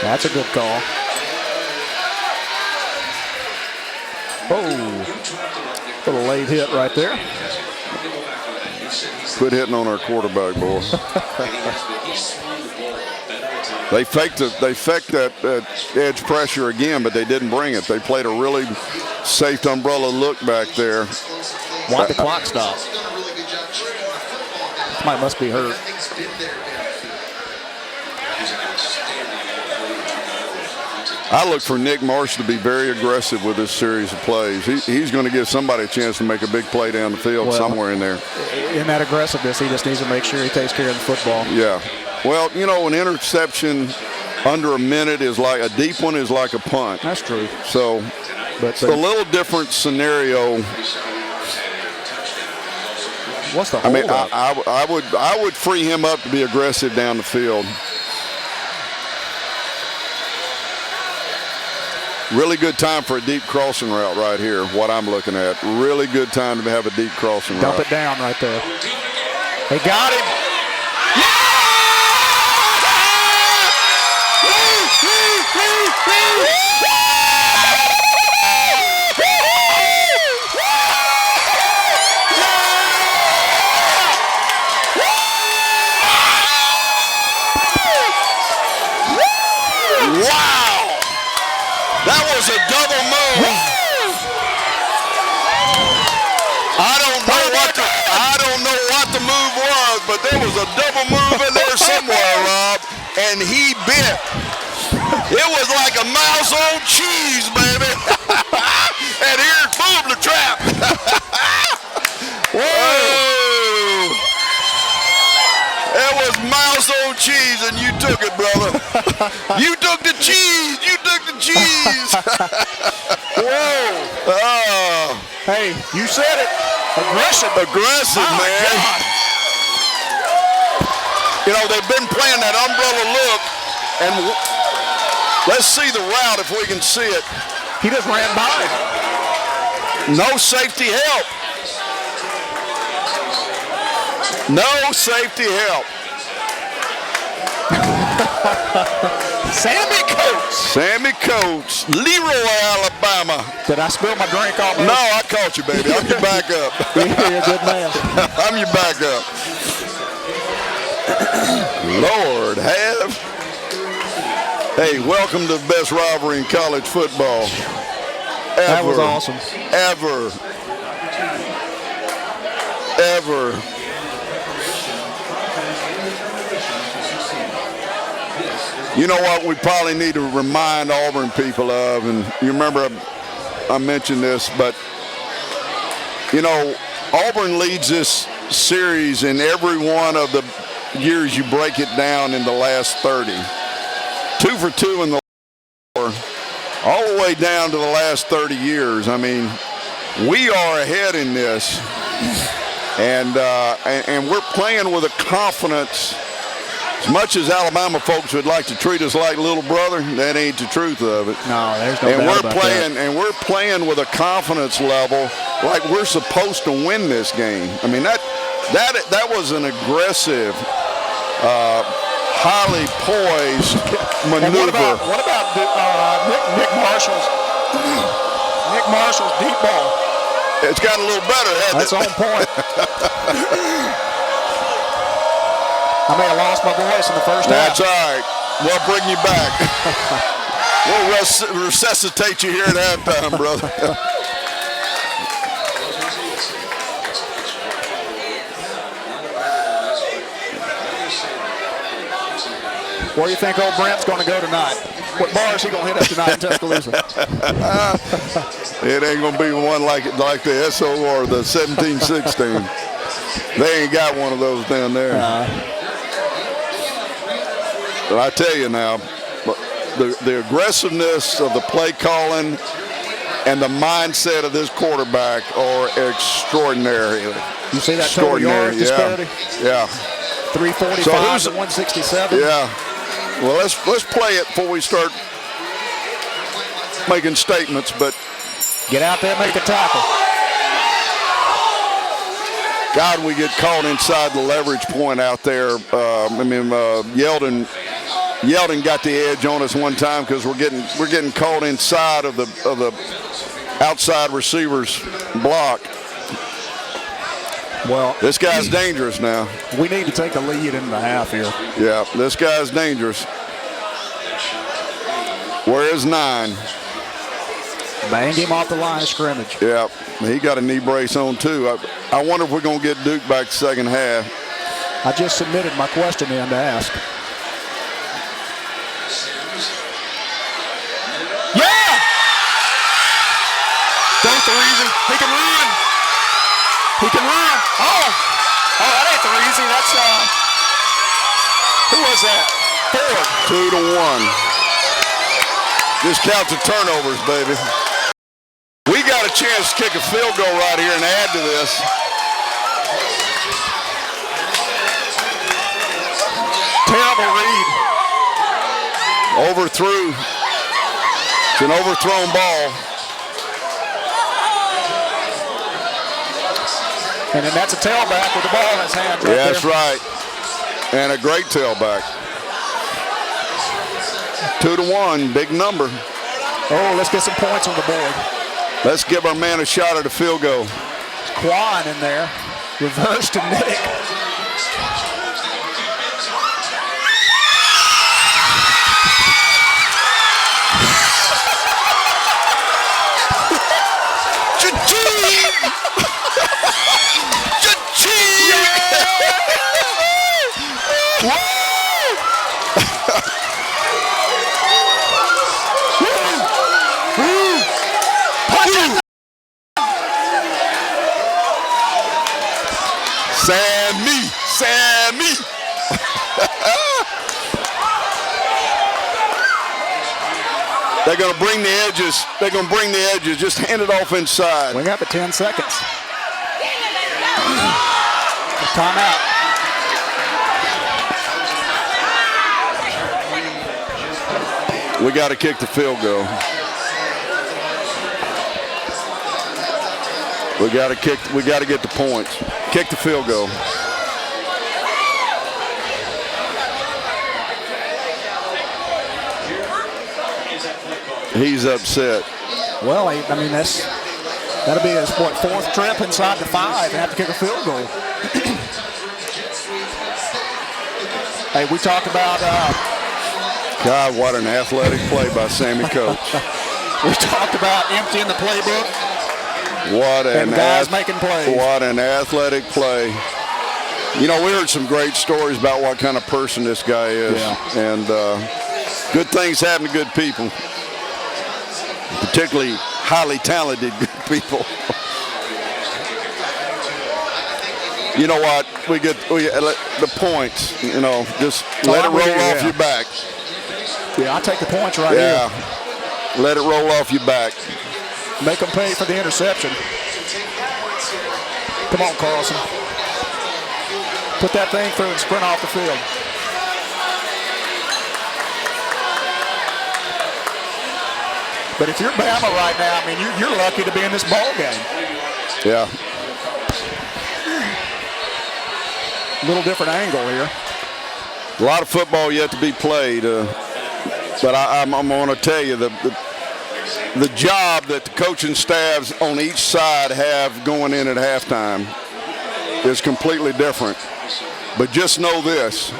That's a good call. Oh, little late hit right there. Quit hitting on our quarterback, boy. They faked that edge pressure again, but they didn't bring it. They played a really safe umbrella look back there. Why the clock stop? Somebody must be hurt. I look for Nick Marsh to be very aggressive with this series of plays. He's going to give somebody a chance to make a big play down the field somewhere in there. In that aggressiveness, he just needs to make sure he takes care of the football. Yeah. Well, you know, an interception under a minute is like a deep one is like a punt. That's true. So it's a little different scenario. What's the hold up? I would free him up to be aggressive down the field. Really good time for a deep crossing route right here, what I'm looking at. Really good time to have a deep crossing route. Dump it down right there. They got him. That was a double move. I don't know what the move was, but there was a double move in there somewhere, Rob, and he bit. It was like a mouse on cheese, baby. And here's boom, the trap. Whoa. It was mouse on cheese, and you took it, brother. You took the cheese. You took the cheese. Whoa. Oh. Hey, you said it. Aggressive. Aggressive, oh, man. God. You know, they've been playing that umbrella look, and let's see the route if we can see it. He just ran by. No safety help. No safety help. Sammy Coates. Sammy Coates, Leroy, Alabama. Did I spill my drink almost? No, I caught you, baby. I'm your backup. You're a good man. I'm your backup. Lord have. Hey, welcome to the best rivalry in college football. Ever. That was awesome. Ever. You know what we probably need to remind Auburn people of, and you remember I mentioned this, but, you know, Auburn leads this series in every one of the years you break it down in the last 30. 2 for 2 in the all the way down to the last 30 years. I mean, we are ahead in this, and we're playing with a confidence. As much as Alabama folks would like to treat us like little brother, that ain't the truth of it. No, there's no doubt about that. And we're playing with a confidence level like we're supposed to win this game. I mean, that was an aggressive, highly poised maneuver. What about Nick Marshall's deep ball? It's got a little better, hasn't it? That's on point. I may have lost my voice in the first half. That's all right. We'll bring you back. We'll resuscitate you here at halftime, brother. Where do you think old Brent's going to go tonight? What bar is he going to hit up tonight in Tuscaloosa? It ain't going to be one like the SO or the 17-16. They ain't got one of those down there. But I tell you now, the aggressiveness of the play calling and the mindset of this quarterback are extraordinary. You see that total yards disparity? Yeah. 345 to 167. Yeah. Well, let's play it before we start making statements. But get out there, make a tackle. God, we get caught inside the leverage point out there. Yeldon got the edge on us one time because we're getting caught inside of the outside receiver's block. Well, this guy's dangerous now. We need to take the lead in the half here. Yeah, this guy's dangerous. Where is 9? Banged him off the line of scrimmage. Yeah, he got a knee brace on too. I wonder if we're going to get Duke back second half. I just submitted my question in to ask. Yeah! That's the reason. He can run. He can run. Oh, that ain't the reason. That's, who was that? Ford. 2-1. Just count the turnovers, baby. We got a chance to kick a field goal right here and add to this. Terrible read. Overthrew. It's an overthrown ball. And then that's a tailback with the ball in his hand. Right That's right. And a great tailback. 2-1, big number. Oh, let's get some points on the board. Let's give our man a shot at a field goal. Quan in there. Reverse to Nick. Sammy. They're going to bring the edges. They're going to bring the edges. Just hand it off inside. We got the 10 seconds. Timeout. We got to kick the field goal. We got to get the points. Kick the field goal. He's upset. Well, I mean, that'll be his fourth trip inside the 5 and have to kick a field goal. Hey, we talked about. God, what an athletic play by Sammy Coates. We talked about emptying the playbook. Guys making plays. What an athletic play. You know, we heard some great stories about what kind of person this guy is. Yeah. And good things happen to good people. Particularly highly talented good people. You know what? We get the points, you know, just let it roll off your back. Yeah, I'll take the points right here. Yeah, let it roll off your back. Make them pay for the interception. Come on, Carlson. Put that thing through and sprint off the field. But if you're Bama right now, I mean, you're lucky to be in this ball game. Yeah. A little different angle here. A lot of football yet to be played. But I'm going to tell you, the job that the coaching staffs on each side have going in at halftime is completely different. But just know this.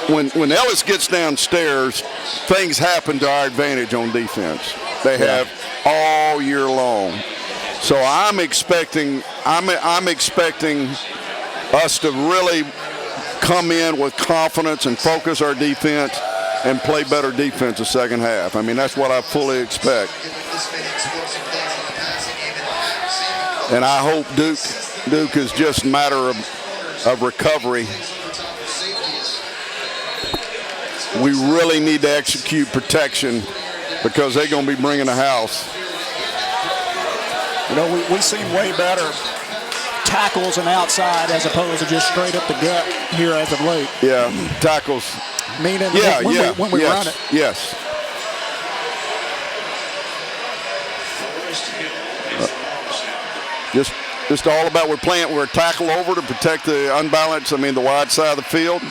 When Ellis gets downstairs, things happen to our advantage on defense. They have all year long. So I'm expecting us to really come in with confidence and focus our defense and play better defense the second half. I mean, that's what I fully expect. And I hope Duke Duke is just a matter of recovery. We really need to execute protection because they're going to be bringing the house. You know, we see way better tackles and outside as opposed to just straight up the gut here as of late. Yeah, tackles. Meaning when we run it. Yes. Just all about we're a tackle over to protect the unbalanced, the wide side of the field,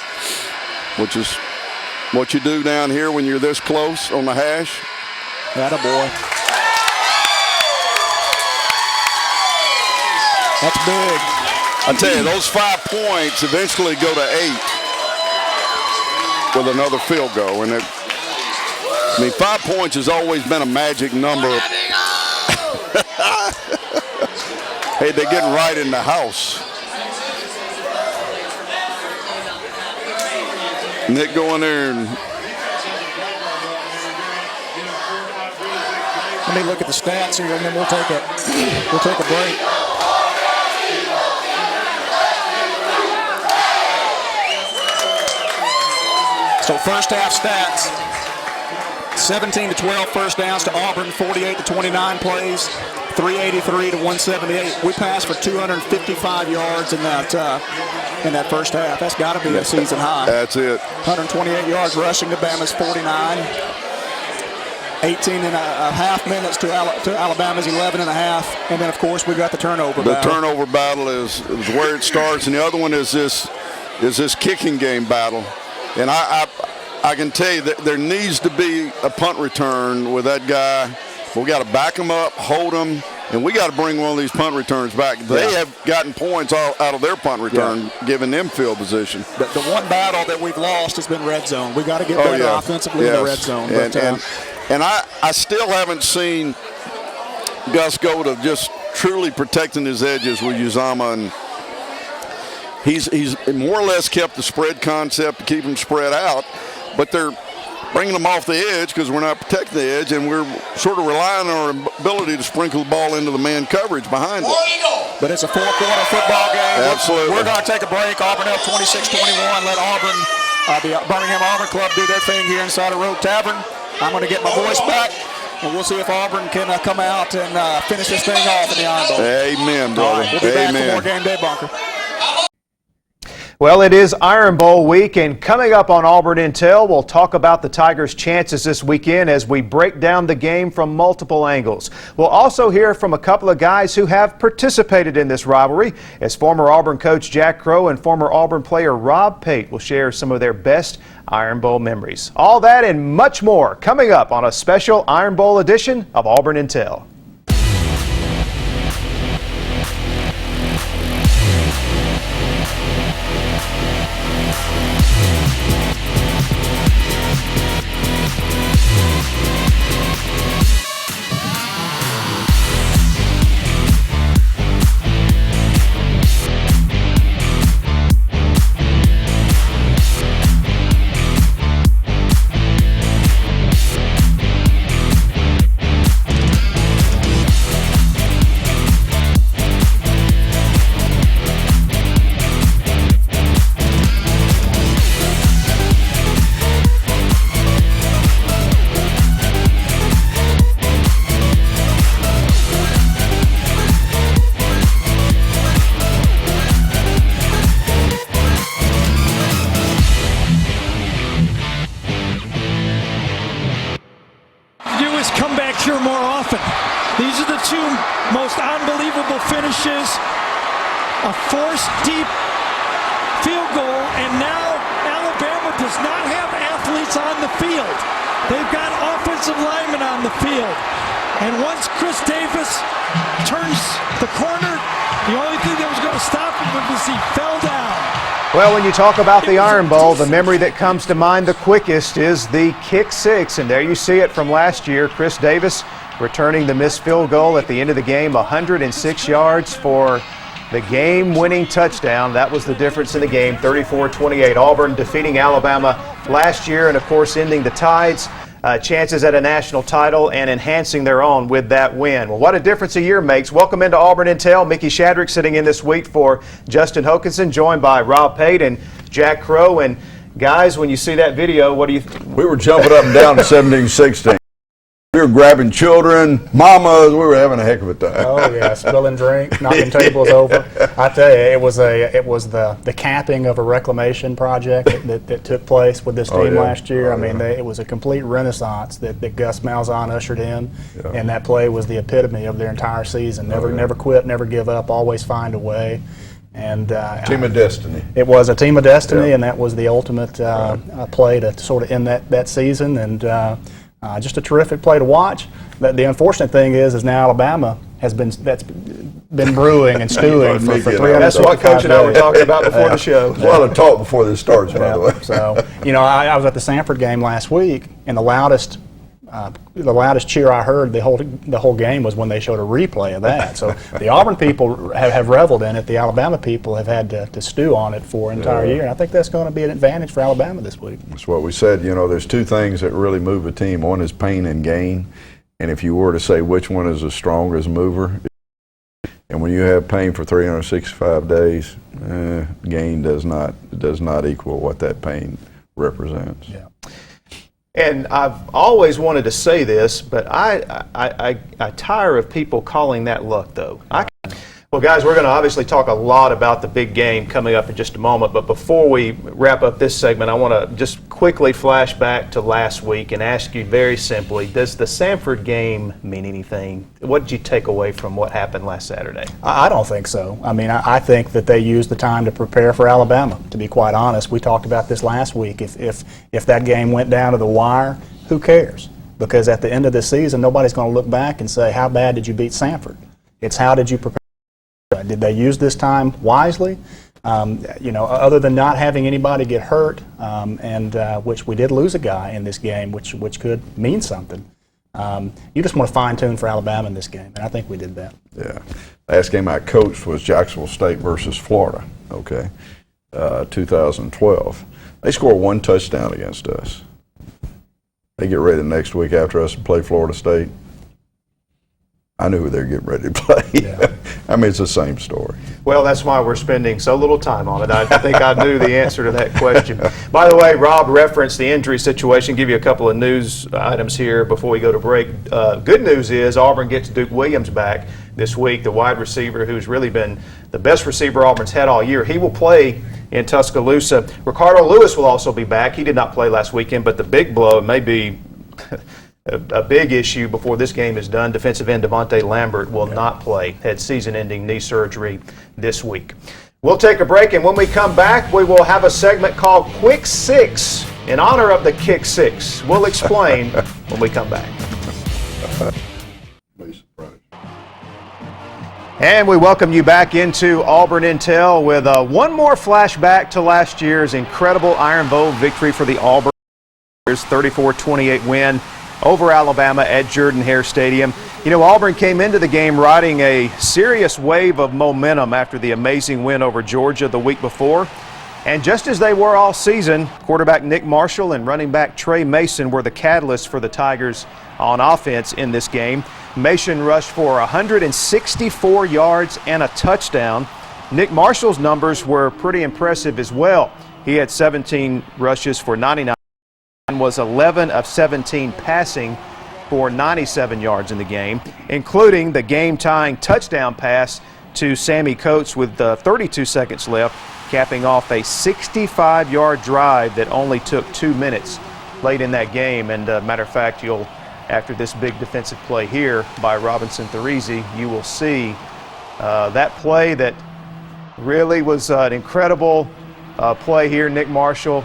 which is what you do down here when you're this close on the hash. Atta boy. That's big. I tell you, those 5 points eventually go to 8 with another field goal. And 5 points has always been a magic number. Hey, they're getting right in the house. Nick going there and let me look at the stats here, and then we'll take a break. So first half stats: 17-12 first downs to Auburn, 48-29 plays, 383 to 178. We passed for 255 yards in that first half. That's got to be a season high. That's it. 128 yards rushing to Bama's 49. 18 and a half minutes to Alabama's 11 and a half. And then, of course, we got the turnover battle. The turnover battle is where it starts. And the other one is this kicking game battle. And I can tell you that there needs to be a punt return with that guy. We got to back him up, hold him, and we got to bring one of these punt returns back. They have gotten points out of their punt return, giving them field position. The one battle that we've lost has been red zone. We got to get better offensively in the red zone. And I still haven't seen Gus go to just truly protecting his edges with Uzama, and he's more or less kept the spread concept to keep him spread out, but they're bringing them off the edge because we're not protecting the edge, and we're sort of relying on our ability to sprinkle the ball into the man coverage behind it. But it's a four-quarter football game. Absolutely. We're going to take a break. Auburn up 26-21. Let Auburn, the Birmingham Auburn Club, do their thing here inside of Road Tavern. I'm going to get my voice back, and we'll see if Auburn can come out and finish this thing off in the Iron Bowl. Amen, brother. Right, we'll be back for more Game Day Bunker. Well, it is Iron Bowl week, and coming up on Auburn Intel, we'll talk about the Tigers' chances this weekend as we break down the game from multiple angles. We'll also hear from a couple of guys who have participated in this rivalry, as former Auburn coach Jack Crowe and former Auburn player Rob Pate will share some of their best Iron Bowl memories. All that and much more coming up on a special Iron Bowl edition of Auburn Intel. Finishes a forced deep field goal, and now Alabama does not have athletes on the field. They've got offensive linemen on the field. And once Chris Davis turns the corner, the only thing that was going to stop him was he fell down. Well, when you talk about the Iron Bowl, the memory that comes to mind the quickest is the kick six. And there you see it from last year. Chris Davis returning the missed field goal at the end of the game, 106 yards for the game-winning touchdown. That was the difference in the game, 34-28. Auburn defeating Alabama last year and, of course, ending the Tides' chances at a national title and enhancing their own with that win. Well, what a difference a year makes. Welcome into Auburn Intel. Mickey Shadrick sitting in this week for Justin Hokanson, joined by Rob Pate and Jack Crowe. And guys, when you see that video, what do you think? We were jumping up and down to 17-16. We were grabbing children, mamas. We were having a heck of a time. Oh yeah, spilling drink, knocking tables over. I tell you, it was the capping of a reclamation project that took place with this team last year. I mean, it was a complete renaissance that Gus Malzahn ushered in, and that play was the epitome of their entire season. Never quit, never give up, always find a way. And team of destiny. It was a team of destiny, and that was the ultimate play to sort of end that season. And just a terrific play to watch. The unfortunate thing is now Alabama that's been brewing and stewing for 300. That's what Coach and I were talking about before the show. There's a lot of talk before this starts, by the way. So, I was at the Sanford game last week, and the loudest cheer I heard the whole game was when they showed a replay of that. So the Auburn people have reveled in it. The Alabama people have had to stew on it for an entire year. And I think that's going to be an advantage for Alabama this week. That's what we said. There's two things that really move a team. One is pain and gain. And if you were to say which one is the strongest mover, and when you have pain for 365 days, gain does not equal what that pain represents. Yeah. And I've always wanted to say this, but I tire of people calling that luck, though. Well, guys, we're going to obviously talk a lot about the big game coming up in just a moment. But before we wrap up this segment, I want to just quickly flash back to last week and ask you very simply, does the Sanford game mean anything? What did you take away from what happened last Saturday? I don't think so. I mean, I think that they used the time to prepare for Alabama, to be quite honest. We talked about this last week. If that game went down to the wire, who cares? Because at the end of the season, nobody's going to look back and say, how bad did you beat Sanford? It's how did you prepare? Did they use this time wisely? Other than not having anybody get hurt, and which we did lose a guy in this game, which could mean something. You just want to fine-tune for Alabama in this game, and I think we did that. Yeah. Last game I coached was Jacksonville State versus Florida, 2012. They scored one touchdown against us. They get ready the next week after us to play Florida State. I knew who they were getting ready to play. Yeah. I mean, it's the same story. Well, that's why we're spending so little time on it. I think I knew the answer to that question. By the way, Rob referenced the injury situation. Give you a couple of news items here before we go to break. Good news is Auburn gets Duke Williams back this week, the wide receiver who's really been the best receiver Auburn's had all year. He will play in Tuscaloosa. Ricardo Lewis will also be back. He did not play last weekend, but the big blow, it may be a big issue before this game is done. Defensive end Devontae Lambert will not play. Had season-ending knee surgery this week. We'll take a break, and when we come back, we will have a segment called Quick Six in honor of the Kick Six. We'll explain when we come back. And we welcome you back into Auburn Intel with one more flashback to last year's incredible Iron Bowl victory for the Auburn 34-28 win over Alabama at Jordan-Hare Stadium. Auburn came into the game riding a serious wave of momentum after the amazing win over Georgia the week before. And just as they were all season, quarterback Nick Marshall and running back Trey Mason were the catalysts for the Tigers on offense in this game. Mason rushed for 164 yards and a touchdown. Nick Marshall's numbers were pretty impressive as well. He had 17 rushes for 99. And was 11 of 17 passing for 97 yards in the game, including the game-tying touchdown pass to Sammy Coates with 32 seconds left, capping off a 65-yard drive that only took 2 minutes late in that game. And matter of fact, after this big defensive play here by Robinson Thurisi, you will see that play that really was an incredible play here. Nick Marshall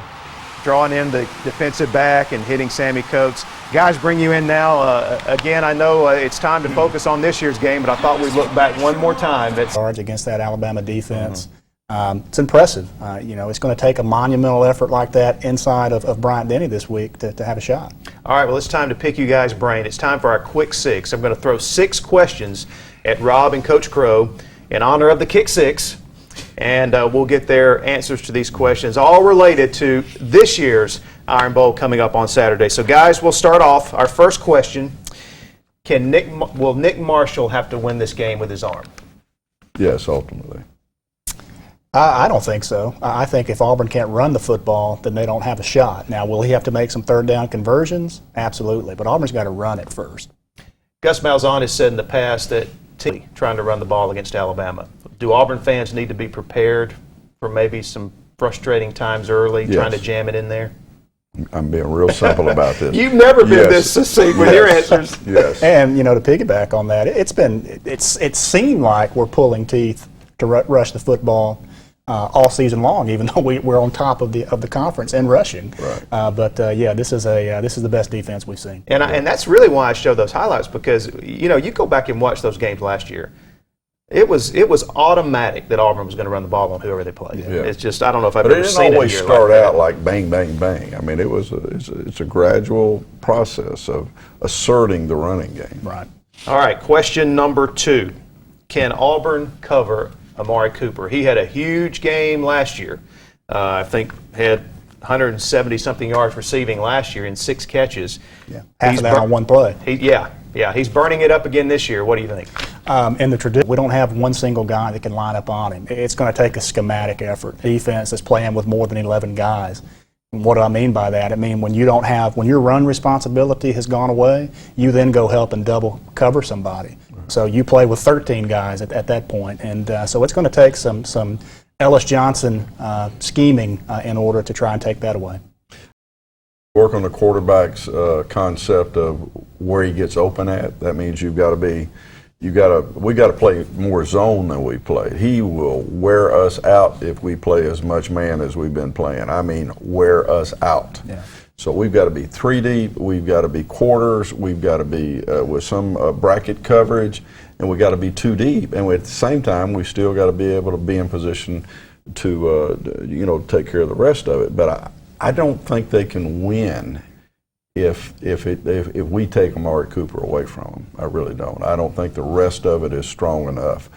drawing in the defensive back and hitting Sammy Coates. Guys, bring you in now. Again, I know it's time to focus on this year's game, but I thought we'd look back one more time. Yards against that Alabama defense. It's impressive. It's going to take a monumental effort like that inside of Bryant Denny this week to have a shot. All right, well, it's time to pick you guys' brain. It's time for our Quick Six. I'm going to throw 6 questions at Rob and Coach Crowe in honor of the Kick Six. And we'll get their answers to these questions, all related to this year's Iron Bowl coming up on Saturday. So, guys, we'll start off. Our first question, will Nick Marshall have to win this game with his arm? Yes, ultimately. I don't think so. I think if Auburn can't run the football, then they don't have a shot. Now, will he have to make some third down conversions? Absolutely. But Auburn's got to run it first. Gus Malzahn has said in the past that trying to run the ball against Alabama. Do Auburn fans need to be prepared for maybe some frustrating times early, trying to jam it in there? I'm being real simple about this. You've never been this succinct with your answers. Yes. And, to piggyback on that, it seemed like we're pulling teeth to rush the football all season long, even though we're on top of the conference and rushing. Right. But this is the best defense we've seen. And that's really why I show those highlights, because you go back and watch those games last year. It was automatic that Auburn was going to run the ball on whoever they played. Yeah. It's just, I don't know if I've ever seen it. But it didn't always start out like bang, bang, bang. I mean, it's a gradual process of asserting the running game. Right. All right, question number 2. Can Auburn cover Amari Cooper? He had a huge game last year. I think had 170-something yards receiving last year in 6 catches. Yeah, half of that on one play. He's burning it up again this year. What do you think? In the tradition, we don't have one single guy that can line up on him. It's going to take a schematic effort. Defense that's playing with more than 11 guys. And what do I mean by that? I mean when your run responsibility has gone away, you then go help and double cover somebody. So you play with 13 guys at that point, and so it's going to take some Ellis Johnson scheming in order to try and take that away. Work on the quarterback's concept of where he gets open at. That means we got to play more zone than we played. He will wear us out if we play as much man as we've been playing. I mean, wear us out. Yeah. So we've got to be 3 deep, we've got to be quarters, we've got to be with some bracket coverage, and we've got to be 2 deep. And at the same time, we still got to be able to be in position to take care of the rest of it. But I don't think they can win if we take Amari Cooper away from them. I really don't. I don't think the rest of it is strong enough.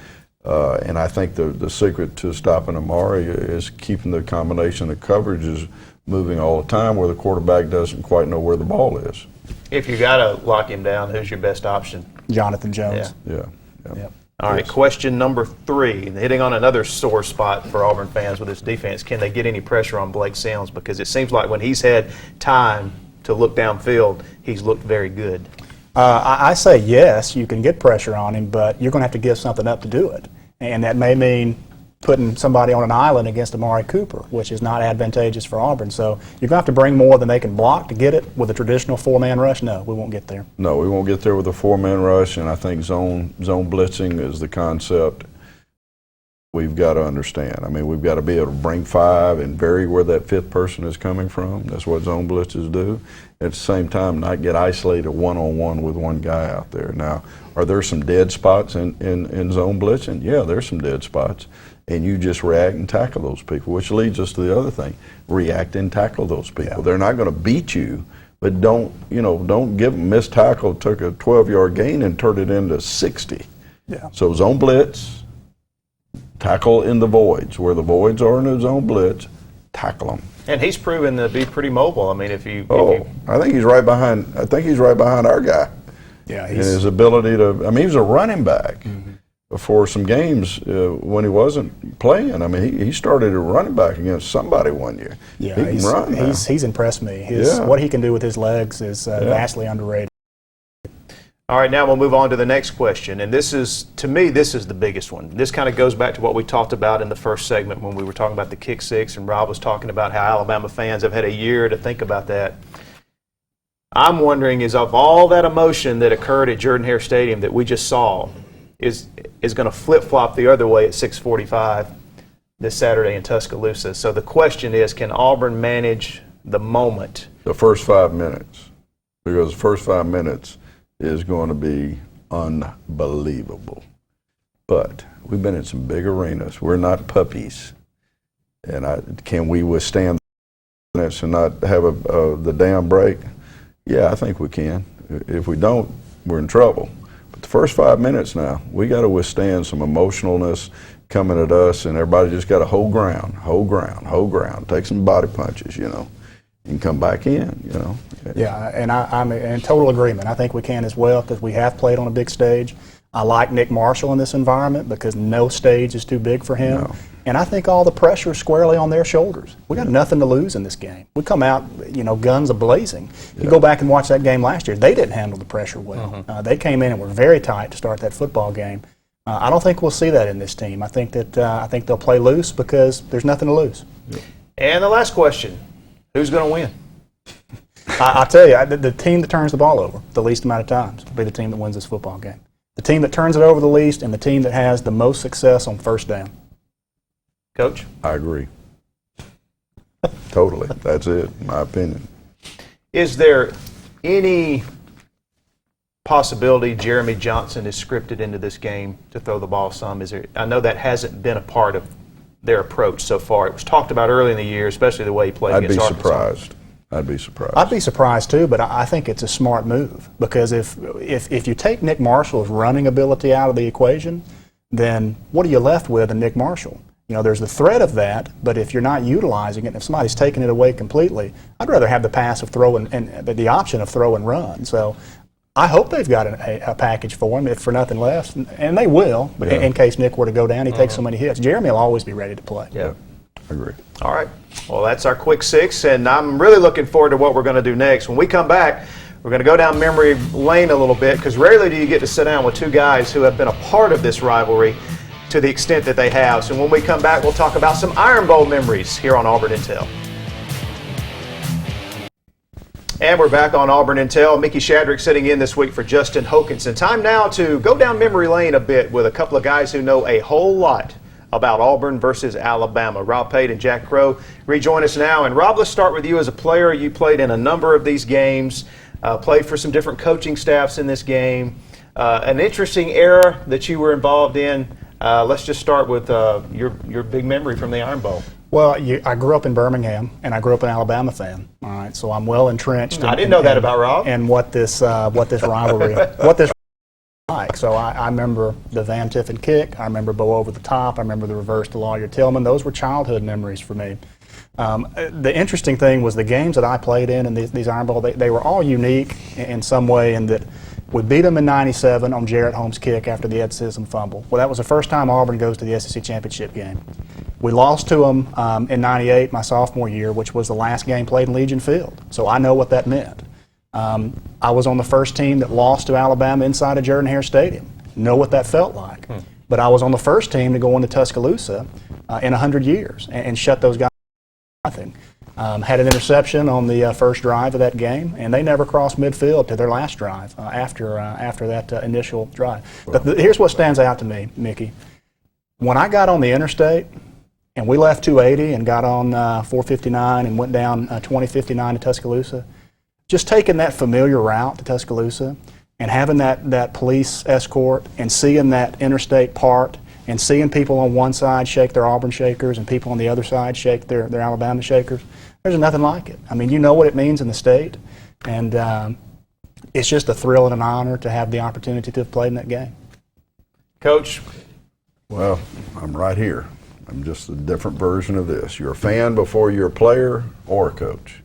And I think the secret to stopping Amari is keeping the combination of coverages moving all the time where the quarterback doesn't quite know where the ball is. If you got to lock him down, who's your best option? Jonathan Jones. Yeah. All right, question number 3, hitting on another sore spot for Auburn fans with this defense. Can they get any pressure on Blake Sims? Because it seems like when he's had time to look downfield, he's looked very good. I say yes, you can get pressure on him, but you're going to have to give something up to do it. And that may mean putting somebody on an island against Amari Cooper, which is not advantageous for Auburn. So you're going to have to bring more than they can block to get it with a traditional 4-man rush. No, we won't get there. No, we won't get there with a 4-man rush, and I think zone blitzing is the concept we've got to understand. I mean, we've got to be able to bring 5 and vary where that 5th person is coming from. That's what zone blitzes do. At the same time, not get isolated one-on-one with one guy out there. Now, are there some dead spots in zone blitzing? Yeah, there's some dead spots. And you just react and tackle those people, which leads us to the other thing. React and tackle those people. Yeah. They're not going to beat you, but don't give them missed tackle, took a 12-yard gain and turned it into 60. Yeah. So zone blitz, tackle in the voids. Where the voids are in the zone blitz, tackle them. And he's proven to be pretty mobile. I mean, I think he's right behind our guy. Yeah, and his ability to. I mean, he was a running back. Mm-hmm. For some games when he wasn't playing. I mean, he started a running back against somebody one year. Yeah, he can run now. He's impressed me. What he can do with his legs is vastly underrated. All right, now we'll move on to the next question. And to me, this is the biggest one. This kind of goes back to what we talked about in the first segment when we were talking about the kick six, and Rob was talking about how Alabama fans have had a year to think about that. I'm wondering, is of all that emotion that occurred at Jordan-Hare Stadium that we just saw, is going to flip-flop the other way at 6:45 this Saturday in Tuscaloosa. So the question is, can Auburn manage the moment? The first 5 minutes. Because the first 5 minutes is going to be unbelievable. But we've been in some big arenas. We're not puppies. And can we withstand the minutes and not have the damn break? Yeah, I think we can. If we don't, we're in trouble. The first 5 minutes now, we got to withstand some emotionalness coming at us, and everybody just got to hold ground, take some body punches, and come back in, you know. Yeah, and I'm in total agreement. I think we can as well because we have played on a big stage. I like Nick Marshall in this environment because no stage is too big for him. No. And I think all the pressure is squarely on their shoulders. We got nothing to lose in this game. We come out, guns a-blazing. You go back and watch that game last year, they didn't handle the pressure well. They came in and were very tight to start that football game. I don't think we'll see that in this team. I think they'll play loose because there's nothing to lose. And the last question, who's going to win? I'll tell you, the team that turns the ball over the least amount of times will be the team that wins this football game. The team that turns it over the least and the team that has the most success on first down. Coach? I agree. Totally. That's it, in my opinion. Is there any possibility Jeremy Johnson is scripted into this game to throw the ball some? I know that hasn't been a part of their approach so far. It was talked about early in the year, especially the way he played against Arkansas. I'd be surprised. I'd be surprised too, but I think it's a smart move because if you take Nick Marshall's running ability out of the equation, then what are you left with in Nick Marshall? There's the threat of that, but if you're not utilizing it, if somebody's taking it away completely, I'd rather have the pass of throw and the option of throw and run. So I hope they've got a package for him, if for nothing less, and they will, in case Nick were to go down, he takes so many hits. Jeremy will always be ready to play. Yeah. I agree. All right. Well, that's our quick six, and I'm really looking forward to what we're going to do next. When we come back, we're going to go down memory lane a little bit because rarely do you get to sit down with two guys who have been a part of this rivalry to the extent that they have. So when we come back, we'll talk about some Iron Bowl memories here on Auburn Intel. And we're back on Auburn Intel. Mickey Shadrick sitting in this week for Justin Hokanson. Time now to go down memory lane a bit with a couple of guys who know a whole lot about Auburn versus Alabama. Rob Pate and Jack Crowe rejoin us now. And Rob, let's start with you as a player. You played in a number of these games, played for some different coaching staffs in this game. An interesting era that you were involved in. Let's just start with your big memory from the Iron Bowl. Well, I grew up in Birmingham, and I grew up an Alabama fan. All right, so I'm well entrenched. I didn't know that about Rob. And what this rivalry, like. So I remember the Van Tiffen kick. I remember Bo over the top. I remember the reverse to Lawyer Tillman. Those were childhood memories for me. The interesting thing was the games that I played in these Iron Bowl, they were all unique in some way in that we beat them in '97 on Jarrett Holmes' kick after the Ed Sissom fumble. Well, that was the first time Auburn goes to the SEC championship game. We lost to them in '98, my sophomore year, which was the last game played in Legion Field. So I know what that meant. I was on the first team that lost to Alabama inside of Jordan-Hare Stadium. Know what that felt like. But I was on the first team to go into Tuscaloosa in 100 years and shut those guys nothing. Had an interception on the first drive of that game, and they never crossed midfield to their last drive after that initial drive. But here's what stands out to me, Mickey. When I got on the interstate, and we left 280 and got on 459 and went down 2059 to Tuscaloosa, just taking that familiar route to Tuscaloosa and having that police escort and seeing that interstate part and seeing people on one side shake their Auburn shakers and people on the other side shake their Alabama shakers, there's nothing like it. I mean, you know what it means in the state, and it's just a thrill and an honor to have the opportunity to have played in that game. Coach? Well, I'm right here. I'm just a different version of this. You're a fan before you're a player or a coach.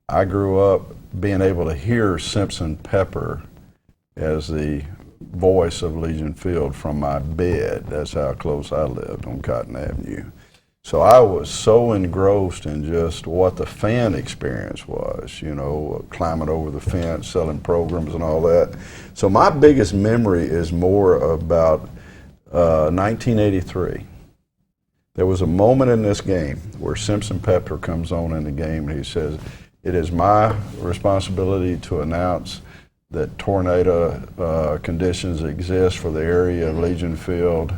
I grew up being able to hear Simpson Pepper as the voice of Legion Field from my bed. That's how close I lived on Cotton Avenue. So I was so engrossed in just what the fan experience was, climbing over the fence, selling programs and all that. So my biggest memory is more about 1983. There was a moment in this game where Simpson Pepper comes on in the game and he says, "It is my responsibility to announce that tornado conditions exist for the area of Legion Field."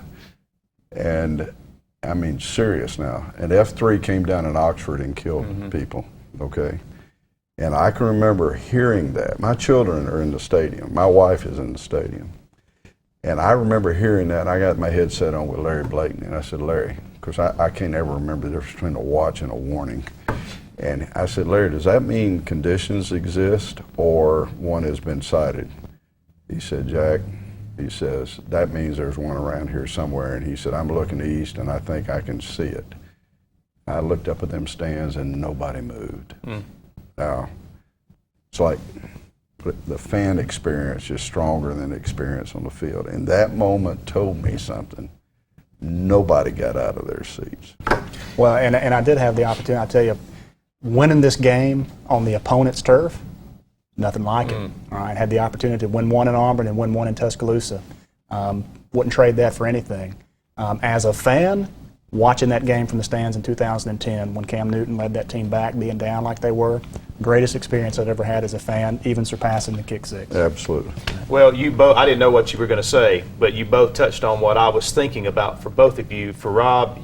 And I mean, serious now. And F3 came down in Oxford and killed people, okay? And I can remember hearing that. My children are in the stadium. My wife is in the stadium. And I remember hearing that, and I got my headset on with Larry Blakeney, and I said, "Larry," because I can't ever remember the difference between a watch and a warning. And I said, "Larry, does that mean conditions exist or one has been sighted?" He said, "Jack," he says, "that means there's one around here somewhere." And he said, "I'm looking east and I think I can see it." I looked up at them stands and nobody moved. Now, it's like the fan experience is stronger than the experience on the field. And that moment told me something. Nobody got out of their seats. Well, and I did have the opportunity, I tell you, winning this game on the opponent's turf, nothing like it. All right, had the opportunity to win one in Auburn and win one in Tuscaloosa. Wouldn't trade that for anything. As a fan, watching that game from the stands in 2010 when Cam Newton led that team back, being down like they were, greatest experience I've ever had as a fan, even surpassing the kick six. Absolutely. Well, you both, I didn't know what you were going to say, but you both touched on what I was thinking about for both of you. For Rob,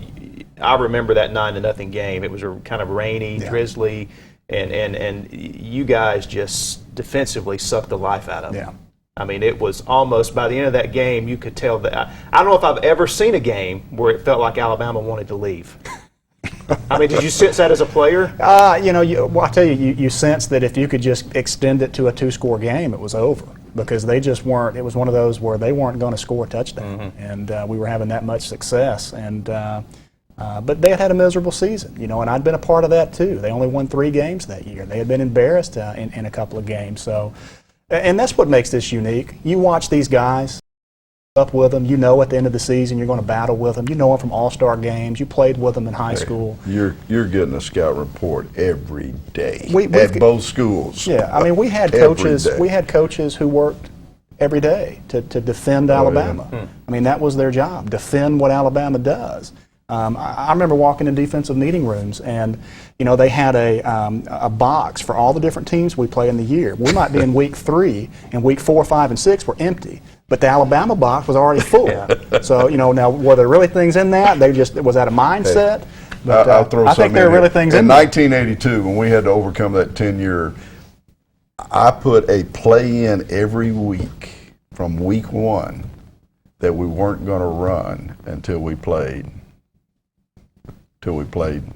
I remember that 9-0 game. It was a kind of rainy, drizzly, and you guys just defensively sucked the life out of them. Yeah. I mean, it was almost, by the end of that game, you could tell that. I don't know if I've ever seen a game where it felt like Alabama wanted to leave. I mean, did you sense that as a player? You know, well, I tell you, you sense that if you could just extend it to a 2-score game, it was over. Because they just weren't, it was one of those where they weren't going to score a touchdown. And we were having that much success. And but they had a miserable season, you know, and I'd been a part of that too. They only won 3 games that year. They had been embarrassed in a couple of games. So, and that's what makes this unique. You watch these guys, up with them. You know, at the end of the season, you're going to battle with them. You know them from all-star games. You played with them in high school. You're getting a scout report every day at both schools. Yeah, I mean, we had coaches. We had coaches who worked every day to defend Alabama. Yeah. I mean, that was their job, defend what Alabama does. I remember walking in defensive meeting rooms, and you know they had a box for all the different teams we play in the year. We might be in week 3, and week 4, 5, and 6 were empty, but the Alabama box was already full. So you know, now were there really things in that? Was that a mindset? But I'll throw I think there are really things in there. there. In 1982, when we had to overcome that 10-year, I put a play in every week from week 1 that we weren't going to run until we played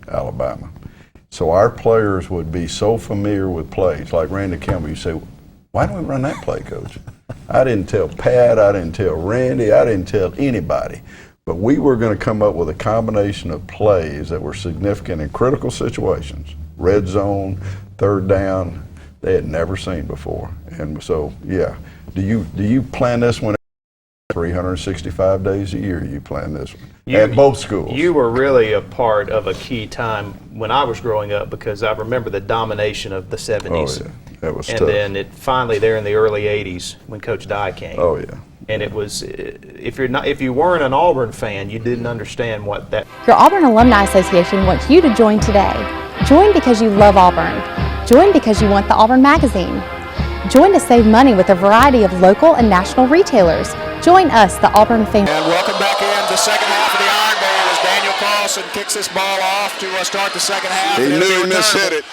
Alabama. So our players would be so familiar with plays, like Randy Campbell, you say, why don't we run that play, Coach? I didn't tell Pat, I didn't tell Randy, I didn't tell anybody. But we were going to come up with a combination of plays that were significant in critical situations, red zone, third down, they had never seen before. And so, yeah, do you plan this one 365 days a year? You plan this one at both schools? You were really a part of a key time when I was growing up, because I remember the domination of the 70s. Oh, yeah. That was and tough. then it finally there in the early 80s when Coach Dye came. Oh, yeah. And it was, if you weren't an Auburn fan, you didn't understand what that. Your Auburn Alumni Association wants you to join today. Join because you love Auburn. Join because you want the Auburn magazine. Join to save money with a variety of local and national retailers. Join us, the Auburn family. And welcome back in the second half of the Iron Bowl as Daniel Carlson kicks this ball off to start the second half. He knew he mishit it.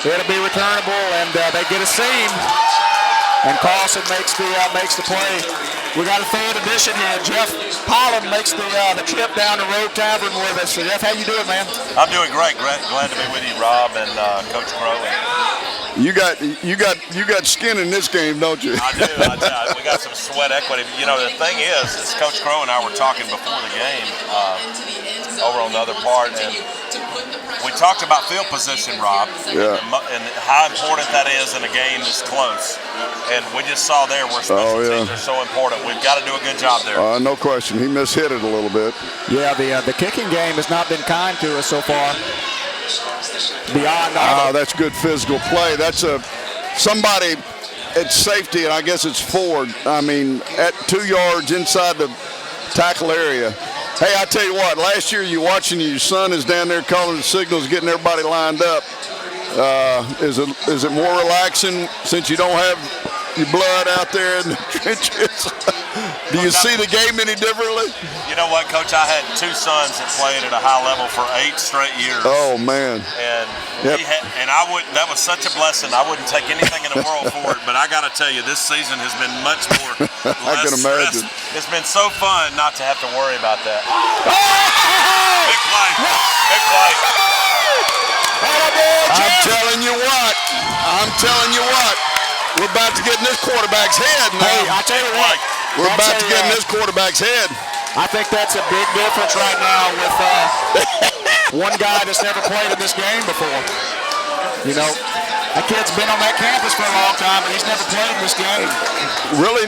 It'll be returnable, and they get a seam. And Carlson makes the play. We got a third edition here. Jeff Pollen makes the trip down to Road Tavern with us. So Jeff, how you doing, man? I'm doing great. Glad to be with you, Rob, and Coach Crowe. You got skin in this game, don't you? I do. We got some sweat equity. You know, the thing is Coach Crowe and I were talking before the game over on the other part, and we talked about field position, Rob, and how important that is in a game that's close. And we just saw there where special teams are so important. We've got to do a good job there. No question. He mishit it a little bit. Yeah, the kicking game has not been kind to us so far. Beyond that's good physical play. That's somebody at safety, and I guess it's Ford. I mean, at 2 yards inside the tackle area. Hey, I tell you what, last year you watching your son is down there calling the signals, getting everybody lined up. Is it more relaxing since you don't have your blood out there in the trenches? Do you see the game any differently? You know what, Coach? I had 2 sons that played at a high level for 8 straight years. Oh man! And that was such a blessing. I wouldn't take anything in the world for it. But I got to tell you, this season has been much more. I can imagine. It's been so fun not to have to worry about that. Big play! Big play! I'm telling you what. We're about to get in this quarterback's head now. Hey, I tell you what. We're about to get in this quarterback's head. I think that's a big difference right now with one guy that's never played in this game before. You know, that kid's been on that campus for a long time, but he's never played in this game. Really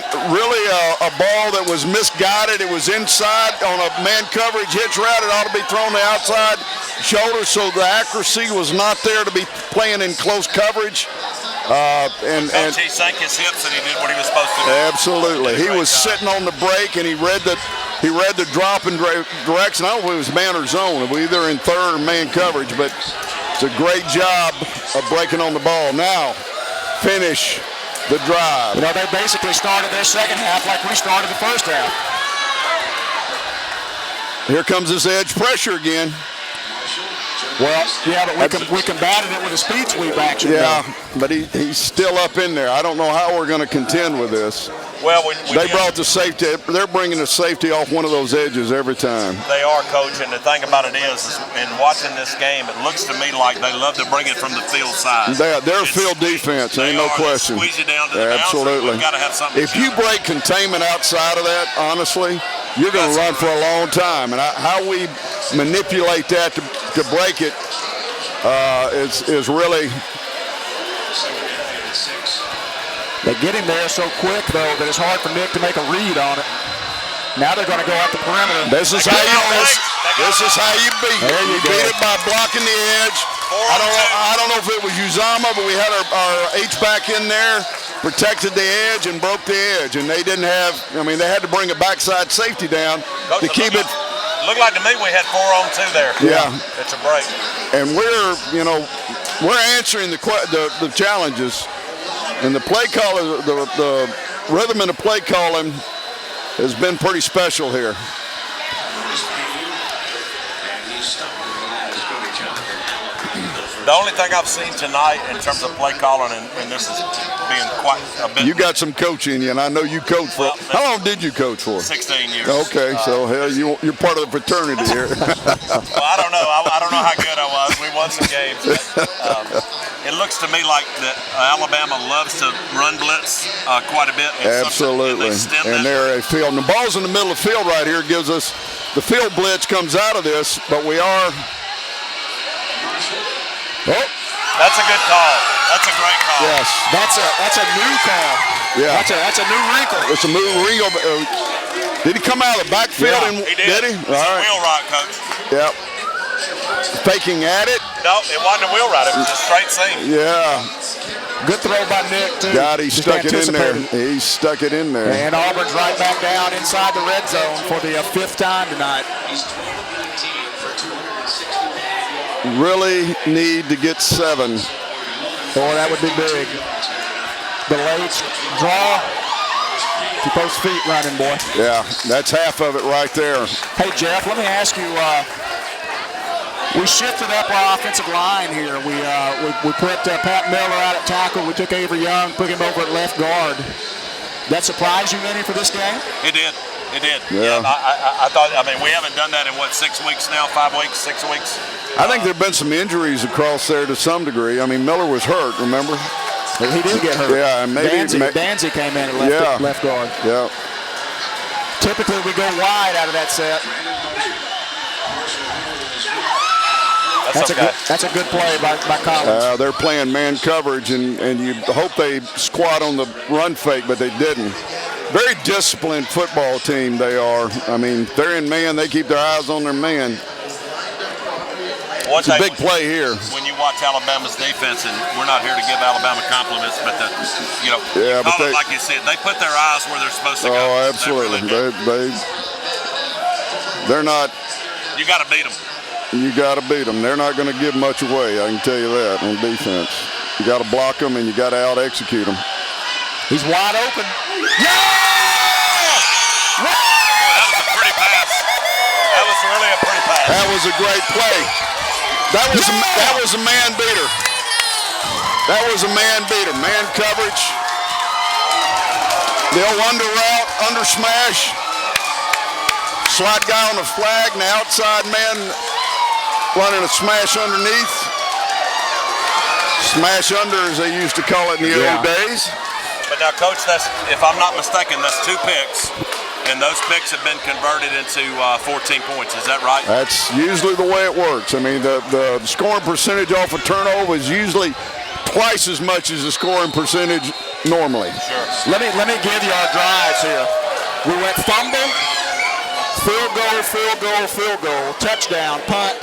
a ball that was misguided. It was inside on a man coverage hitch route. It ought to be thrown to outside shoulder, so the accuracy was not there to be playing in close coverage. Coach, he sank his hips and he did what he was supposed to do. Absolutely. He was sitting on the break and he read the drop and direction. I don't know if it was man or zone. It was either in third or man coverage, but it's a great job of breaking on the ball. Now, finish the drive. You know, they basically started their second half like we started the first half. Here comes this edge pressure again. Well, yeah, but we combated it with a speed sweep action. Yeah, but he's still up in there. I don't know how we're going to contend with this. Well, they brought the safety. They're bringing the safety off one of those edges every time. They are, Coach, and the thing about it is in watching this game, it looks to me like they love to bring it from the field side. They're field defense, ain't no question. Squeeze you down to the absolutely. We've got to have something. If you break containment outside of that, honestly, you're going to run for a long time. And how we manipulate that to break it is really. They get him there so quick, though, that it's hard for Nick to make a read on it. Now they're going to go out the perimeter. This is how you beat it. You beat it by blocking the edge. I don't know if it was Uzama, but we had our H-back in there, protected the edge and broke the edge. And they didn't have, they had to bring a backside safety down to keep it. Looked like to me we had 4-on-2 there. Yeah. It's a break. And we're answering the challenges. And the play call, the rhythm and the play calling has been pretty special here. The only thing I've seen tonight in terms of play calling, and this is being quite a bit. You got some coaching, and I know you coached for. How long did you coach for? 16 years. Okay, so hell, you're part of the fraternity here. Well, I don't know. I don't know how good I was. We won some games. But, it looks to me like that Alabama loves to run blitz quite a bit. Absolutely, and they're a field. And the ball's in the middle of the field right here. Gives us the field blitz comes out of this, but we are. Oh, that's a good call. That's a great call. Yes, that's a new call. Yeah, that's a new wrinkle. It's a new wrinkle. Did he come out of the backfield? Yeah, he did. Did he? It's a wheel route, Coach. Yep. Faking at it. No, it wasn't a wheel route. It was a straight seam. Yeah. Good throw by Nick, too. God, he stuck it in there. He stuck it in there. And Auburn's right back down inside the red zone for the fifth time tonight. Really need to get 7. Boy, that would be big. The late draw. Keep those feet running, boy. Yeah, that's half of it right there. Hey, Jeff, let me ask you, we shifted up our offensive line here. We put Pat Miller out at tackle. We took Avery Young, put him over at left guard. That surprised you any for this game? It did. It did. Yeah. I thought, we haven't done that in, 6 weeks now? 5 weeks, 6 weeks? I think there have been some injuries across there to some degree. Miller was hurt, remember? He did get hurt. Yeah, and maybe Danzig came in at left guard. Yeah. Typically, we go wide out of that set. That's a good play by Collins. They're playing man coverage, and you hope they squat on the run fake, but they didn't. Very disciplined football team they are. They're in man. They keep their eyes on their man. It's a big play here. When you watch Alabama's defense, and we're not here to give Alabama compliments, but like you said, they put their eyes where they're supposed to go. Oh, absolutely. They're not. You got to beat them. You got to beat them. They're not going to give much away. I can tell you that on defense. You got to block them and you got to out execute them. He's wide open. Yeah! Boy, that was a pretty pass. That was really a pretty pass. That was a great play. That was a man beater. That was a man beater. Man coverage. The old under route, under smash. Slide guy on the flag, and the outside man running a smash underneath. Smash under, as they used to call it in the old days. But now, Coach, that's, if I'm not mistaken, that's 2 picks. and those picks have been converted into 14 points. Is that right? That's usually the way it works. I mean, the scoring percentage off a turnover is usually twice as much as the scoring percentage normally. Sure. Let me give you our drives here. We went fumble, field goal, touchdown, punt,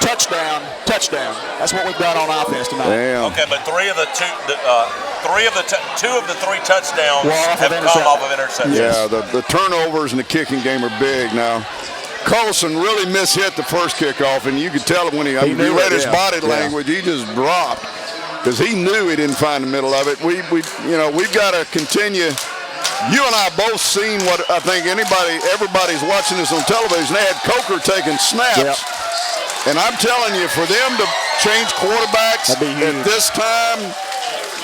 touchdown, touchdown. That's what we've done on offense tonight. Damn. Okay, but two of the three touchdowns have come off of interceptions. Yeah, the turnovers in the kicking game are big now. Colson really mishit the first kickoff, and you could tell it when he read his body language. He just dropped because he knew he didn't find the middle of it. We've got to continue. You and I both seen what I think everybody's watching this on television. They had Coker taking snaps, and I'm telling you, for them to change quarterbacks at this time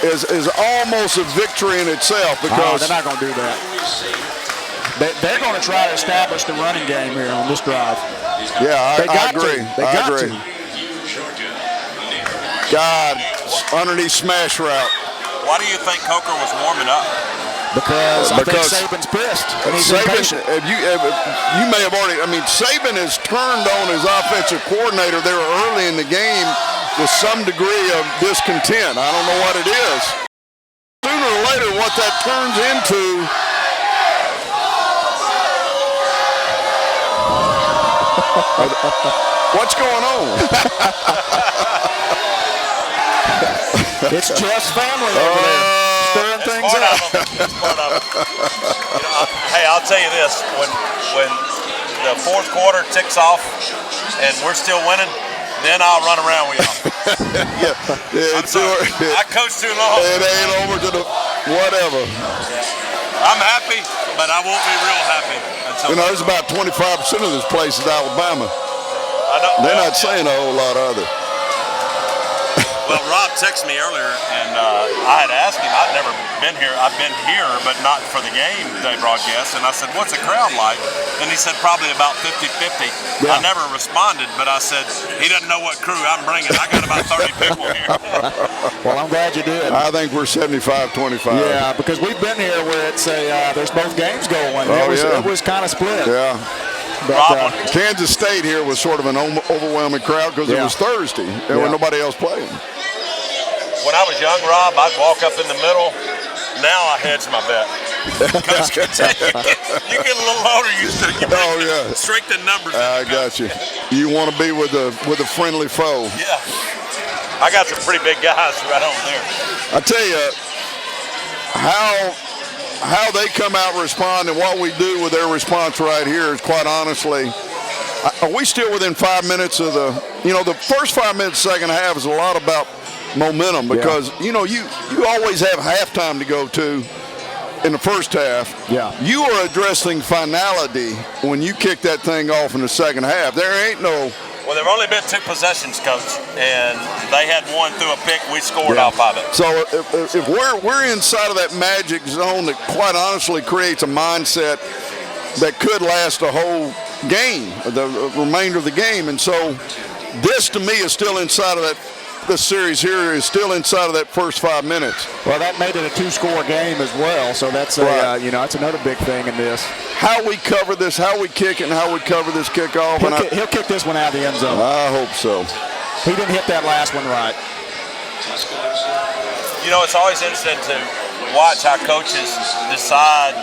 is almost a victory in itself because they're not going to do that. They're going to try to establish the running game here on this drive. Yeah, I agree. I agree. God, underneath smash route. Why do you think Coker was warming up? Because I think Saban's pissed. And he's impatient. You may have already. I mean, Saban has turned on his offensive coordinator there early in the game with some degree of discontent. I don't know what it is. Sooner or later, what that turns into. What's going on? It's Jeff's family over there. Stirring things up. It's part of it. Hey, I'll tell you this: when the fourth quarter ticks off and we're still winning, then I'll run around with y'all. I coached too long. It ain't over to the whatever. I'm happy, but I won't be real happy until. There's about 25% of this place is Alabama. They're not saying a whole lot of it. Well, Rob texted me earlier, and I had asked him. I'd never been here. I've been here, but not for the game day broadcast. And I said, what's the crowd like? And he said, probably about 50-50. Yeah. I never responded, but I said, he doesn't know what crew I'm bringing. I got about 30 people here. Well, I'm glad you did. I think we're 75-25. Yeah, because we've been here where it's there's both games going. It was kind of split. Yeah. But, Kansas State here was sort of an overwhelming crowd because it was Thursday. There was nobody else playing. When I was young, Rob, I'd walk up in the middle. Now I hedge my bet. Because you get a little older, you strength in numbers. I got you. You want to be with a friendly foe. Yeah. I got some pretty big guys right over there. I tell you, how they come out and respond and what we do with their response right here is quite honestly, are we still within 5 minutes of the first 5 minutes, second half is a lot about momentum because, you always have halftime to go to in the first half. Yeah. You are addressing finality when you kick that thing off in the second half. There ain't no. Well, there have only been 2 possessions, Coach, and they had one through a pick. We scored off of it. So if we're inside of that magic zone that quite honestly creates a mindset that could last a whole game, the remainder of the game. And so this, to me, is still inside of that. This series here is still inside of that first 5 minutes. Well, that made it a 2-score game as well, so that's that's another big thing in this. How we cover this, how we kick it, and how we cover this kickoff. He'll kick this one out of the end zone. I hope so. He didn't hit that last one right. It's always interesting to watch how coaches decide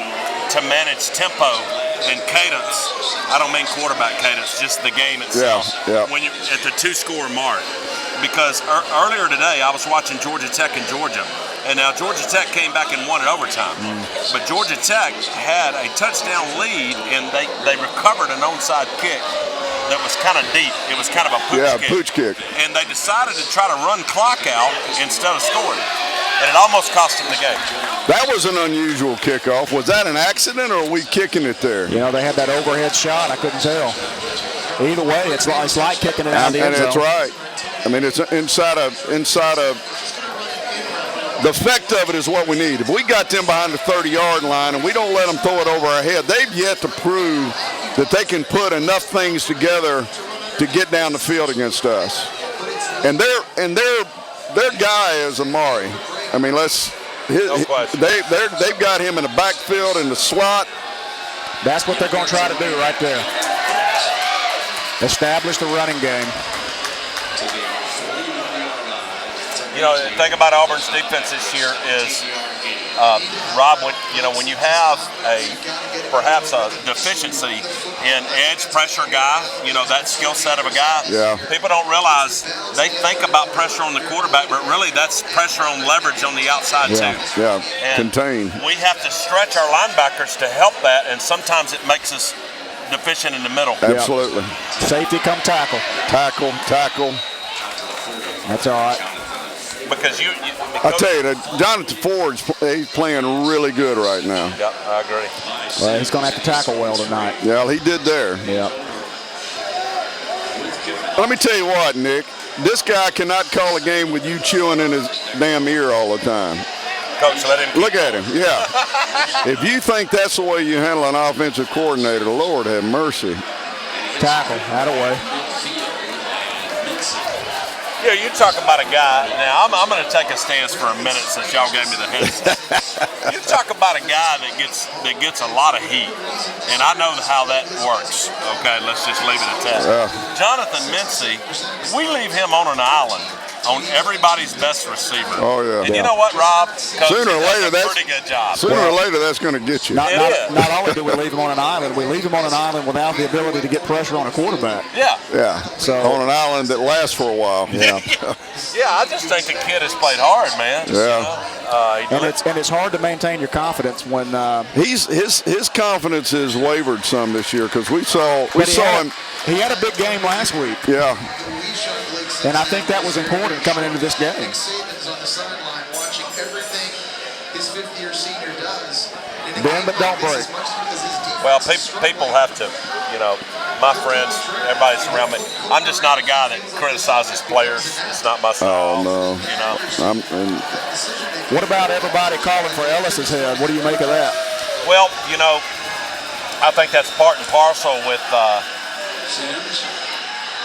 to manage tempo and cadence. I don't mean quarterback cadence, just the game itself. Yeah. When you're at the 2-score mark. Because earlier today I was watching Georgia Tech and Georgia, and now Georgia Tech came back and won in overtime. But Georgia Tech had a touchdown lead, and they recovered an onside kick that was kind of deep. It was kind of a pooch kick. And they decided to try to run clock out instead of scoring. And it almost cost them the game. That was an unusual kickoff. Was that an accident, or are we kicking it there? They had that overhead shot. I couldn't tell. Either way, it's like kicking it out of the end zone. And it's right. I mean, it's inside of the effect of it is what we need. If we got them behind the 30-yard line and we don't let them throw it over our head, they've yet to prove that they can put enough things together to get down the field against us. And their guy is Amari. I mean, they've got him in the backfield in the slot. That's what they're going to try to do right there. Establish the running game. You know, the thing about Auburn's defense this year is, Rob, when you have perhaps a deficiency in edge pressure guy, that skill set of a guy, people don't realize they think about pressure on the quarterback, but really that's pressure on leverage on the outside too. Yeah, and contain. We have to stretch our linebackers to help that, and sometimes it makes us deficient in the middle. Absolutely. Safety come tackle. Tackle. That's all right. Because I tell you, Jonathan Ford's he's playing really good right now. Yeah, I agree. Well, he's going to have to tackle well tonight. Yeah, he did there. Yeah. Let me tell you what, Nick. This guy cannot call a game with you chewing in his damn ear all the time. Coach, let him. Look at him. Yeah. If you think that's the way you handle an offensive coordinator, Lord have mercy. Tackle, that away. Yeah, you talk about a guy. Now, I'm going to take a stance for a minute since y'all gave me the headset. You talk about a guy that gets a lot of heat, and I know how that works. Okay, let's just leave it at that. Jonathan Mincy, we leave him on an island on everybody's best receiver. Oh yeah. And you know what, Rob? Sooner or later, that's a pretty good job. Sooner or later, that's going to get you. Not only do we leave him on an island, we leave him on an island without the ability to get pressure on a quarterback. Yeah. Yeah. So on an island that lasts for a while. Yeah. Yeah, I just think the kid has played hard, man. Yeah. And it's hard to maintain your confidence when his confidence has wavered some this year because we saw him. He had a big game last week. Yeah. And I think that was important coming into this game. Bend but don't break. Well, people have to, my friends, everybody around me. I'm just not a guy that criticizes players. It's not my style. Oh no. What about everybody calling for Ellis's head? What do you make of that? Well, I think that's part and parcel with.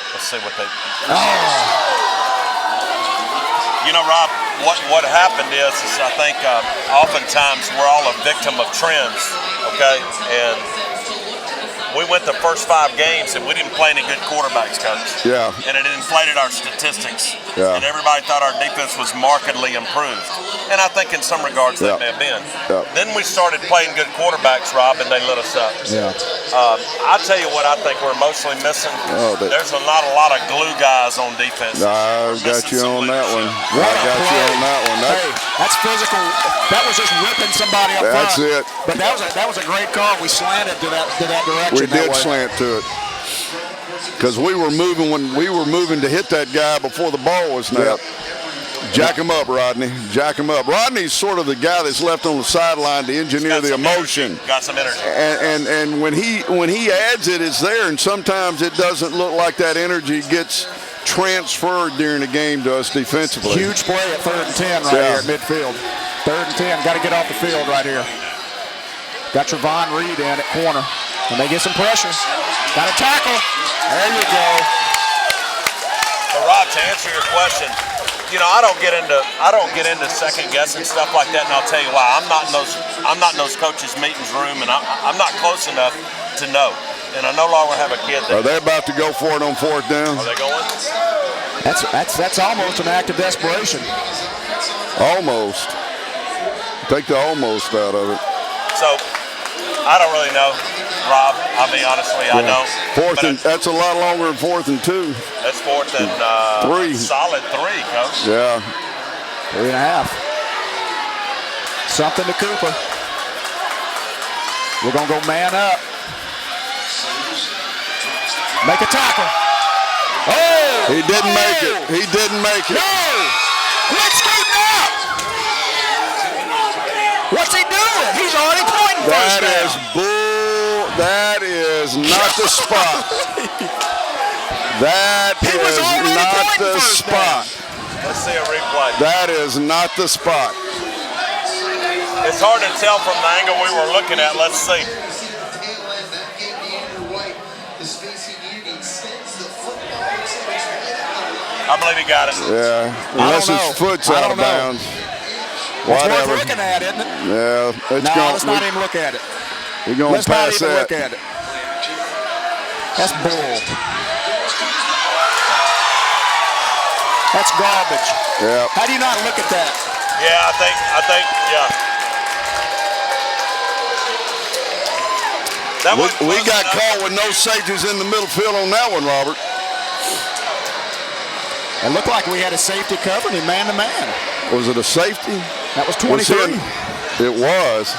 Let's see what they. Rob, what happened is I think oftentimes we're all a victim of trends, okay? And we went the first 5 games and we didn't play any good quarterbacks, Coach. Yeah. And it inflated our statistics. Yeah. And everybody thought our defense was markedly improved. And I think in some regards that may have been. Yeah. Then we started playing good quarterbacks, Rob, and they lit us up. Yeah. I'll tell you what I think we're mostly missing. There's not a lot of glue guys on defense. I got you on that one. Hey, that's physical. That was just ripping somebody up front. That's it. But that was a great call. We slanted to that direction. We did slant to it because we were moving when we were moving to hit that guy before the ball was snapped. Jack him up, Rodney. Jack him up. Rodney's sort of the guy that's left on the sideline to engineer the emotion. Got some energy. And when he adds it, it's there. And sometimes it doesn't look like that energy gets transferred during the game to us defensively. Huge play at 3rd and 10 right here at midfield. 3rd and 10. Got to get off the field right here. Got Trevon Reed in at corner. And they get some pressure. Got a tackle. There you go. So Rob, to answer your question, I don't get into second guessing stuff like that, and I'll tell you why. I'm not in those coaches' meetings room, and I'm not close enough to know. And I no longer have a kid. Are they about to go for it on 4th down? Are they going? That's almost an act of desperation. Almost. Take the almost out of it. So I don't really know, Rob. I'll be honestly, I don't. That's a lot longer than 4th and 2. That's 4th and 3. Solid 3, Coach. Yeah. 3.5. Something to Cooper. We're going to go man up. Make a tackle. Oh! He didn't make it. He didn't make it. No! Quit scooting up! What's he doing? He's already pointing first down. That is bull. That is not the spot. That is not the spot. Let's see a replay. That is not the spot. It's hard to tell from the angle we were looking at. Let's see. I believe he got it. Yeah, unless his foot's out of bounds. It's worth looking at, isn't it? Yeah, let's not even look at it. We're going Let's to pass not even that. look at it. That's bull. That's garbage. Yeah. How do you not look at that? Yeah, I think, yeah. We got caught with no safeties in the middle field on that one, Robert. It looked like we had a safety covered him man-to-man. Was it a safety? That was 23. It was.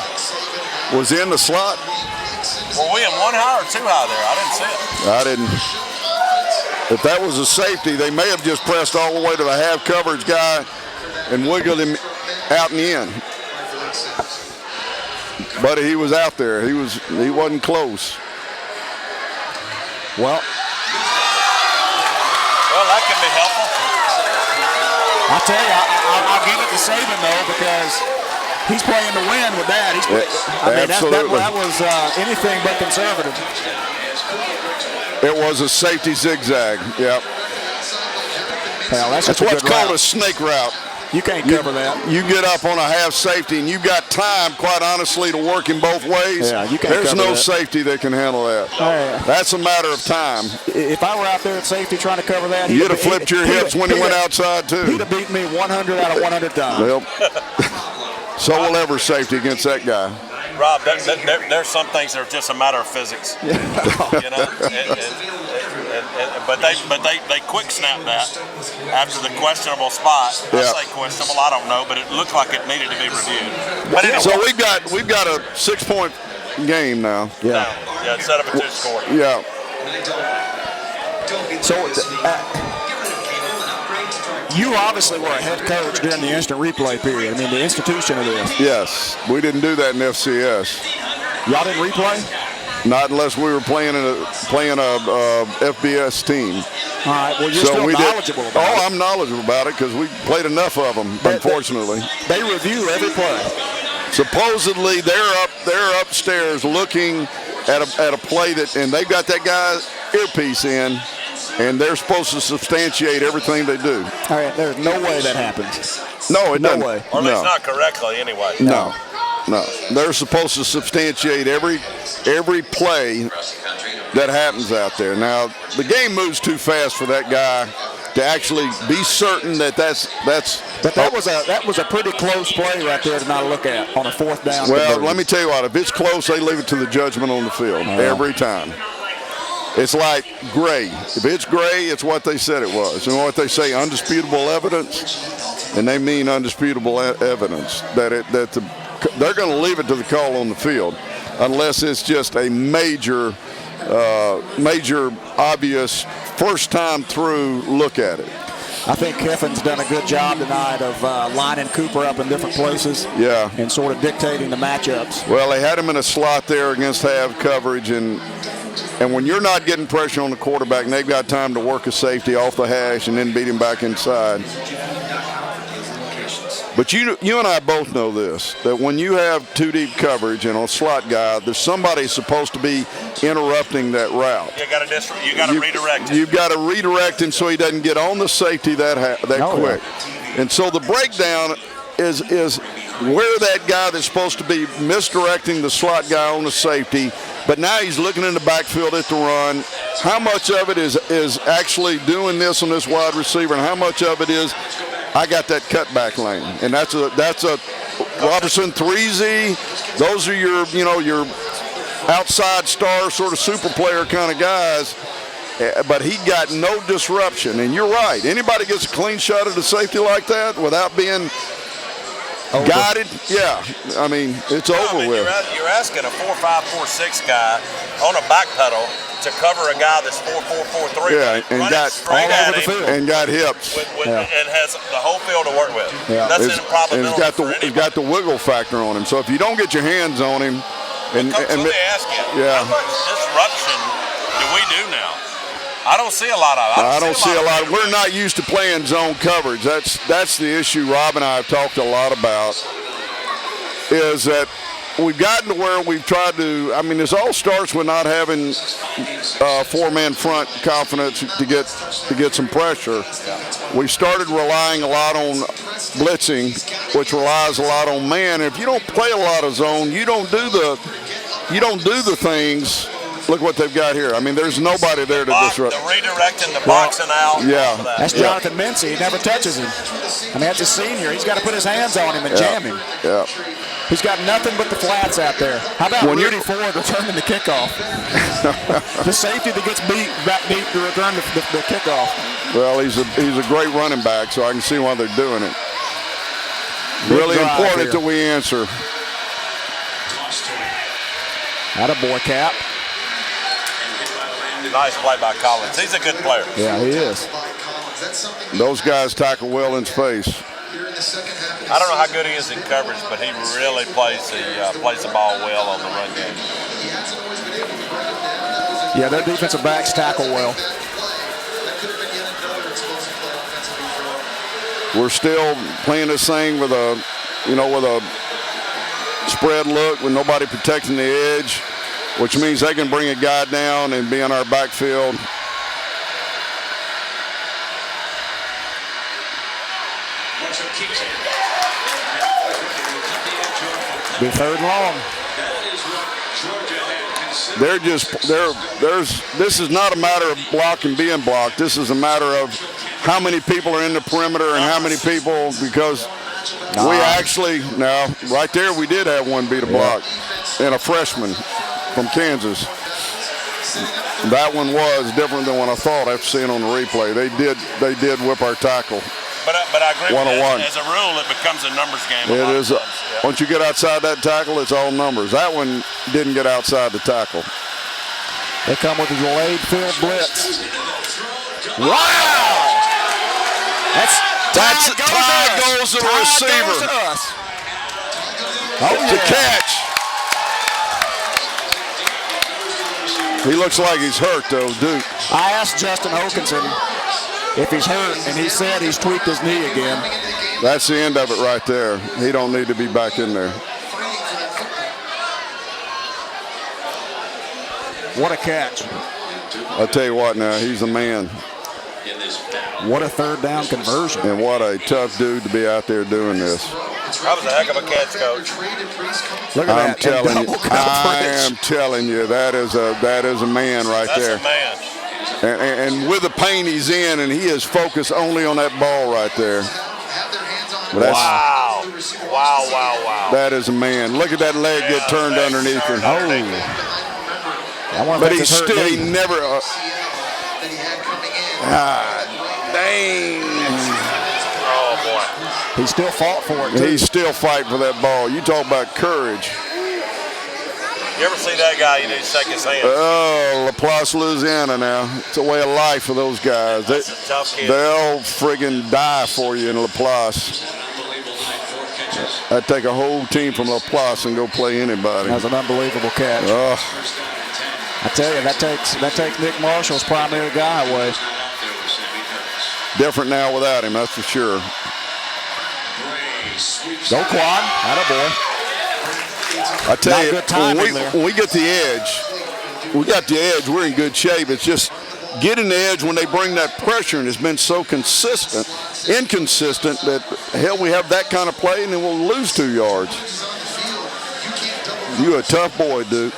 Was he in the slot? Were we in one high or two high there? I didn't see it. I didn't. If that was a safety, they may have just pressed all the way to the half coverage guy and wiggled him out and in. But he was out there. He wasn't close. Well, that can be helpful. I'll tell you, I'll give it to Saban though, because he's playing to win with that. Absolutely. That was anything but conservative. It was a safety zigzag. Yep. Well, that's what's called a snake route. You can't cover that. You get up on a half safety, and you've got time, quite honestly, to work in both ways. Yeah, you can't There's cover no that. safety that can handle that. That's a matter of time. If I were out there at safety trying to cover that, you'd have flipped your hips when he went outside, too. He'd have beat me 100 out of 100 times. Well, so will every safety against that guy. Rob, there's some things that are just a matter of physics. You know, but they quick snapped that after the questionable spot. I say questionable, I don't know, but it looked like it needed to be reviewed. But anyway. So we've got a 6-point game now. Yeah, instead of a 2-score. Yeah. So you obviously were a head coach during the instant replay period. I mean, the institution of this. Yes, we didn't do that in FCS. Y'all didn't replay? Not unless we were playing a FBS team. All right. Well, you're still knowledgeable about it. Oh, I'm knowledgeable about it because we played enough of them. Unfortunately, they review every play. Supposedly, they're upstairs looking at a play and they've got that guy's earpiece in. And they're supposed to substantiate everything they do. All right, there's no way that happens. No, it doesn't. No way. Or at least not correctly, anyway. No. They're supposed to substantiate every play that happens out there. Now, the game moves too fast for that guy to actually be certain that that's. But that was a pretty close play right there to not look at on a 4th down. Well, let me tell you what. If it's close, they leave it to the judgment on the field every time. It's like gray. If it's gray, it's what they said it was. You know what they say, undisputable evidence? And they mean undisputable evidence that they're going to leave it to the call on the field unless it's just a major, obvious, first time through look at it. I think Kiffin's done a good job tonight of lining Cooper up in different places. Yeah. And sort of dictating the matchups. Well, they had him in a slot there against half coverage, and when you're not getting pressure on the quarterback and they've got time to work a safety off the hash and then beat him back inside. But you and I both know this, that when you have 2 deep coverage and a slot guy, there's somebody supposed to be interrupting that route. You got to redirect him. You've got to redirect him so he doesn't get on the safety that quick. And so the breakdown is where that guy that's supposed to be misdirecting the slot guy on the safety, but now he's looking in the backfield at the run. How much of it is actually doing this on this wide receiver, and how much of it is I got that cutback lane? And that's a Robertson 3Z. Those are your outside star sort of super player kind of guys. But he got no disruption. And you're right. Anybody gets a clean shot at a safety like that without being guided, yeah. I mean, it's over with. You're asking a 4.5, 4.6 guy on a back pedal to cover a guy that's 4.4, 4.3. Yeah, and got all over the field and got hips, and has the whole field to work with. Yeah. That's an improbability. He's got the wiggle factor on him. So if you don't get your hands on him, let me ask you, how much disruption do we do now? I don't see a lot of it. I don't see a lot. We're not used to playing zone coverage. That's the issue Rob and I have talked a lot about, is that we've gotten to where we've tried to, I mean, this all starts with not having four-man front confidence to get some pressure. We've started relying a lot on blitzing, which relies a lot on man. If you don't play a lot of zone, you don't do the you don't do the things. Look what they've got here. I mean, there's nobody there to disrupt. The redirecting, the boxing out. Yeah. That's Jonathan Mincy. He never touches him. I mean, that's a senior. He's got to put his hands on him and jam him. Yeah. He's got nothing but the flats out there. How about Rudy Ford returning the kickoff? The safety that gets beat to return the kickoff. Well, he's a great running back, so I can see why they're doing it. Really important that we answer. Attaboy, Cap. Nice play by Collins. He's a good player. Yeah, he is. Those guys tackle well in space. I don't know how good he is in coverage, but he really plays the ball well on the run game. Yeah, their defensive backs tackle well. We're still playing this thing with a spread look with nobody protecting the edge, which means they can bring a guy down and be in our backfield. Be third and long. This is not a matter of blocking being blocked. This is a matter of how many people are in the perimeter and how many people, because we actually, now right there we did have one beat a block and a freshman from Kansas. That one was different than what I thought after seeing on the replay. They did whip our tackle. But I agree with one-on-one. that. As a rule, it becomes a numbers game. It is. Once you get outside that tackle, it's all numbers. That one didn't get outside the tackle. They come with a delayed field blitz. Wow! That's Ty goes to the receiver. Goes to us. The catch. He looks like he's hurt, though, Duke. I asked Justin Hokanson if he's hurt, and he said he's tweaked his knee again. That's the end of it right there. He don't need to be back in there. What a catch. I'll tell you what now, he's a man. What a third down conversion. And what a tough dude to be out there doing this. That was a heck of a catch, Coach. Look at I'm telling you, that is a man right there. That's a man. And with the pain he's in, and he is focused only on that ball right there. Wow. That is a man. Look at that leg get turned underneath him. But he's still, he never. Dang. Oh, boy. He still fought for it, too. He's still fighting for that ball. You talk about courage. You ever see that guy, you need to shake his hand. Oh, Laplace, Louisiana now. It's a way of life for those guys. That's a tough kid. They'll friggin' die for you in Laplace. I'd take a whole team from Laplace and go play anybody. That was an unbelievable catch. I tell you, that takes Nick Marshall's primary guy away. Different now without him, that's for sure. Go Quan, attaboy. I tell you, when we get the edge, we're in good shape. It's just getting the edge when they bring that pressure, and it's been so inconsistent that, hell, we have that kind of play, and then we'll lose 2 yards. You a tough boy, Duke.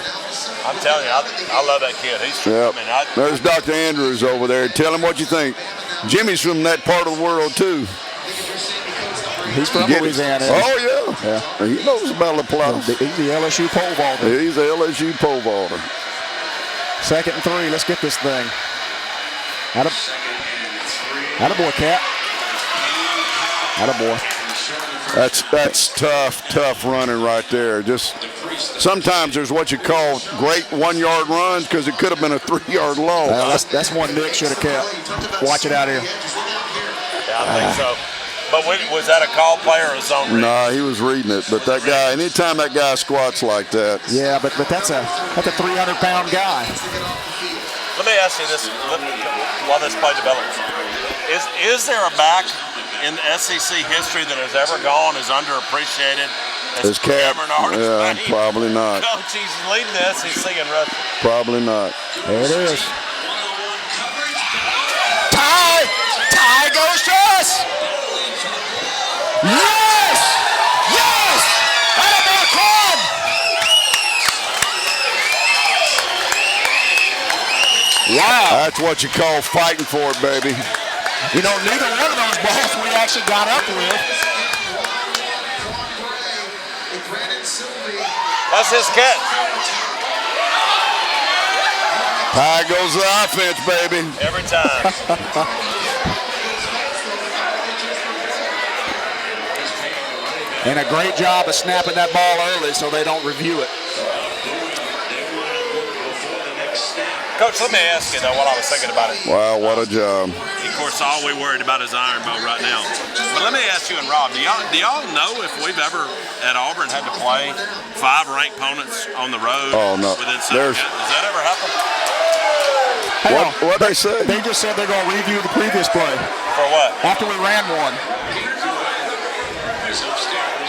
I'm telling you, I love that kid. He's true. Yep. I mean, there's Dr. Andrews over there. Tell him what you think. Jimmy's from that part of the world, too. He's from Louisiana. Oh, yeah. He knows about Laplace. He's the LSU pole vaulter. He's the LSU pole vaulter. 2nd and 3. Let's get this thing. Attaboy, Cat. Attaboy. That's tough running right there. Just sometimes there's what you call great 1 yard runs because it could have been a 3 yard loss. That's one Nick should have kept. Watch it out here. Yeah, I think so. But was that a call play or a zone read? Nah, he was reading it. But that guy, anytime that guy squats like that. Yeah, but that's a 300-pound guy. Let me ask you this while this play develops. Is there a back in SEC history that has ever gone as underappreciated as Cameron Artis? Yeah, probably not. Coach, he's leading the SEC in rushing. Probably not. There it is. Ty goes to us. Yes! Attaboy, Quan! That's what you call fighting for it, baby. You know, neither one of those balls we actually got up with. That's his catch. High goes the offense, baby. Every time. And a great job of snapping that ball early so they don't review it. Coach, let me ask you, though, what I was thinking about it. Wow, what a job. Of course, all we worried about is Iron Bowl right now. But let me ask you and Rob, do y'all know if we've ever, at Auburn, had to play 5 ranked opponents on the road? Oh, no. Within 7 Does that ever happen? What they say? They just said they're going to review the previous play. For what? After we ran one.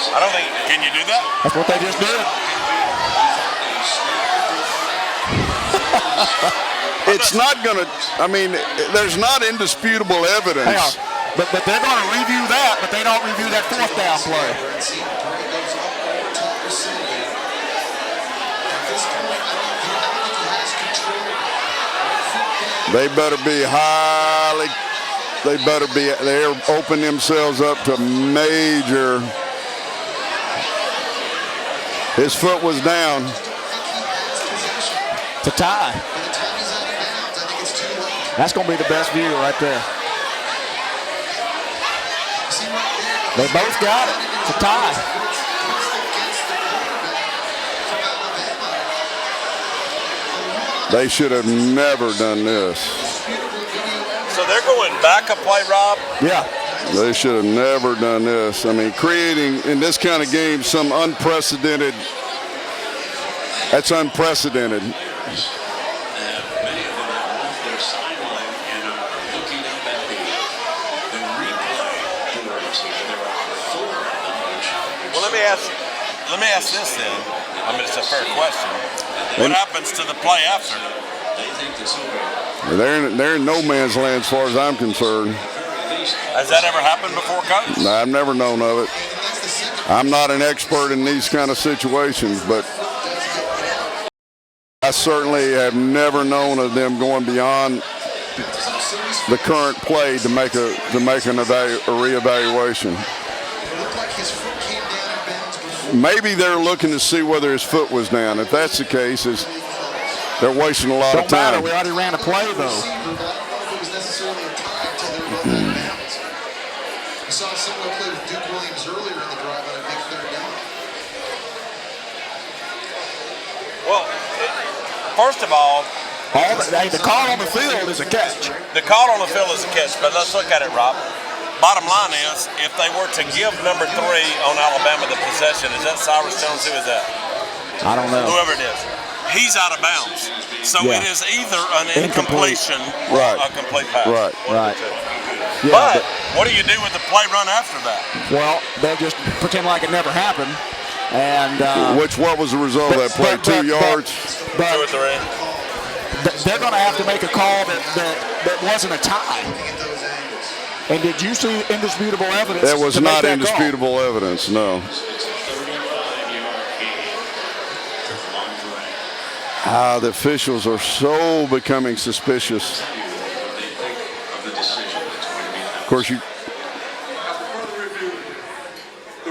I don't think, can you do that? That's what they just did. It's not going to, I mean, there's not indisputable evidence. But they're going to review that, but they don't review that 4th down play. They better be they're open themselves up to major. His foot was down. To tie. That's going to be the best view right there. They both got it. To tie. They should have never done this. So they're going back a play, Rob? Yeah. They should have never done this. I mean, creating in this kind of game some unprecedented. That's unprecedented. Well, let me ask this then. I mean, it's a fair question. What happens to the play after? They're in no man's land as far as I'm concerned. Has that ever happened before, Coach? No, I've never known of it. I'm not an expert in these kind of situations, but I certainly have never known of them going beyond the current play to make a reevaluation. Maybe they're looking to see whether his foot was down. If that's the case, they're wasting a lot of time. Don't matter. We already ran a play, though. We saw a similar play with Duke Williams earlier in the drive on a big 3rd down. Well, first of all, the call on the field is a catch. The call on the field is a catch, but let's look at it, Rob. Bottom line is, if they were to give number 3 on Alabama the possession, is that Cyrus Jones? Who is that? I don't know. Whoever it is. He's out of bounds. So it is either an incompletion or a complete pass. Right. Yeah, but what do you do with the play run after that? Well, they'll just pretend like it never happened. And what was the result of that play? 2 yards? 2 or 3. They're going to have to make a call that wasn't a tie. And did you see indisputable evidence? That was not indisputable evidence, no. The officials are so becoming suspicious. Of course, The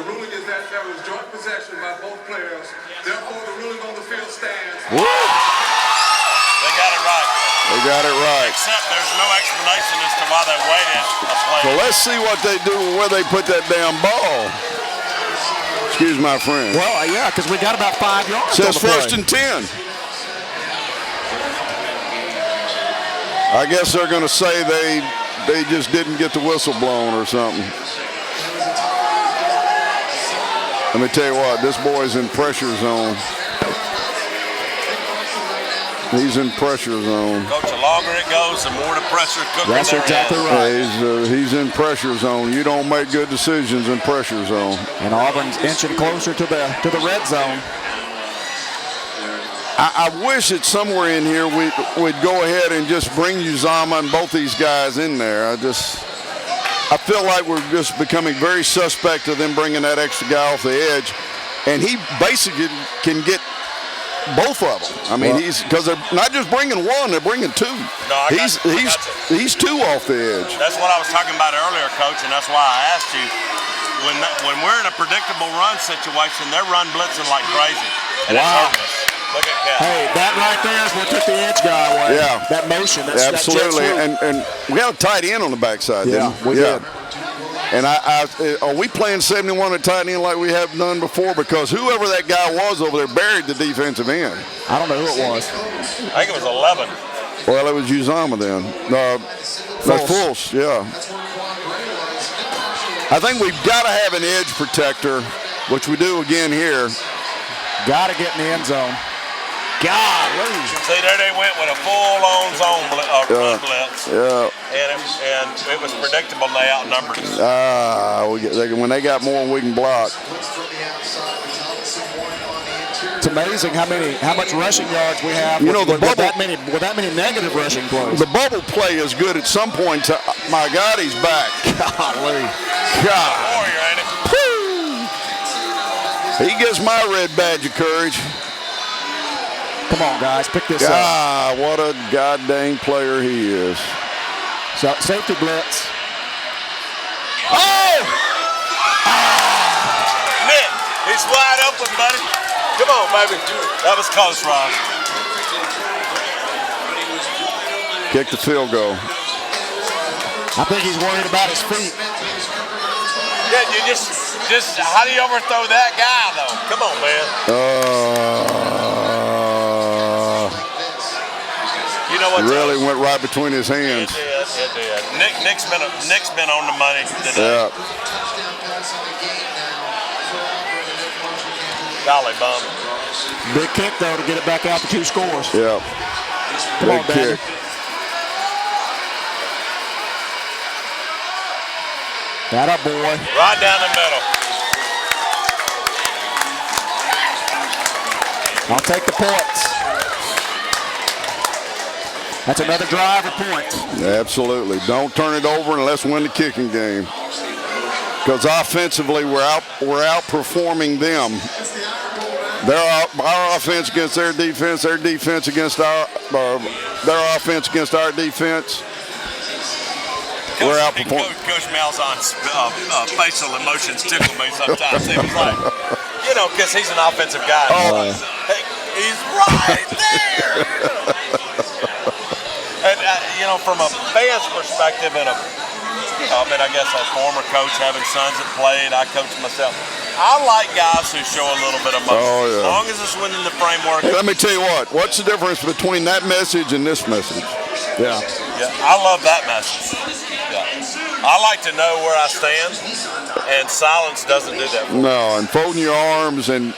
ruling is that there was joint possession by both players. Therefore, the ruling on the field stands. They got it right. They got it right. Except there's no explanation as to why they waited a play. So let's see what they do where they put that damn ball. Excuse my friend. Well, yeah, because we got about 5 yards. Says 1st and 10. I guess they're going to say they just didn't get the whistle blown or something. Let me tell you what, this boy's in pressure zone. He's in pressure zone. Coach, the longer it goes, the more the pressure cooker. That's exactly right. He's in pressure zone. You don't make good decisions in pressure zone. And Auburn's inching closer to the red zone. I wish that somewhere in here we'd go ahead and just bring Uzama and both these guys in there. I feel like we're just becoming very suspect of them bringing that extra guy off the edge. And he basically can get both of them. I mean, because they're not just bringing one, they're bringing two. No, he's two off the edge. That's what I was talking about earlier, Coach, and that's why I asked you. When we're in a predictable run situation, they're run blitzing like crazy. And it's hurting us. Look at Cal. Hey, that right there is what took the edge guy away. Yeah. That motion. Absolutely. And we got a tight end on the backside, didn't we? We did. And are we playing 71 at tight end like we have done before? Because whoever that guy was over there buried the defensive end. I don't know who it was. I think it was 11. Well, it was Uzama then. Fulse, yeah. I think we've got to have an edge protector, which we do again here. Got to get in the end zone. Golly. See, there they went with a full-on zone run blitz. Yeah. And it was predictable they outnumbered us. When they got more, we can block. It's amazing how much rushing yards we have. With that many negative rushing plays. The bubble play is good at some point. My God, he's back. Golly. God. Warrior, ain't it? He gets my red badge of courage. Come on, guys, pick this up. What a goddamn player he is. So, safety blitz. Oh! Nick, he's wide open, buddy. Come on, baby. That was close, Rob. Kick the field goal. I think he's worried about his feet. Yeah, you just how do you overthrow that guy, though? Come on, man. You know what? Really went right between his hands. It did. Nick's been on the money today. Yeah. Golly bum. Big kick though to get it back out to 2 scores. Yeah. Come on, kick. That up, boy. Right down the middle. I'll take the points. That's another drive of points. Absolutely. Don't turn it over and let's win the kicking game. Because offensively, we're outperforming them. Our offense against their defense against their offense against our defense. We're outperforming. Coach Malzahn's facial emotions tickle me sometimes. He was like, because he's an offensive guy. Hey, he's right there. And from a fan's perspective, and I guess a former coach having sons that played, I coached myself. I like guys who show a little bit of emotion. Oh, yeah. As long as it's within the framework. Hey, let me tell you what's the difference between that message and this message? Yeah, I love that message. Yeah. I like to know where I stand, and silence doesn't do that for me. No, and folding your arms and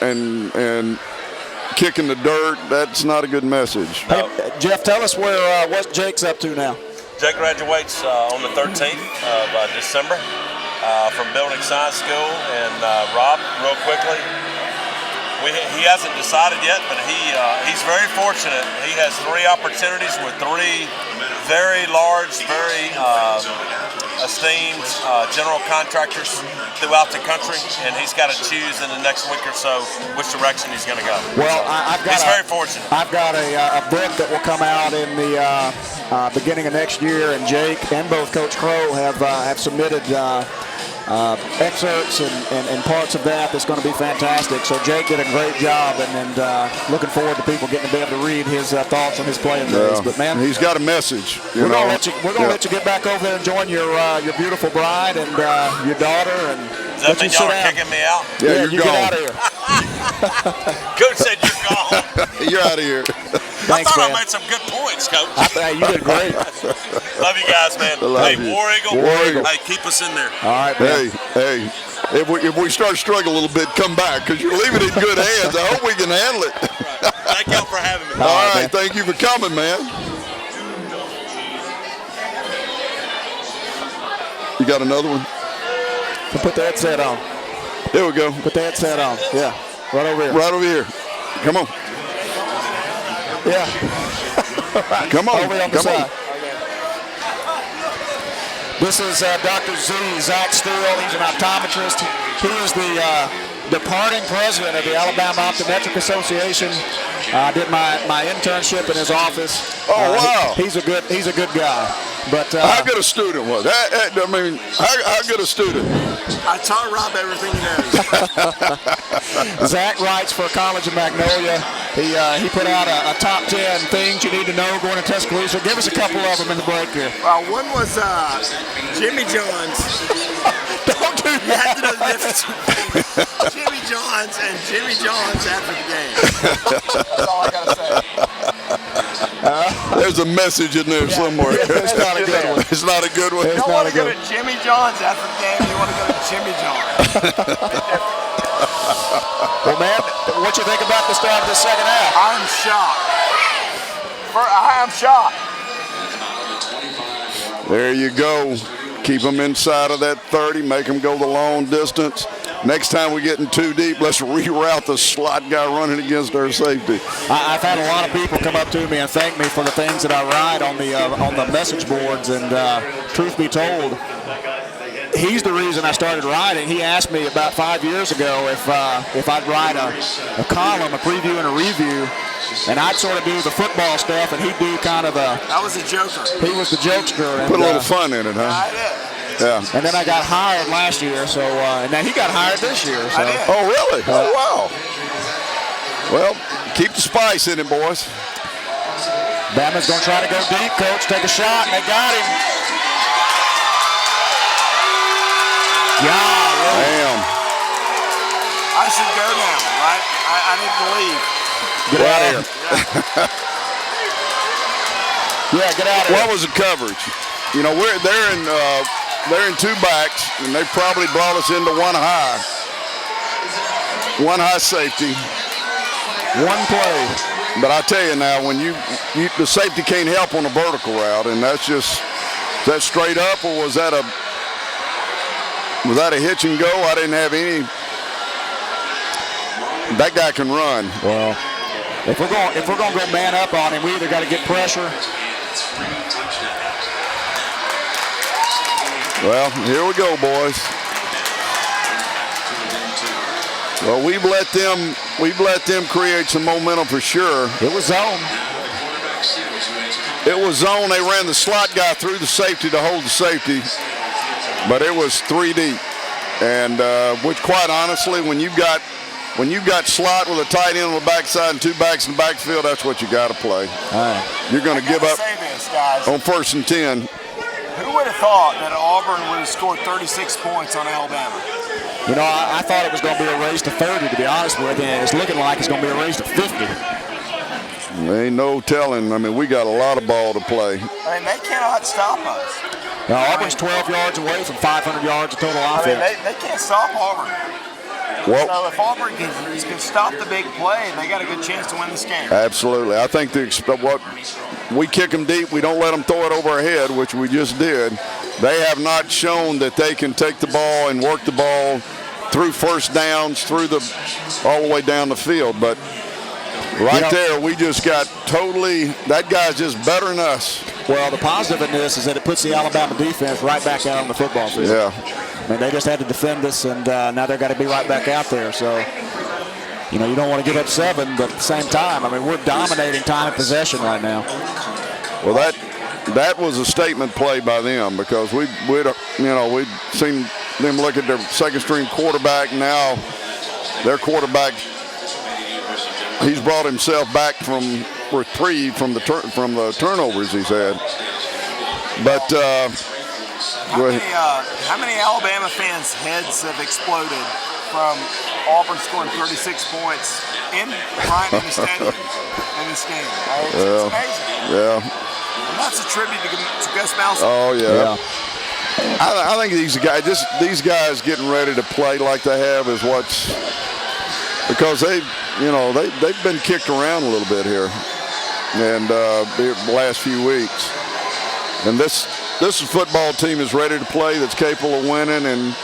kicking the dirt, that's not a good message. Hey, Jeff, tell us what Jake's up to now. Jake graduates on the 13th of December from Building Science School. And Rob, real quickly, he hasn't decided yet, but he's very fortunate. He has 3 opportunities with 3 very large, very esteemed general contractors throughout the country, and he's got to choose in the next week or so which direction he's going to go. Well, he's very fortunate. I've got a book that will come out in the beginning of next year, and Jake and both Coach Crowe have submitted excerpts and parts of that. That's going to be fantastic. So Jake did a great job, and looking forward to people getting to be able to read his thoughts on his playing days. But man, he's got a message. We're gonna let you get back over there and join your beautiful bride and your daughter. And does that mean y'all are kicking me out? Yeah, you get out of here. Coach said you're gone. You're out of here. Thanks, I thought I made some good points, Coach. You did great. Love you guys, man. Hey, War Eagle. Hey, keep us in there. All right, man. Hey. If we start struggling a little bit, come back, because you're leaving it in good hands. I hope we can handle it. Thank y'all for having me. All right, thank you for coming, man. You got another one? Put the headset on. There we go. Put the headset on. Yeah, right over here. Right over here. Come on. Yeah. Come on. Over on the side. This is Dr. Zach Steele. He's an optometrist. He is the departing president of the Alabama Optometric Association. I did my internship in his office. Oh, wow. He's a good guy. But how good a student was? I mean, how good a student? I taught Rob everything he knows. Zach writes for College of Magnolia. He put out a top 10 things you need to know going to Tuscaloosa. Give us a couple of them in the break here. Well, one was Jimmy John's. Don't do that. You have to know the difference between Jimmy John's and Jimmy John's after the game. That's all I got to say. There's a message in there somewhere. It's not a good one. It's not a good one. You don't want to go to Jimmy John's after the game. You want to go to Jimmy John's. Well, man, what you think about the start of the second half? I'm shocked. I'm shocked. There you go. Keep them inside of that 30. Make them go the long distance. Next time we get in too deep, let's reroute the slot guy running against our safety. I've had a lot of people come up to me and thank me for the things that I write on the message boards. And truth be told, he's the reason I started writing. He asked me about 5 years ago if I'd write a column, a preview and a review, and I'd sort of do the football stuff, and he'd do kind of a. I was a joker. He was the jokester. And, put a little fun in it, huh? I did. Yeah. And then I got hired last year, so and then he got hired this year. So. I did. Oh, really? Oh, wow. Well, keep the spice in it, boys. Bama's going to try to go deep, coach. Take a shot, and they got him. Damn. I should go now, right? I need to leave. Get out of here. Yeah, get out of here. What was the coverage? You know, they're in two backs, and they probably brought us into one high safety. One play. But I tell you now, when the safety can't help on a vertical route, and that's just, is that straight up, or was that a hitch and go? I didn't have any. That guy can run. Well, if we're going to go man up on him, we either got to get pressure. Well, here we go, boys. Well, we've let them create some momentum for sure. It was zone. It was zone. They ran the slot guy through the safety to hold the safety, but it was 3 deep. And which, quite honestly, when you've got slot with a tight end on the backside and two backs in the backfield, that's what you got to play. You're going to give up on 1st and 10. Who would have thought that Auburn would have scored 36 points on Alabama? You know, I thought it was going to be a race to 30, to be honest with you, and it's looking like it's going to be a race to 50. There ain't no telling. I mean, we got a lot of ball to play. I mean, they cannot stop us. Now, Auburn's 12 yards away from 500 yards of total offense. I mean, they can't stop Auburn. Well, so if Auburn can stop the big play, they got a good chance to win this game. Absolutely. I think we kick them deep. We don't let them throw it over our head, which we just did. They have not shown that they can take the ball and work the ball through first downs, all the way down the field. But there, we just got that guy's just better than us. Well, the positive in this is that it puts the Alabama defense right back out on the football field. Yeah. I mean, they just had to defend us, and now they've got to be right back out there. So, you know, you don't want to give up 7, but at the same time, I mean, we're dominating time of possession right now. Well, that was a statement play by them, because we'd seen them look at their second-string quarterback. Now their quarterback, he's brought himself back from reprieve from the turnovers he's had. But how many Alabama fans' heads have exploded from Auburn scoring 36 points in the stadium in this game? It's amazing. Yeah. And that's a tribute to Gus Malzahn. Oh yeah. I think these guys getting ready to play like they have is because they've been kicked around a little bit here, and the last few weeks, and this football team is ready to play, that's capable of winning, and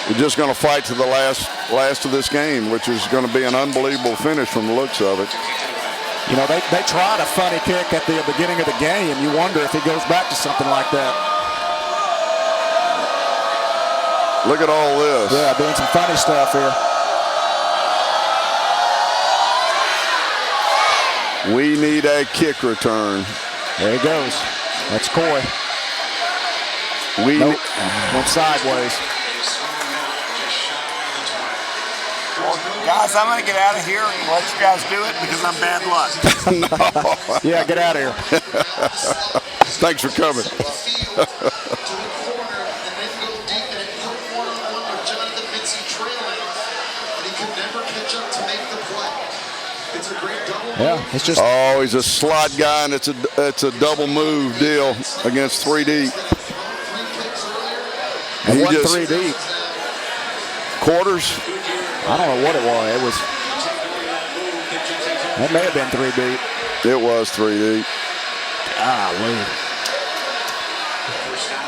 we're just going to fight to the last of this game, which is going to be an unbelievable finish from the looks of it. You know, they tried a funny kick at the beginning of the game. You wonder if he goes back to something like that. Look at all this. Yeah, doing some funny stuff here. We need a kick return. There he goes. That's Coy. Went sideways. Guys, I'm going to get out of here and let you guys do it because I'm bad luck. No. Yeah, get out of here. Thanks for coming. Yeah, it's just. Oh, he's a slot guy, and it's a double move deal against 3 deep. And one 3 deep. Quarters. I don't know what it was. That may have been 3 deep. It was 3 deep. Golly.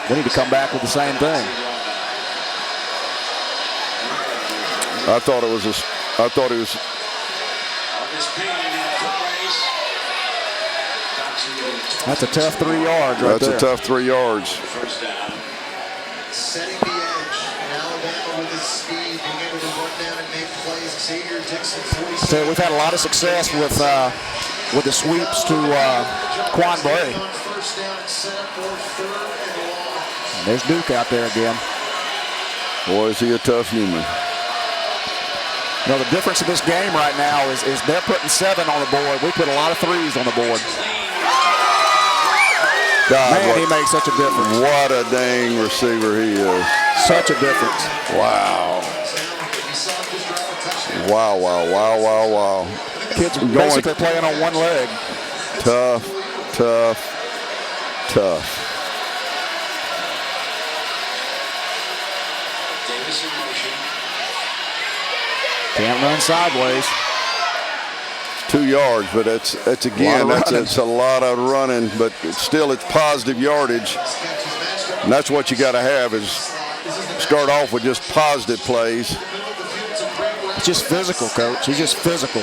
We need to come back with the same thing. I thought it was. That's a tough 3 yards right there. That's a tough 3 yards. Setting the edge. Alabama with his speed, being able to run down and make plays. Xavier Dixon, 46. So we've had a lot of success with the sweeps to Quan Bray. And there's Duke out there again. Boy, is he a tough human. You know, the difference in this game right now is they're putting 7 on the board. We put a lot of 3s on the board. God, man, he makes such a difference. What a dang receiver he is. Such a difference. Wow. Wow. Kids are basically playing on one leg. Tough. Can't run sideways. 2 yards, but it's a lot of running, but still it's positive yardage. And that's what you got to have is start off with just positive plays. It's just physical, Coach. He's just physical.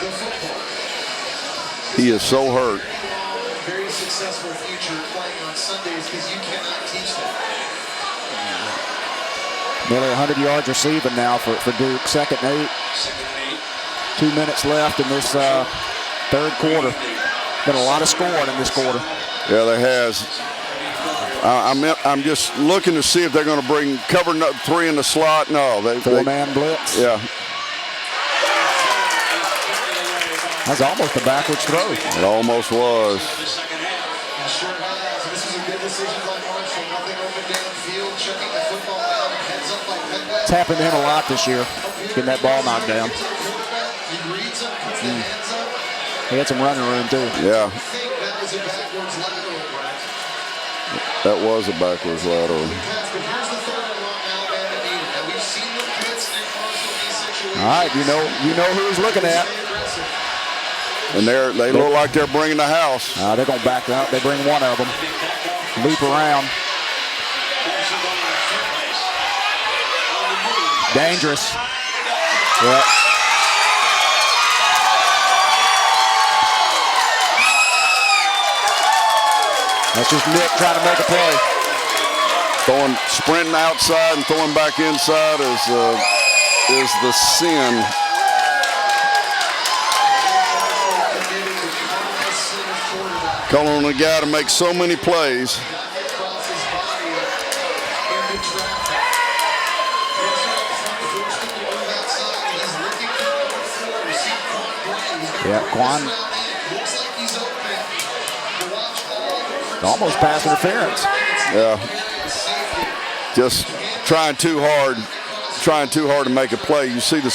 He is so hurt. Very successful future playing on Sundays because you cannot teach that. Nearly 100 yards receiving now for Duke. 2nd and 8. 2 minutes left in this third quarter. Been a lot of scoring in this quarter. Yeah, there has. I'm just looking to see if they're going to bring cover 3 in the slot. No, they 4-man blitz. Yeah. That's almost a backwards throw. It almost was. It's happened to him a lot this year, getting that ball knocked down. He had some running room too. Yeah. That was a backwards lateral. All right, you know who he's looking at. And they look like they're bringing the house. They're going to back up. They bring one of them. Loop around. Dangerous. Yep. That's just Nick trying to make a play. Sprinting outside and throwing back inside is the sin. Calling on a guy to make so many plays. Yeah, Quan. Almost pass interference. Yeah. Just trying too hard to make a play. You see the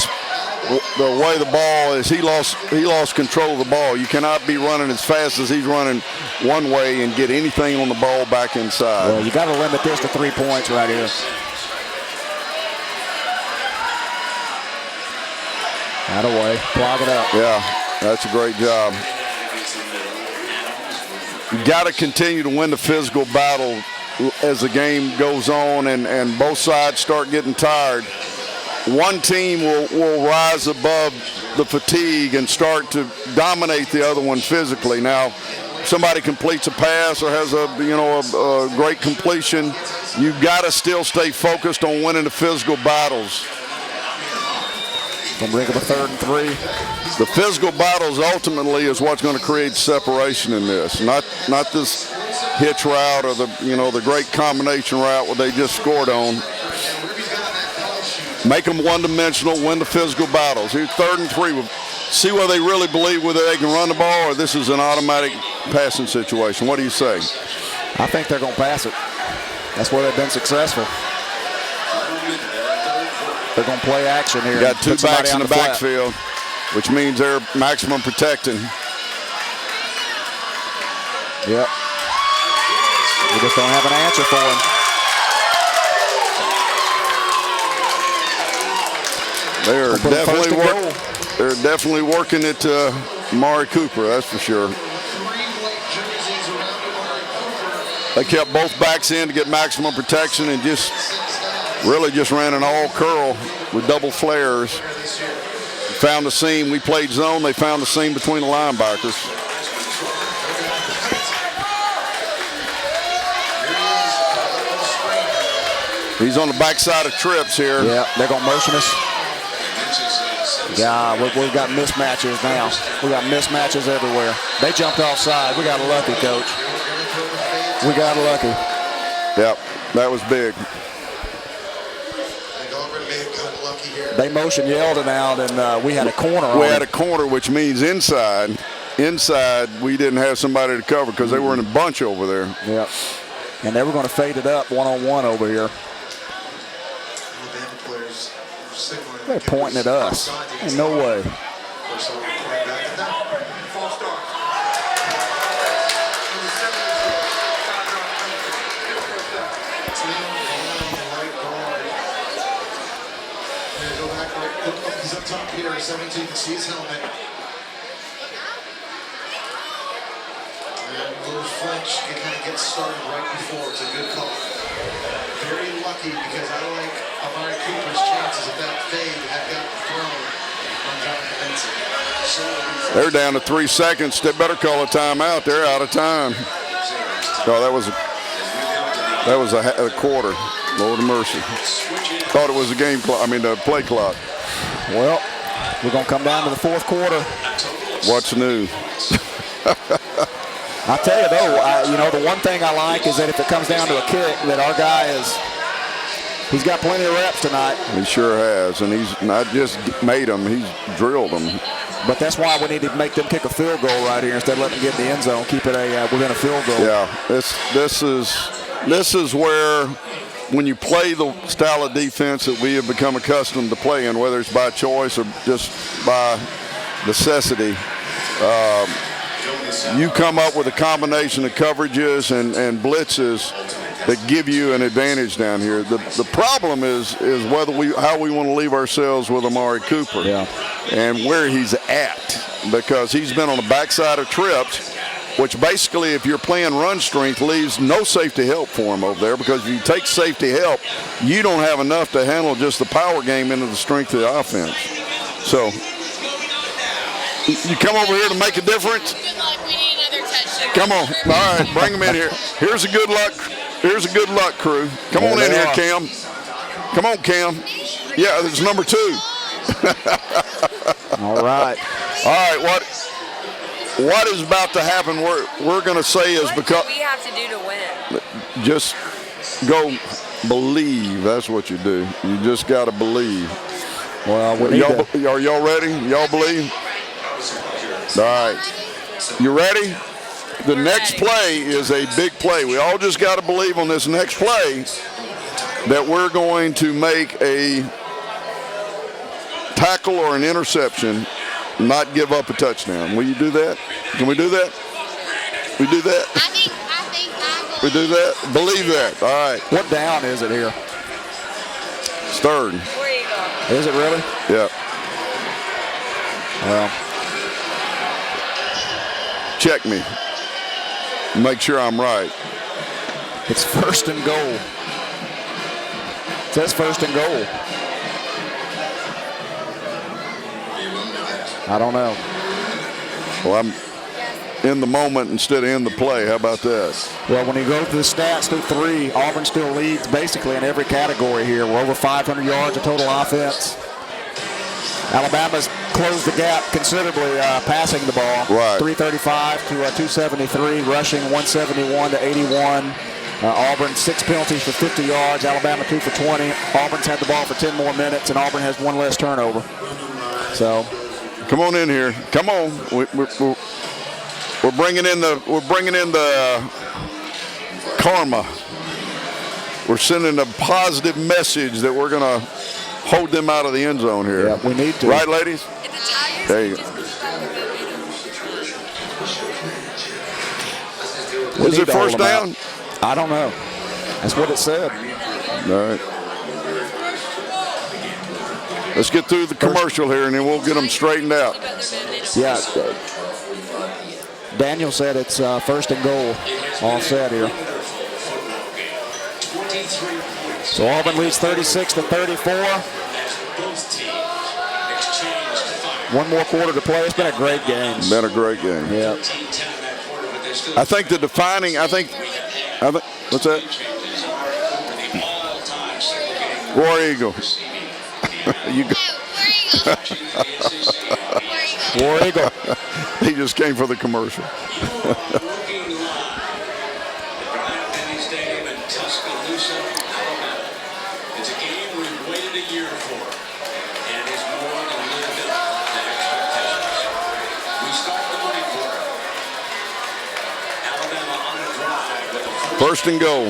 way the ball is, he lost control of the ball. You cannot be running as fast as he's running one way and get anything on the ball back inside. Well, you got to limit this to 3 points right here. That away, clog it up. Yeah, that's a great job. You got to continue to win the physical battle as the game goes on and both sides start getting tired. One team will rise above the fatigue and start to dominate the other one physically. Now, somebody completes a pass or has a great completion, you've got to still stay focused on winning the physical battles. Gonna bring up a 3rd and 3. The physical battles ultimately is what's going to create separation in this. Not this hitch route or the great combination route where they just scored on. Make them one-dimensional, win the physical battles. Here's 3rd and 3. See whether they really believe whether they can run the ball or this is an automatic passing situation. What do you say? I think they're going to pass it. That's where they've been successful. They're going to play action here. Got 2 backs in the backfield, which means they're maximum protecting. Yep. We just don't have an answer for him. They're definitely working it to Amari Cooper, that's for sure. They kept both backs in to get maximum protection and really just ran an all curl with double flares. Found the seam. We played zone. They found the seam between the linebackers. He's on the backside of trips here. Yeah, they're going to motion us. Yeah, we've got mismatches now. We got mismatches everywhere. They jumped offside. We got lucky, Coach. We got lucky. Yep, that was big. They motioned Yeldon out, and we had a corner. We had a corner, which means inside. Inside, we didn't have somebody to cover because they were in a bunch over there. Yep. And they were going to fade it up one-on-one over here. They're pointing at us. Ain't no way. He's up top here, 17, you can see his helmet. And a little flinch, he kind of gets started right before. It's a good call. Very lucky because I like Amari Cooper's chances of that fade had gotten thrown on Jonathan Benson. They're down to 3 seconds. They better call a timeout. They're out of time. Oh, that was a quarter. Lord of mercy. Thought it was a game clock. The play clock. Well, we're going to come down to the 4th quarter. What's new? I tell you though, the one thing I like is that if it comes down to a kick, that our guy he's got plenty of reps tonight. He sure has, and he's not just made them, he's drilled them. But that's why we need to make them kick a field goal right here instead of letting them get in the end zone. Keep it within a field goal. Yeah, this is where when you play the style of defense that we have become accustomed to playing, whether it's by choice or just by necessity, you come up with a combination of coverages and blitzes that give you an advantage down here. The problem is how we want to leave ourselves with Amari Cooper and where he's at, because he's been on the backside of trips, which basically, if you're playing run strength, leaves no safety help for him over there, because if you take safety help, you don't have enough to handle just the power game into the strength of the offense. So you come over here to make a difference? Come on. All right, bring him in here. Here's a good luck. Here's a good luck, Crew. Come on in here, Cam. Come on, Cam. Yeah, there's number 2. All right. All right, what is about to happen, we're going to say is because what do we have to do to win? Just go believe. That's what you do. You just got to believe. Well, are y'all ready? Y'all believe? All right. You ready? The next play is a big play. We all just got to believe on this next play that we're going to make a tackle or an interception, not give up a touchdown. Will you do that? Can we do that? We do that? I think we do that? Believe that. All right. What down is it here? It's 3rd. Where you going? Is it really? Yeah. Well, check me. Make sure I'm right. It's 1st and goal. It says 1st and goal. I don't know. Well, I'm in the moment instead of in the play. How about that? Well, when you go to the stats through 3, Auburn still leads basically in every category here. We're over 500 yards of total offense. Alabama's closed the gap considerably passing the ball. Right. 335 to 273, rushing 171 to 81. Auburn 6 penalties for 50 yards. Alabama 2 for 20. Auburn's had the ball for 10 more minutes, and Auburn has 1 less turnover. So, come on in here. Come on. We're bringing in the karma. We're sending a positive message that we're going to hold them out of the end zone here. Yeah, we need to. Right, ladies? There you go. Was it first down? I don't know. That's what it said. All right. Let's get through the commercial here, and then we'll get them straightened out. Yeah. Daniel said it's first and goal. All set here. So Auburn leads 36 to 34. 1 more quarter to play. It's been a great game. Been a great game. Yeah. I think the defining. What's that? War Eagle. You go. War Eagle. He just came for the commercial. It's a game we've waited a year for, and it's more than lived up to expectations. We start the money quarter. Alabama on the drive with a First and goal.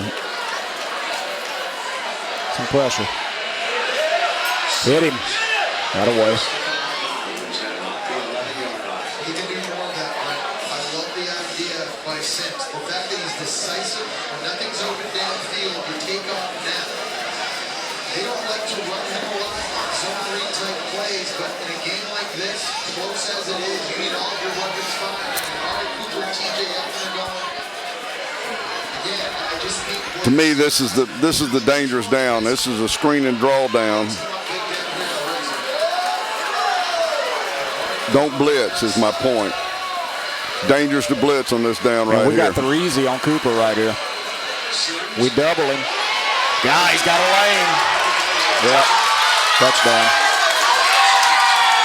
Some pressure. Hit him. Out of way. He can do more of that, but I love the idea by Sims. The fact that he's decisive, when nothing's open downfield, you take off now. They don't like to run him a lot on zone read type plays, but in a game like this, close as it is, you need all your weapons fired. And Amari Cooper and TJ Elton are going. Again, I just think To me, this is the dangerous down. This is a screen and draw down. Don't blitz is my point. Dangerous to blitz on this down right here. We got 3 easy on Cooper right here. We double him. Yeah, he's got a lane. Yep. Touchdown.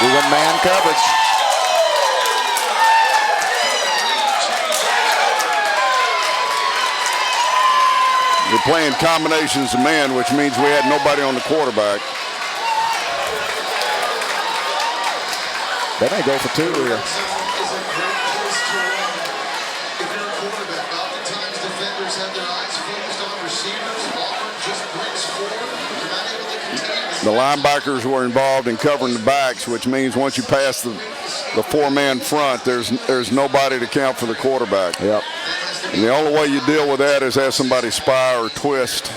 We win man coverage. We're playing combinations of man, which means we had nobody on the quarterback. They may go for 2 here. The linebackers were involved in covering the backs, which means once you pass the 4-man front, there's nobody to count for the quarterback. Yep. And the only way you deal with that is have somebody spy or twist.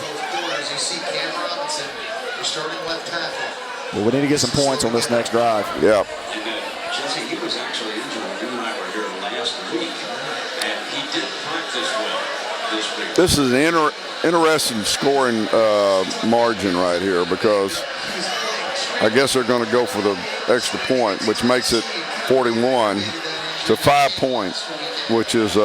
Well, we need to get some points on this next drive. Yeah. Jesse, he was actually injured when you and I were here last week, and he did practice well this week. This is an interesting scoring margin right here because I guess they're going to go for the extra point, which makes it 41 to 5 points, which is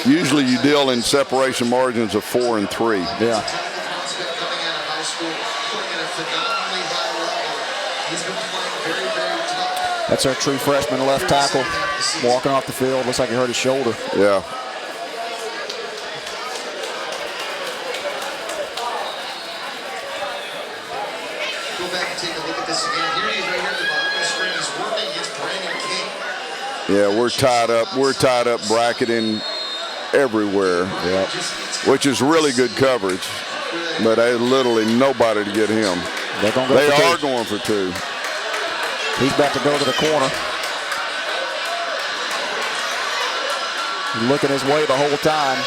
usually you deal in separation margins of 4 and 3. Yeah. That's our true freshman left tackle walking off the field. Looks like he hurt his shoulder. Yeah. Go back and take a look at this again. Here he is right here at the bottom of the screen. He's working against Brandon King. Yeah, we're tied up. We're tied up bracketing everywhere, which is really good coverage. But there's literally nobody to get him. They are going for 2. He's about to go to the corner. He's looking his way the whole time.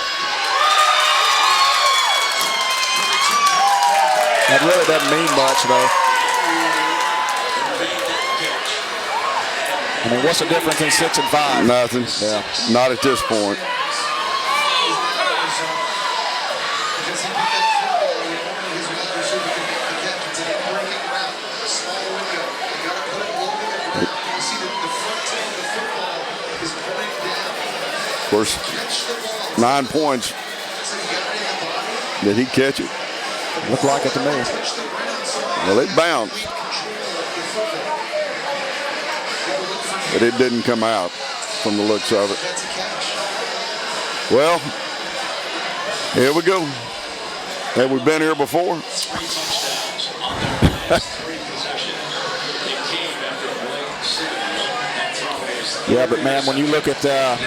That really doesn't mean much, though. I mean, what's the difference in 6 and 5? Nothing. Yeah. Not at this point. Of course, 9 points. Did he catch it? Looked like it to me. Well, it bounced. But it didn't come out from the looks of it. Well, here we go. Have we been here before? Yeah, but man, when you look at their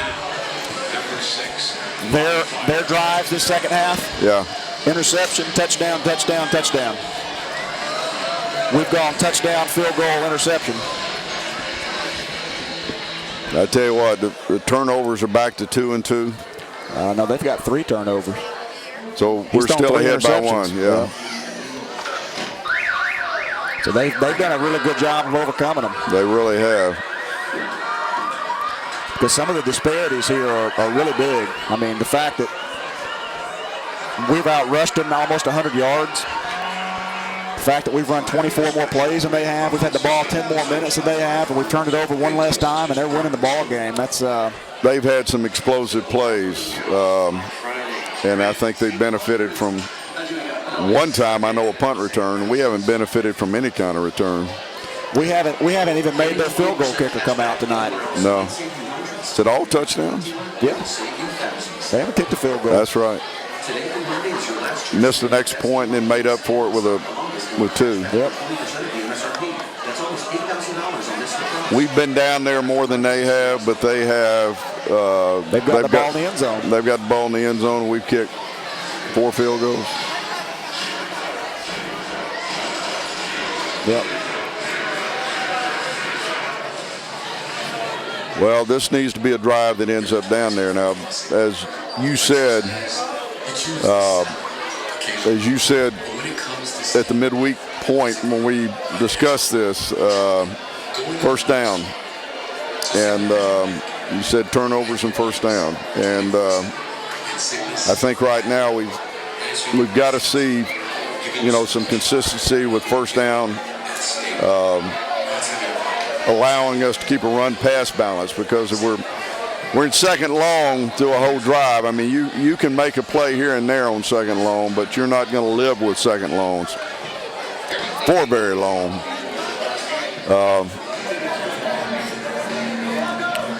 drives this second half, yeah, interception, touchdown, touchdown, touchdown. We've gone touchdown, field goal, interception. I tell you what, the turnovers are back to 2 and 2. No, they've got 3 turnovers. So we're still ahead by 1. Yeah. So they've done a really good job of overcoming them. They really have. Because some of the disparities here are really big. I mean, the fact that we've outrushed them almost 100 yards. The fact that we've run 24 more plays than they have. We've had the ball 10 more minutes than they have, and we've turned it over one less time, and they're winning the ball game. That's they've had some explosive plays, and I think they benefited from one time. I know a punt return. We haven't benefited from any kind of return. We haven't even made their field goal kicker come out tonight. No. Is it all touchdowns? Yeah. They haven't kicked a field goal. That's right. Missed the next point and then made up for it with 2. Yep. We've been down there more than they have, but they have. They've got the ball in the end zone. They've got the ball in the end zone. We've kicked 4 field goals. Yep. Well, this needs to be a drive that ends up down there. Now, as you said at the midweek point when we discussed this, first down, and you said turnovers and first down, and I think right now we've got to see, some consistency with first down. Allowing us to keep a run-pass balance, because if we're in second long through a whole drive. I mean, you can make a play here and there on second long, but you're not going to live with second longs for very long.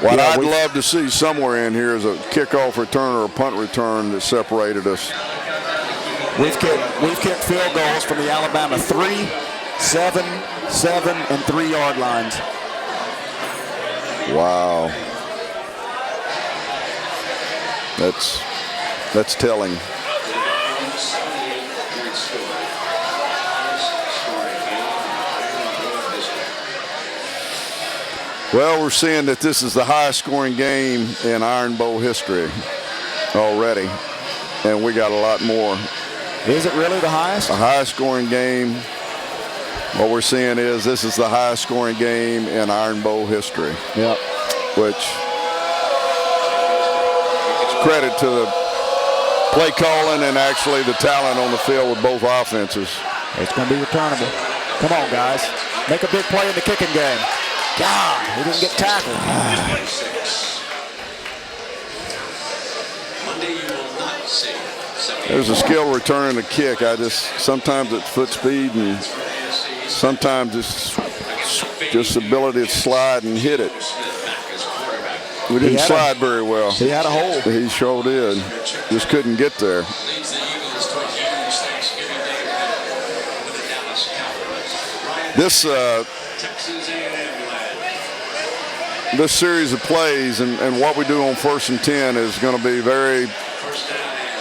What I'd love to see somewhere in here is a kickoff return or a punt return that separated us. We've kicked field goals from the Alabama 3, 7, 7, and 3 yard lines. Wow. That's telling. Well, we're seeing that this is the highest scoring game in Iron Bowl history already, and we got a lot more. Is it really the highest? The highest scoring game. What we're seeing is this is the highest scoring game in Iron Bowl history. Yep. Which is credit to the play calling and actually the talent on the field with both offenses. It's going to be returnable. Come on, guys. Make a big play in the kicking game. God, he didn't get tackled. There's a skill returning a kick. Sometimes it's foot speed and sometimes it's just ability to slide and hit it. We didn't slide very well. He had a hole. He sure did. Just couldn't get there. This series of plays and what we do on 1st and 10 is going to be very,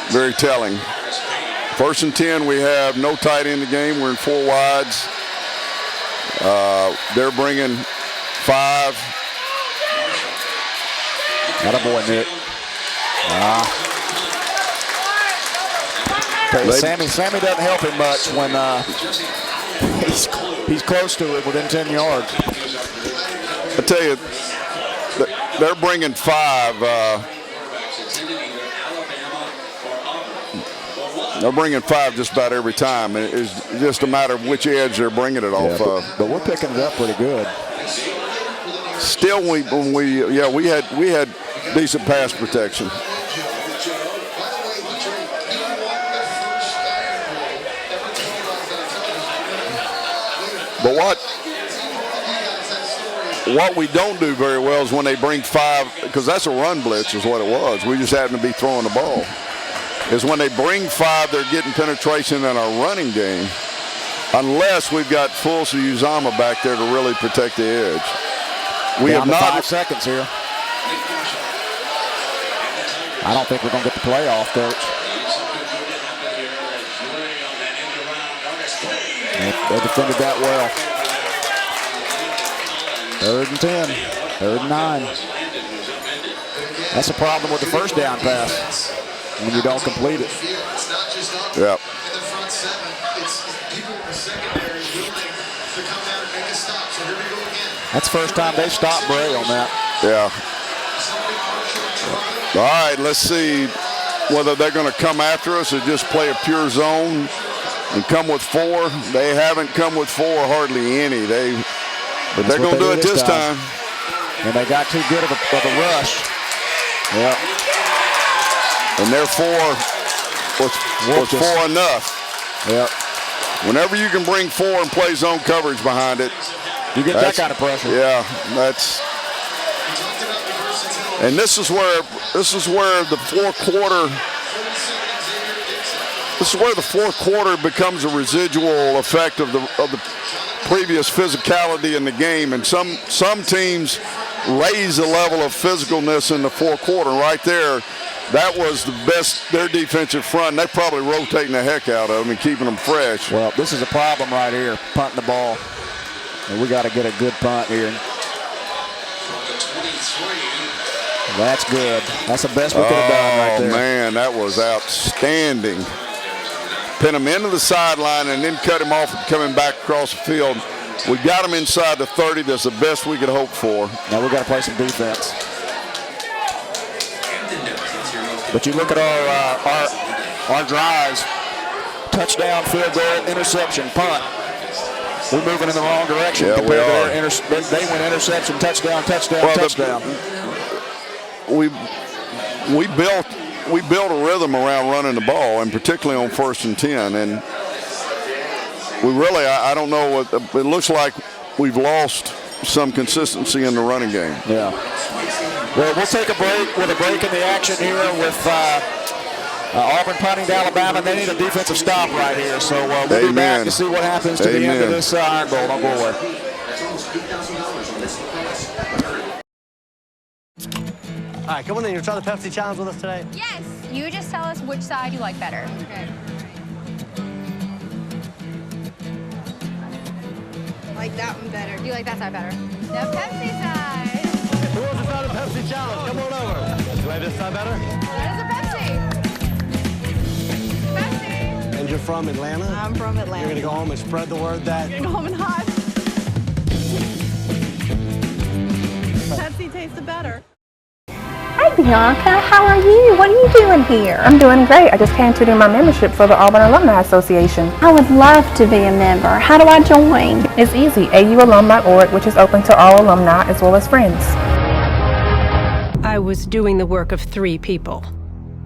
very telling. 1st and 10, we have no tight end in the game. We're in 4 wides. They're bringing 5. Attaboy, Nick. Sammy doesn't help him much when he's close to it within 10 yards. I tell you, they're bringing 5. They're bringing 5 just about every time. It's just a matter of which edge they're bringing it off of. But we're picking it up pretty good. Still, we had decent pass protection. But what we don't do very well is when they bring 5, because that's a run blitz is what it was. We just happen to be throwing the ball. Is when they bring 5, they're getting penetration in our running game, unless we've got Fulsa Uzama back there to really protect the edge. We Down have to not 5 seconds here. I don't think we're going to get the playoff, Coach. They defended that well. 3rd and 10, 3rd and 9. That's a problem with the first down pass when you don't complete it. Yeah. That's the first time they stopped Bray on that. Yeah. All right, let's see whether they're going to come after us or just play a pure zone and come with 4. They haven't come with 4 hardly any. But they're going to do it this time. And they got too good of a rush. Yeah. And their 4 was 4 enough. Yeah. Whenever you can bring 4 and play zone coverage behind it, you get that kind of pressure. Yeah, that's. And this is where the fourth quarter. This is where the fourth quarter becomes a residual effect of the previous physicality in the game, and some teams raise the level of physicalness in the fourth quarter. Right there, that was the best. Their defensive front, and they're probably rotating the heck out of them and keeping them fresh. Well, this is a problem right here, punting the ball. And we got to get a good punt here. That's good. That's the best we could have done right there. Oh, man, that was outstanding. Pin him into the sideline and then cut him off and coming back across the field. We got him inside the 30. That's the best we could hope for. Now we got to play some defense. But you look at our drives. Touchdown, field goal, interception, punt. We're moving in the wrong direction. Yeah, we are. They went interception, touchdown, touchdown. We built a rhythm around running the ball, and particularly on 1st and 10. And we really, I don't know what it looks like. We've lost some consistency in the running game. Yeah. Well, we'll take a break with a break in the action here with Auburn punting to Alabama. They need a defensive stop right here. So we'll be back to see what happens to the end of this Iron Bowl. Don't go away. All right, come on in. You're trying the Pepsi challenge with us today? Yes. You just tell us which side you like better. Okay. Like that one better. You like that side better? The Pepsi side. Who wants to try the Pepsi challenge? Come on over. Do you like this side better? That is a Pepsi. Pepsi. And you're from Atlanta? I'm from Atlanta. You're going to go home and spread the word that... You're going to go home and hide. Pepsi tastes better. Hi Bianca, how are you? What are you doing here? I'm doing great. I just came to do my membership for the Auburn Alumni Association. I would love to be a member. How do I join? It's easy. aualum.org, which is open to all alumni as well as friends. I was doing the work of 3 people.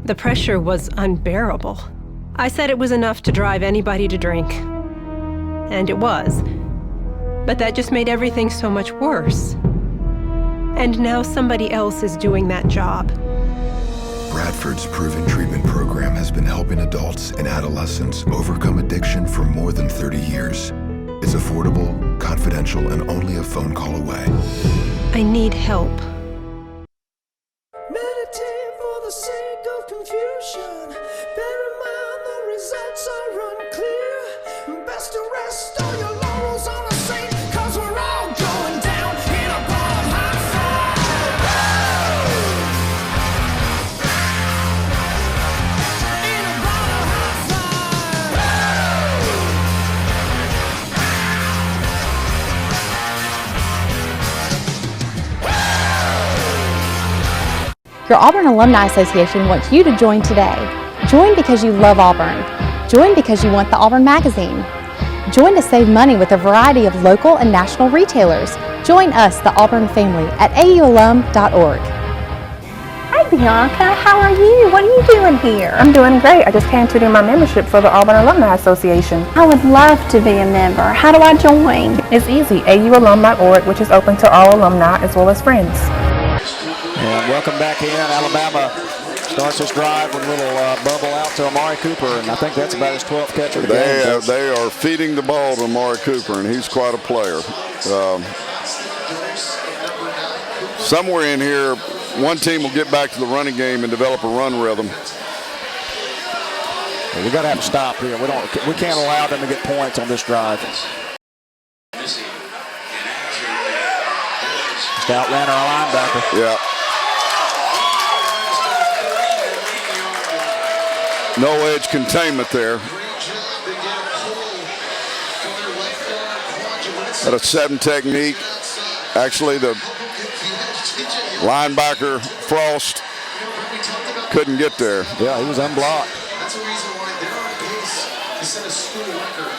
The pressure was unbearable. I said it was enough to drive anybody to drink. And it was. But that just made everything so much worse. And now somebody else is doing that job. Bradford's proven treatment program has been helping adults and adolescents overcome addiction for more than 30 years. It's affordable, confidential, and only a phone call away. I need help. Meditate for the sake of confusion. Bear in mind the results are unclear. Best to rest all your laurels on a saint, 'cause we're all going down in a ball of hot Your Auburn Alumni Association wants you to join today. Join because you love Auburn. Join because you want the Auburn magazine. Join to save money with a variety of local and national retailers. Join us, the Auburn family, at aualum.org. Hi Bianca, how are you? What are you doing here? I'm doing great. I just came to do my membership for the Auburn Alumni Association. I would love to be a member. How do I join? It's easy. aualum.org, which is open to all alumni as well as friends. And welcome back in. Alabama starts this drive with a little bubble out to Amari Cooper, and I think that's about his 12th catch of the game. They are feeding the ball to Amari Cooper, and he's quite a player. Somewhere in here, one team will get back to the running game and develop a run rhythm. We got to have to stop here. We can't allow them to get points on this drive. Just outran our linebacker. Yeah. No edge containment there. Got a 7 technique. Actually, the linebacker, Frost, couldn't get there. Yeah, he was unblocked. That's the reason why they're on pace to set a school record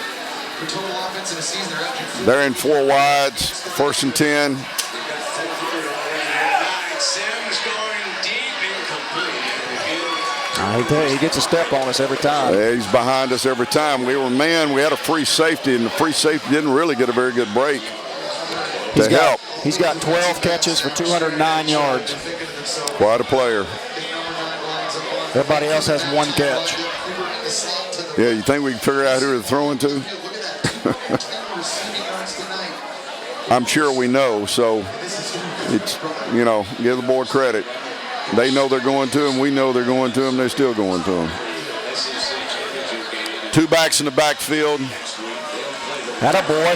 for total offense in a season. They're averaging They're in 4 wides, 1st and 10. He gets a step on us every time. Yeah, he's behind us every time. We had a free safety, and the free safety didn't really get a very good break to help. He's got 12 catches for 209 yards. Quite a player. Everybody else has 1 catch. Yeah, you think we can figure out who they're throwing to? I'm sure we know, so it's, give the board credit. They know they're going to him. We know they're going to him. They're still going to him. 2 backs in the backfield. That a boy.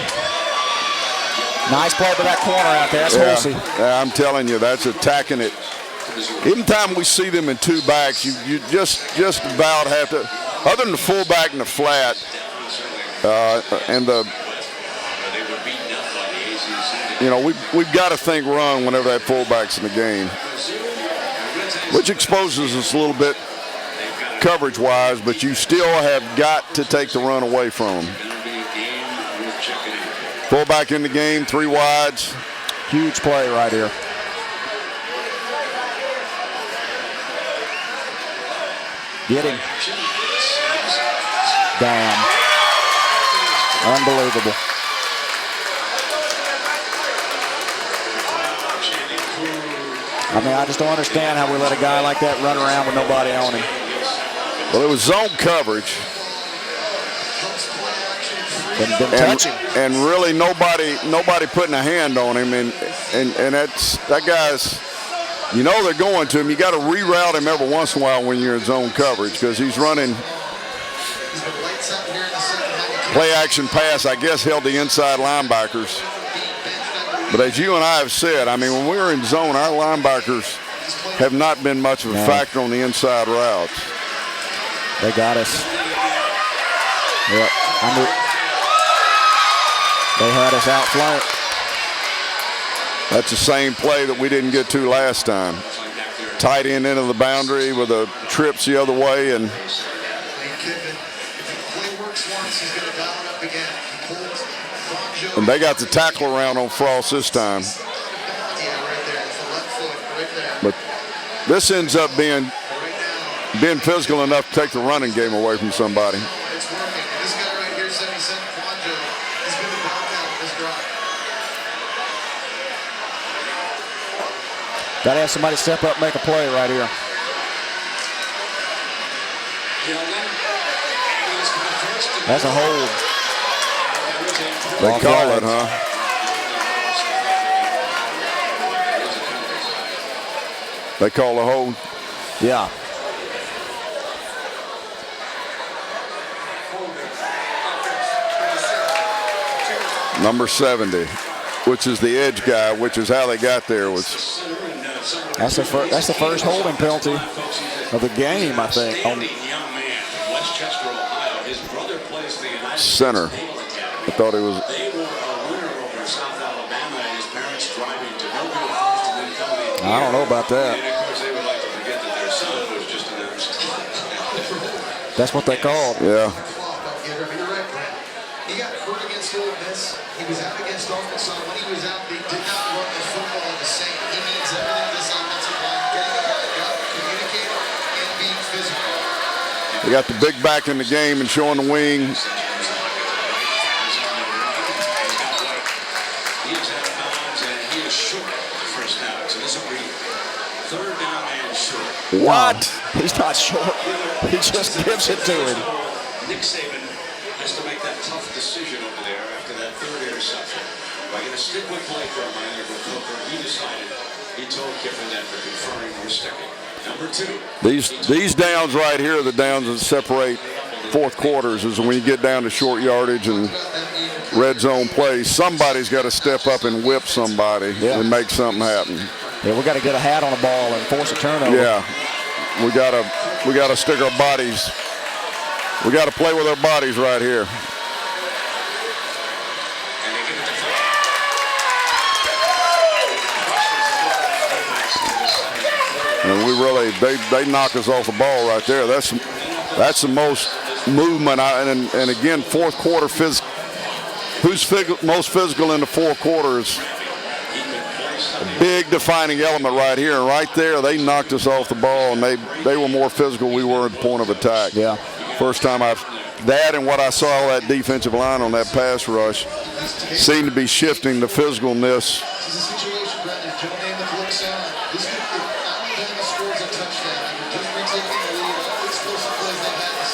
Nice play to that corner out there. That's Hulsey. Yeah, I'm telling you, that's attacking it. Every time we see them in 2 backs, you just about have to, other than the fullback and the flat, and we've got to think run whenever that fullback's in the game, which exposes us a little bit coverage-wise, but you still have got to take the run away from them. Fullback in the game, 3 wides. Huge play right here. Get him. Damn. Unbelievable. I just don't understand how we let a guy like that run around with nobody on him. Well, it was zone coverage. Didn't touch him. And really nobody putting a hand on him, and that guy's, they're going to him. You got to reroute him every once in a while when you're in zone coverage, because he's running play action pass, I guess, held the inside linebackers. But as you and I have said, when we're in zone, our linebackers have not been much of a factor on the inside routes. They got us. Yep. They had us outflanked. That's the same play that we didn't get to last time. Tight end into the boundary with a trips the other way, and they got the tackle around on Frost this time. But this ends up being physical enough to take the running game away from somebody. Got to have somebody step up and make a play right here. That's a hold. They call it, huh? They call a hold? Yeah. Number 70, which is the edge guy, which is how they got there. That's the first holding penalty of the game, I think. Center. I thought he was. I don't know about that. That's what they called. Yeah. He got hurt against Ole Miss. He was out against Arkansas. When he was out, they did not run the football the same. He needs everything this offensive line getting the ball. They got the big back in the game and showing the wing. What? He's not short. He just gives it to him. Nick Saban has to make that tough decision over there after that third interception. Am I going to stick with Blake or am I going to go Coker? He decided. He told Kiffin that for conferring we're sticking. Number 2. These downs right here are the downs that separate fourth quarters, is when you get down to short yardage and red zone plays. Somebody's got to step up and whip somebody and make something happen. Yeah, we got to get a hat on the ball and force a turnover. Yeah, we gotta stick our bodies. We got to play with our bodies right here. And we really, they knock us off the ball right there. That's the most movement. And again, fourth quarter who's most physical in the fourth quarter is a big defining element right here. And right there, they knocked us off the ball, and they were more physical. We were at the point of attack. Yeah. First time that and what I saw that defensive line on that pass rush seemed to be shifting the physicalness.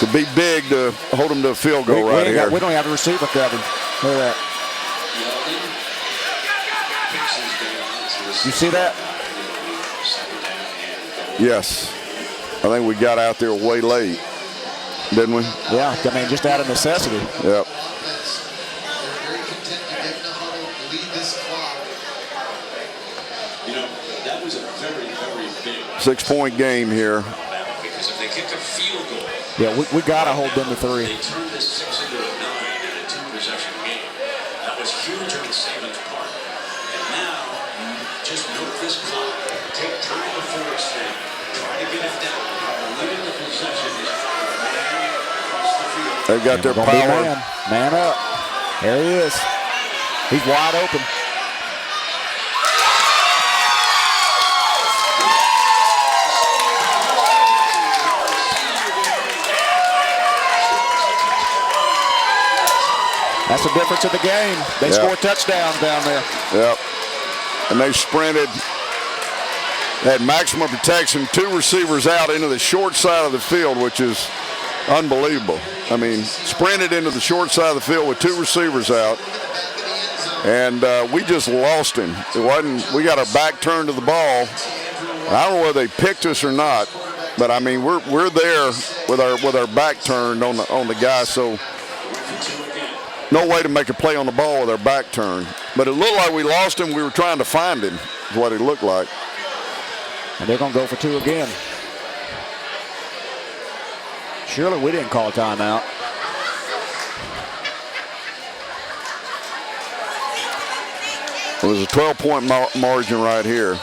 To be big to hold them to a field goal right here. We don't have a receiver covered. Look at that. You see that? Yes. I think we got out there way late, didn't we? Yeah, I mean, just out of necessity. Yep. You know, that was a very, very big 6-point game here. because if they kick a field goal, Yeah, we got to hold them to 3. they turned this 6 into a 9 in a 2-possession game. That was huge on Saban's part. And now, just milk this clock. Take time before it's spent. Try to get it down. Limit the possession. Man across the field. They've got their power. Man up. There he is. He's wide open. That's the difference of the game. They score touchdowns down there. Yep. And they sprinted, had maximum protection, 2 receivers out into the short side of the field, which is unbelievable. I mean, sprinted into the short side of the field with 2 receivers out, and we just lost him. It wasn't. We got our back turned to the ball. I don't know whether they picked us or not, but I mean, we're there with our back turned on the guy, so no way to make a play on the ball with our back turned. But it looked like we lost him. We were trying to find him, is what it looked like. And they're going to go for 2 again. Surely we didn't call a timeout. It was a 12-point margin right here. Ray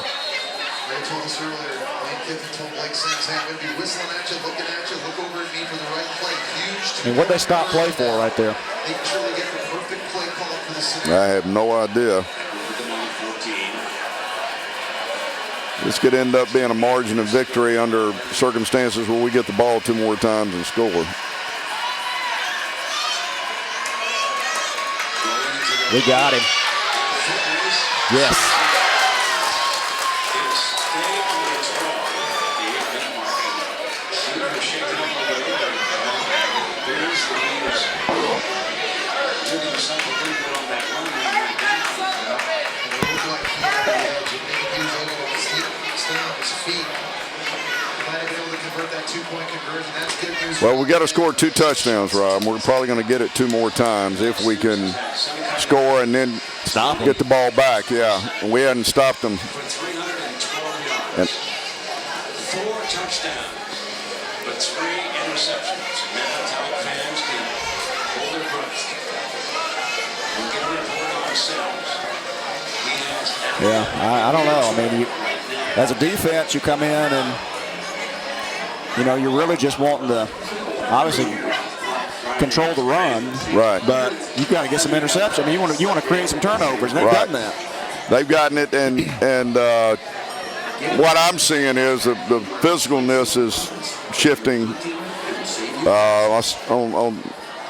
told us earlier, Lane Kiffin told Blake Sims, hey, I'm going to be whistling at you, looking at you, look over at me for the right play. Huge. I mean, what'd they stop play for right there? Making sure they get the perfect play call for the city. I have no idea. This could end up being a margin of victory under circumstances where we get the ball 2 more times and score. We got him. Yes. Well, we got to score 2 touchdowns, Rob. We're probably going to get it 2 more times if we can score and then get the ball back. Yeah, and we hadn't stopped them. And 4 touchdowns, but 3 interceptions. Now that's how fans can hold their breath. We'll get a report on ourselves. Yeah, I don't know. I mean, as a defense, you come in and, you know, you're really just wanting to obviously control the run. Right. But you've got to get some interception. I mean, you want to create some turnovers, and they've done that. They've gotten it, and what I'm seeing is the physicalness is shifting.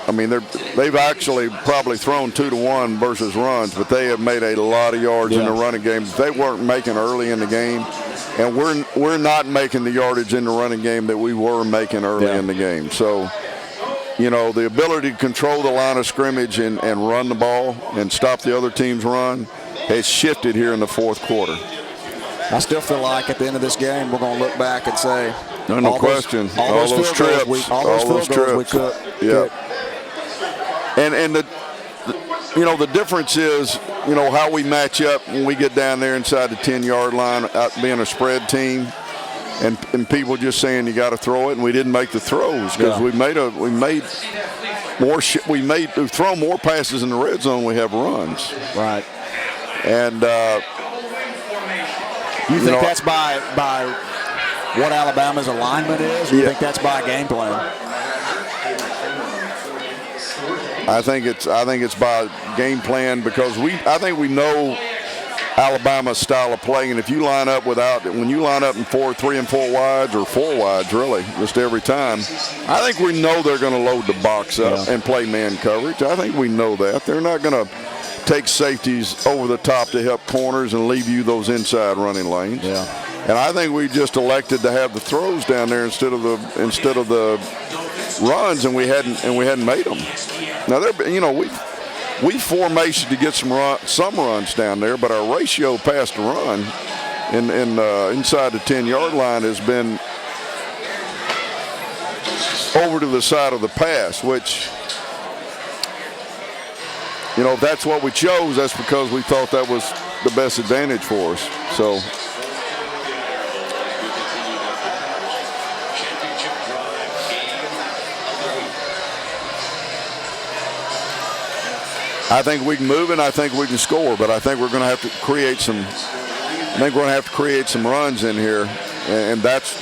I mean, they've actually probably thrown 2-to-1 versus runs, but they have made a lot of yards in the running game. They weren't making early in the game, and we're not making the yardage in the running game that we were making early in the game. So, you know, the ability to control the line of scrimmage and run the ball and stop the other team's run has shifted here in the fourth quarter. I still feel like at the end of this game, we're going to look back and say, no question. All those trips. We could. Yeah. And the difference is, how we match up when we get down there inside the 10-yard line, out being a spread team, and people just saying you got to throw it, and we didn't make the throws because we've thrown more passes in the red zone than we have runs. Right. And you think that's by what Alabama's alignment is? Or you think that's by game plan? I think it's by game plan because I think we know Alabama's style of play, and if you line up when you line up in 3 and 4 wides or 4 wides really just every time, I think we know they're going to load the box up and play man coverage. I think we know that they're not going to take safeties over the top to help corners and leave you those inside running lanes. Yeah. And I think we just elected to have the throws down there instead of the runs, and we hadn't made them. Now we formation to get some runs down there, but our ratio pass to run inside the 10-yard line has been over to the side of the pass, which, if that's what we chose, that's because we thought that was the best advantage for us. So. I think we can move and I think we can score, but I think we're going to have to create some. I think we're going to have to create some runs in here, and that's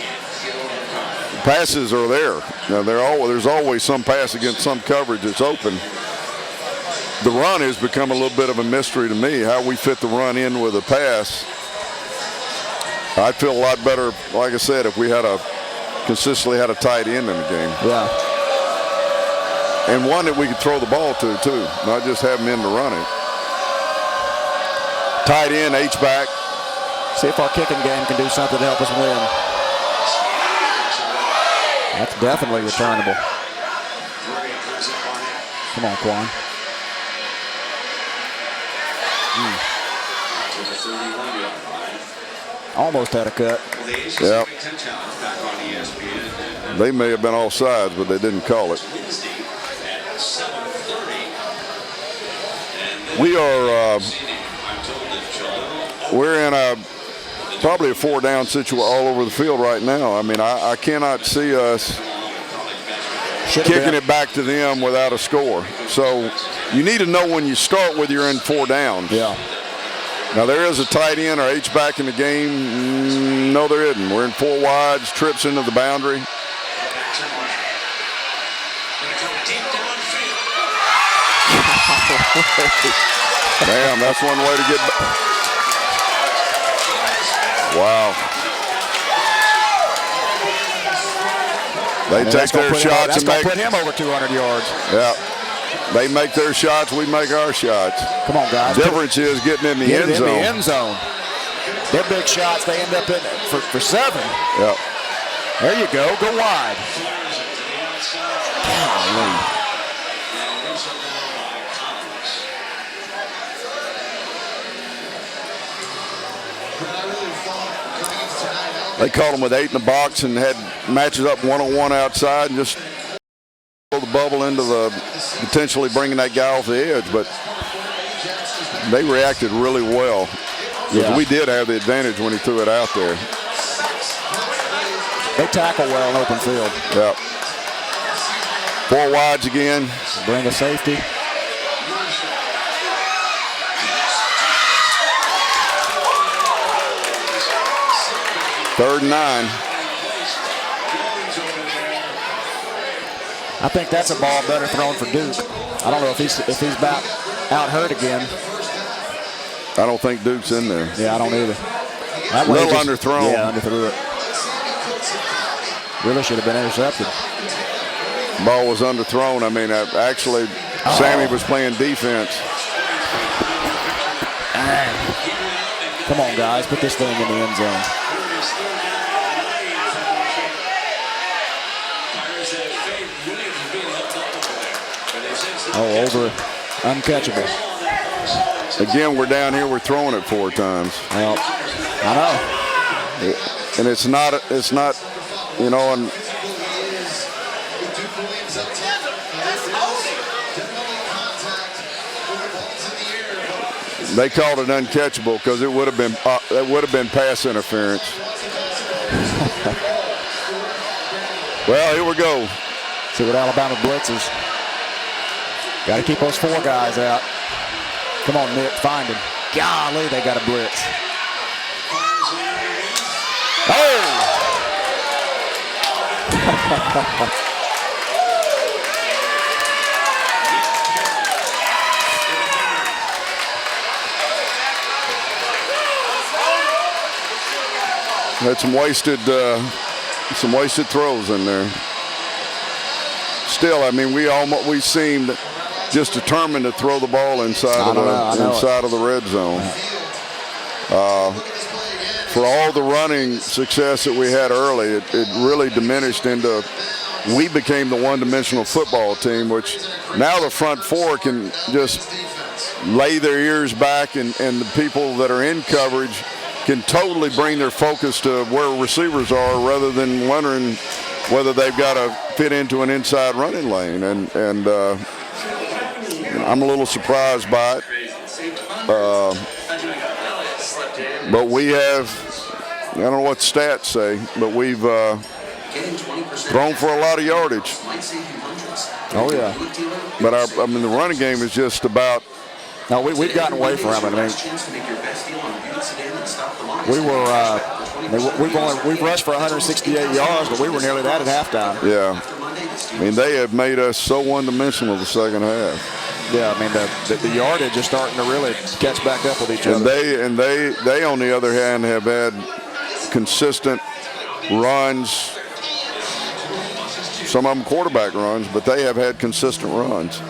passes are there. Now there's always some pass against some coverage that's open. The run has become a little bit of a mystery to me. How we fit the run in with a pass. I'd feel a lot better, like I said, if we consistently had a tight end in the game. Yeah. And one that we could throw the ball to, too, not just have him in to run it. Tight end, H-back. See if our kicking game can do something to help us win. That's definitely returnable. Come on, Quan. Almost had a cut. Yep. They may have been offsides, but they didn't call it. We're in probably a 4-down situation all over the field right now. I mean, I cannot see us kicking it back to them without a score. So you need to know when you start whether you're in 4 downs. Yeah. Now there is a tight end or H-back in the game. No, there isn't. We're in 4 wides, trips into the boundary. Damn, that's one way to get back. Wow. They take their shots and put him over 200 yards. Yeah. They make their shots, we make our shots. Come on, guys. The difference is getting in the end zone. In the end zone. Their big shots, they end up in for 7. Yeah. There you go. Go wide. Golly. They caught him with 8 in the box and had matches up 1-on-1 outside and just pull the bubble into the potentially bringing that guy off the edge. But they reacted really well. Yeah. We did have the advantage when he threw it out there. They tackle well in open field. Yep. 4 wides again. Bring a safety. Third and 9. I think that's a ball better thrown for Duke. I don't know if he's about out hurt again. I don't think Duke's in there. Yeah, I don't either. That A way little just- underthrown. Yeah, underthrew it. Really should have been intercepted. Ball was underthrown. I mean, actually, Sammy was playing defense. Come on, guys, put this thing in the end zone. Oh, over, uncatchable. Again, we're down here. We're throwing it 4 times. Well, I know. And it's not, you know, and they called it uncatchable because it would have been pass interference. Well, here we go. See what Alabama blitzes. Got to keep those 4 guys out. Come on, Nick, find him. Golly, they got a blitz. Oh! Had some wasted throws in there. Still, I mean, we seemed just determined to throw the ball inside of the red zone. For all the running success that we had early, it really diminished into we became the one-dimensional football team, which now the front 4 can just lay their ears back, and the people that are in coverage can totally bring their focus to where receivers are rather than wondering whether they've got to fit into an inside running lane. And I'm a little surprised by it. But we have, I don't know what the stats say, but we've thrown for a lot of yardage. Oh, yeah. But the running game is just about. No, we've gotten away from it. I mean, we've rushed for 168 yards, but we were nearly that at halftime. Yeah. I mean, they have made us so one-dimensional the second half. Yeah, I mean, the yardage is starting to really catch back up with each other. And they on the other hand have had consistent runs. Some of them quarterback runs, but they have had consistent runs.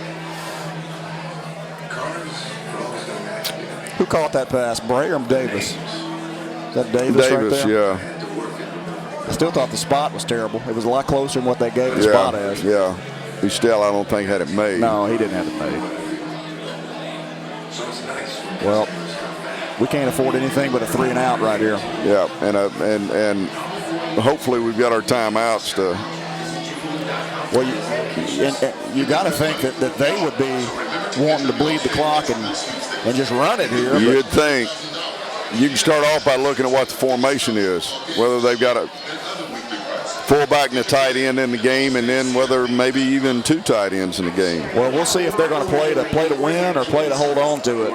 Who caught that pass? Bray or Davis? Is that Davis right there? Yeah. I still thought the spot was terrible. It was a lot closer than what they gave the spot as. Yeah. He still, I don't think, had it made. No, he didn't have it made. Well, we can't afford anything but a 3 and out right here. Yeah, and hopefully we've got our timeouts to. Well, you got to think that they would be wanting to bleed the clock and just run it here. You'd think. You can start off by looking at what the formation is, whether they've got a fullback and a tight end in the game, and then whether maybe even 2 tight ends in the game. Well, we'll see if they're going to play to win or play to hold on to it.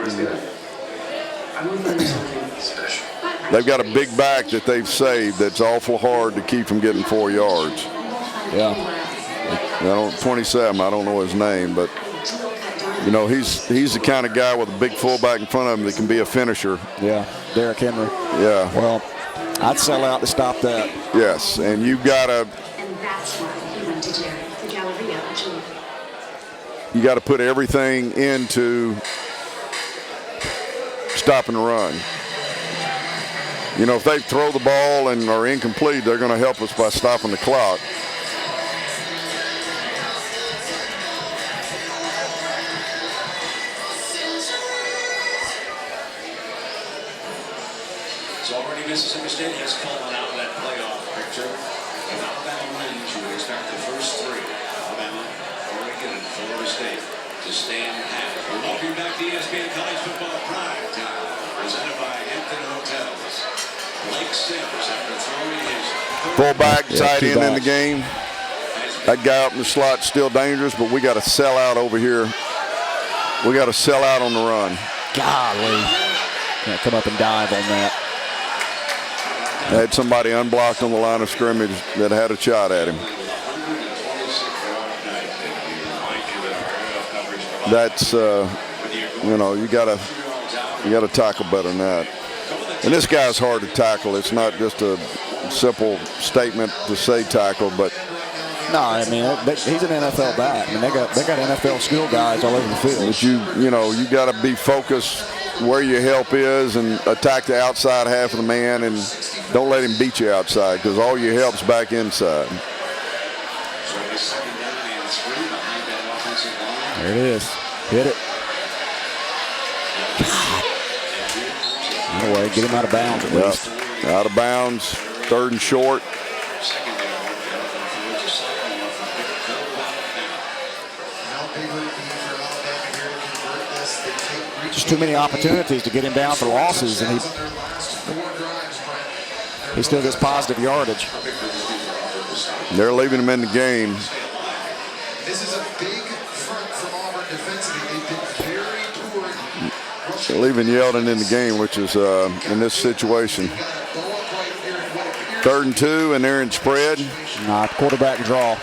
They've got a big back that they've saved that's awful hard to keep from getting 4 yards. Yeah. 27, I don't know his name, but you know, he's the kind of guy with a big fullback in front of him that can be a finisher. Yeah, Derrick Henry. Yeah. Well, I'd sell out to stop that. Yes, and you got to put everything into stopping the run. You know, if they throw the ball and are incomplete, they're going to help us by stopping the clock. So already Mississippi State has fallen out of that playoff picture. If Alabama wins, you would expect the first 3, Alabama, Oregon, and Florida State, to stand pat. We'll welcome you back to ESPN College Football Prime Time, presented by Hampton Hotels. Blake Sims, after throwing his fullback, tight end in the game. That guy up in the slot still dangerous, but we got to sell out over here. We got to sell out on the run. Golly. Can't come up and dive on that. They had somebody unblocked on the line of scrimmage that had a shot at him. That's you know, you gotta tackle better than that. And this guy's hard to tackle. It's not just a simple statement to say tackle, but no, I mean he's an NFL back. I mean they got NFL skill guys all over the field. But you got to be focused where your help is and attack the outside half of the man, and don't let him beat you outside because all your help's back inside. There it is. Hit it. No way. Get him out of bounds at least. Out of bounds. 3rd and short. Just too many opportunities to get him down for losses, and he still gets positive yardage. They're leaving him in the game. This is a big front from Auburn defensively. They've been very poor. They're leaving Yeldon in the game, which is in this situation. 3rd and 2, and they're in spread. Quarterback draw.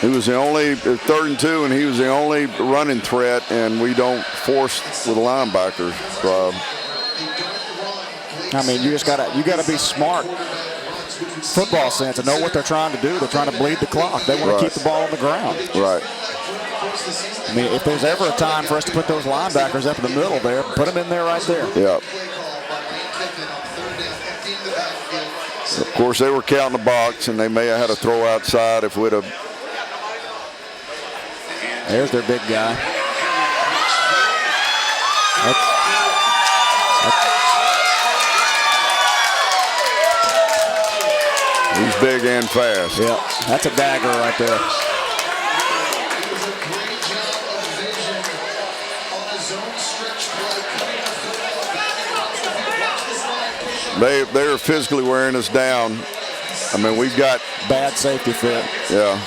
He was the only 3rd and 2, and he was the only running threat, and we don't force with the linebackers. I mean, you gotta be smart. Football sense and know what they're trying to do. They're trying to bleed the clock. They want to keep the ball on the ground. Right. I mean, if there's ever a time for us to put those linebackers up in the middle there, put them in there right there. Yeah. Of course, they were counting the box, and they may have had a throw outside if we'd have. There's their big guy. He's big and fast. Yeah, that's a dagger right there. They're physically wearing us down. I mean, we've got bad safety fit. Yeah.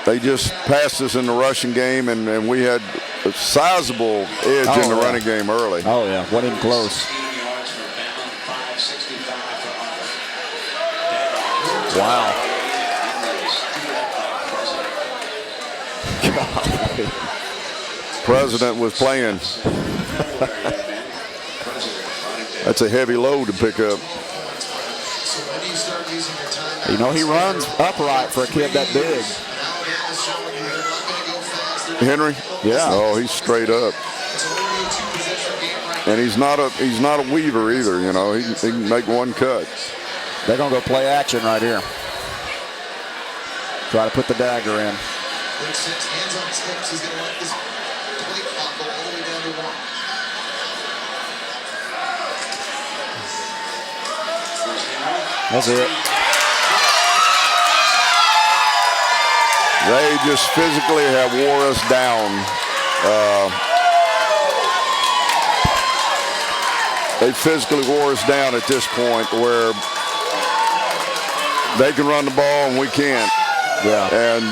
They just passed us in the rushing game, and we had a sizable edge in the running game early. Oh, yeah. Wasn't even close. Wow. President was playing. That's a heavy load to pick up. You know, he runs upright for a kid that big. Henry? Yeah. Oh, he's straight up. And he's not a weaver either, you know. He can make one cut. They're going to go play action right here. Try to put the dagger in. That's it. They just physically have wore us down. They physically wore us down at this point where they can run the ball and we can't. Yeah. And,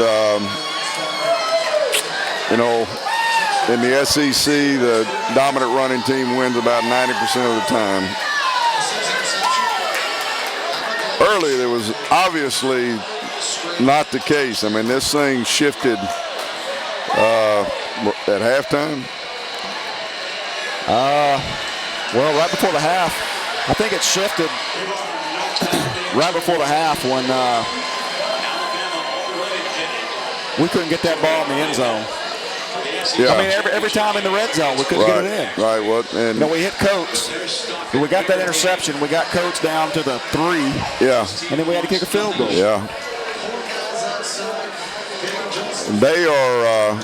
you know, in the SEC, the dominant running team wins about 90% of the time. Early, there was obviously not the case. I mean, this thing shifted at halftime. Well, right before the half, I think it shifted right before the half when we couldn't get that ball in the end zone. Yeah. I mean, every time in the red zone, we couldn't get it in. Right. Well, and we hit Coates. We got that interception. We got Coates down to the 3. Yeah. And then we had to kick a field goal. Yeah. They are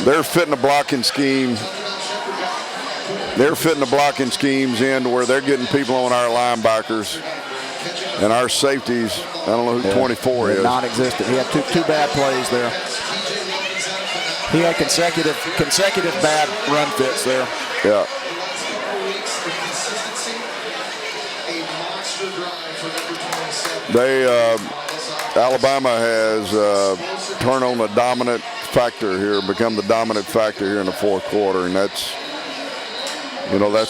they're fitting the blocking scheme. They're fitting the blocking schemes in to where they're getting people on our linebackers and our safeties. I don't know who 24 is. Non-existent. He had two bad plays there. He had consecutive bad run fits there. Yeah. Alabama has turned on the dominant factor here, become the dominant factor here in the fourth quarter, and that's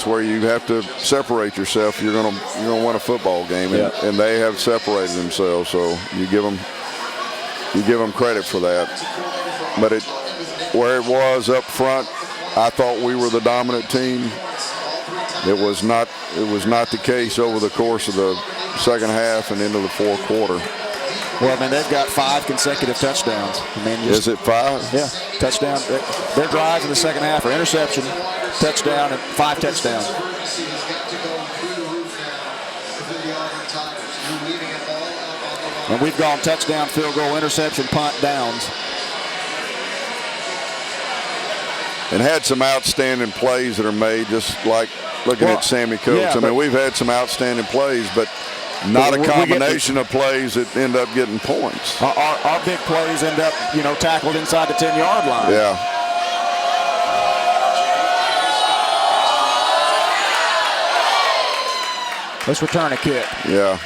where you have to separate yourself. You're gonna win a football game, and they have separated themselves. So you give them credit for that. But where it was up front, I thought we were the dominant team. It was not the case over the course of the second half and into the fourth quarter. Well, I mean, they've got 5 consecutive touchdowns. I mean, is it 5? Yeah, touchdown. Their drives in the second half are interception, touchdown, and 5 touchdowns. And we've gone touchdown, field goal, interception, punt, downs. And had some outstanding plays that are made, just like looking at Sammy Coates. Yeah, I mean, we've had some outstanding plays, but not a combination of plays that end up getting points. Our big plays end up, tackled inside the 10-yard line. Yeah. Let's return a kick. Yeah.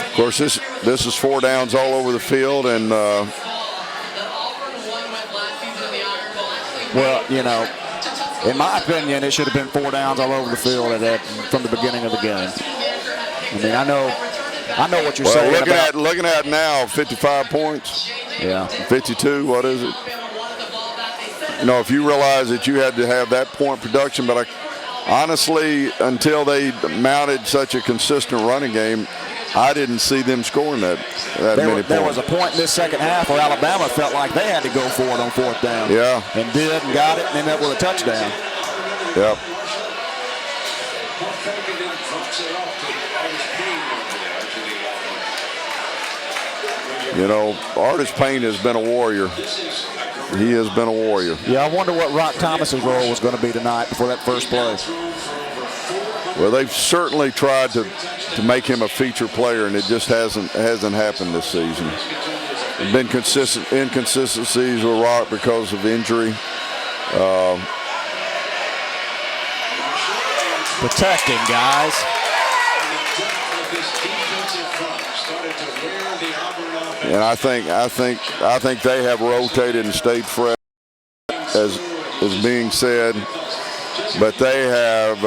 Of course, this is 4 downs all over the field, and well, in my opinion, it should have been 4 downs all over the field from the beginning of the game. I mean, I know what you're saying. Looking at now, 55 points. Yeah. 52. What is it? If you realize that you had to have that point production, but honestly, until they mounted such a consistent running game, I didn't see them scoring that many points. There was a point in this second half where Alabama felt like they had to go for it on 4th down. Yeah. And did and got it and ended up with a touchdown. Yep. Artis Payne has been a warrior. He has been a warrior. Yeah, I wonder what Rock Thomas's role was going to be tonight before that first play. Well, they've certainly tried to make him a feature player, and it just hasn't happened this season. There's been inconsistencies with Rock because of injury. Protect him, guys. And I think they have rotated and stayed fresh, as is being said, but they have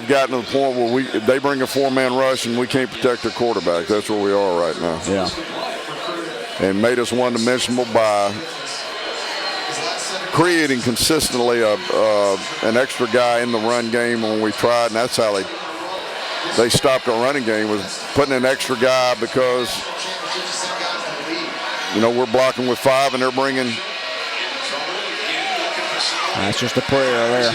gotten to the point where they bring a 4-man rush and we can't protect their quarterback. That's where we are right now. Yeah. And made us one-dimensional by creating consistently an extra guy in the run game when we tried, and that's how they stopped our running game, was putting an extra guy, because we're blocking with 5 and they're bringing. That's just a prayer there.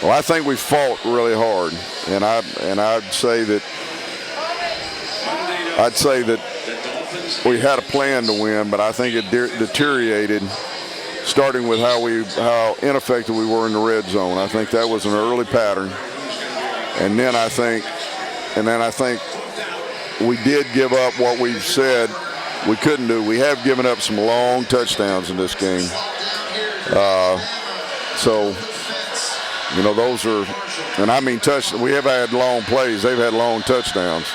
Well, I think we fought really hard, and I'd say that we had a plan to win, but I think it deteriorated, starting with how ineffective we were in the red zone. I think that was an early pattern, and then I think we did give up what we've said we couldn't do. We have given up some long touchdowns in this game, so. Those are, and I mean we have had long plays. They've had long touchdowns.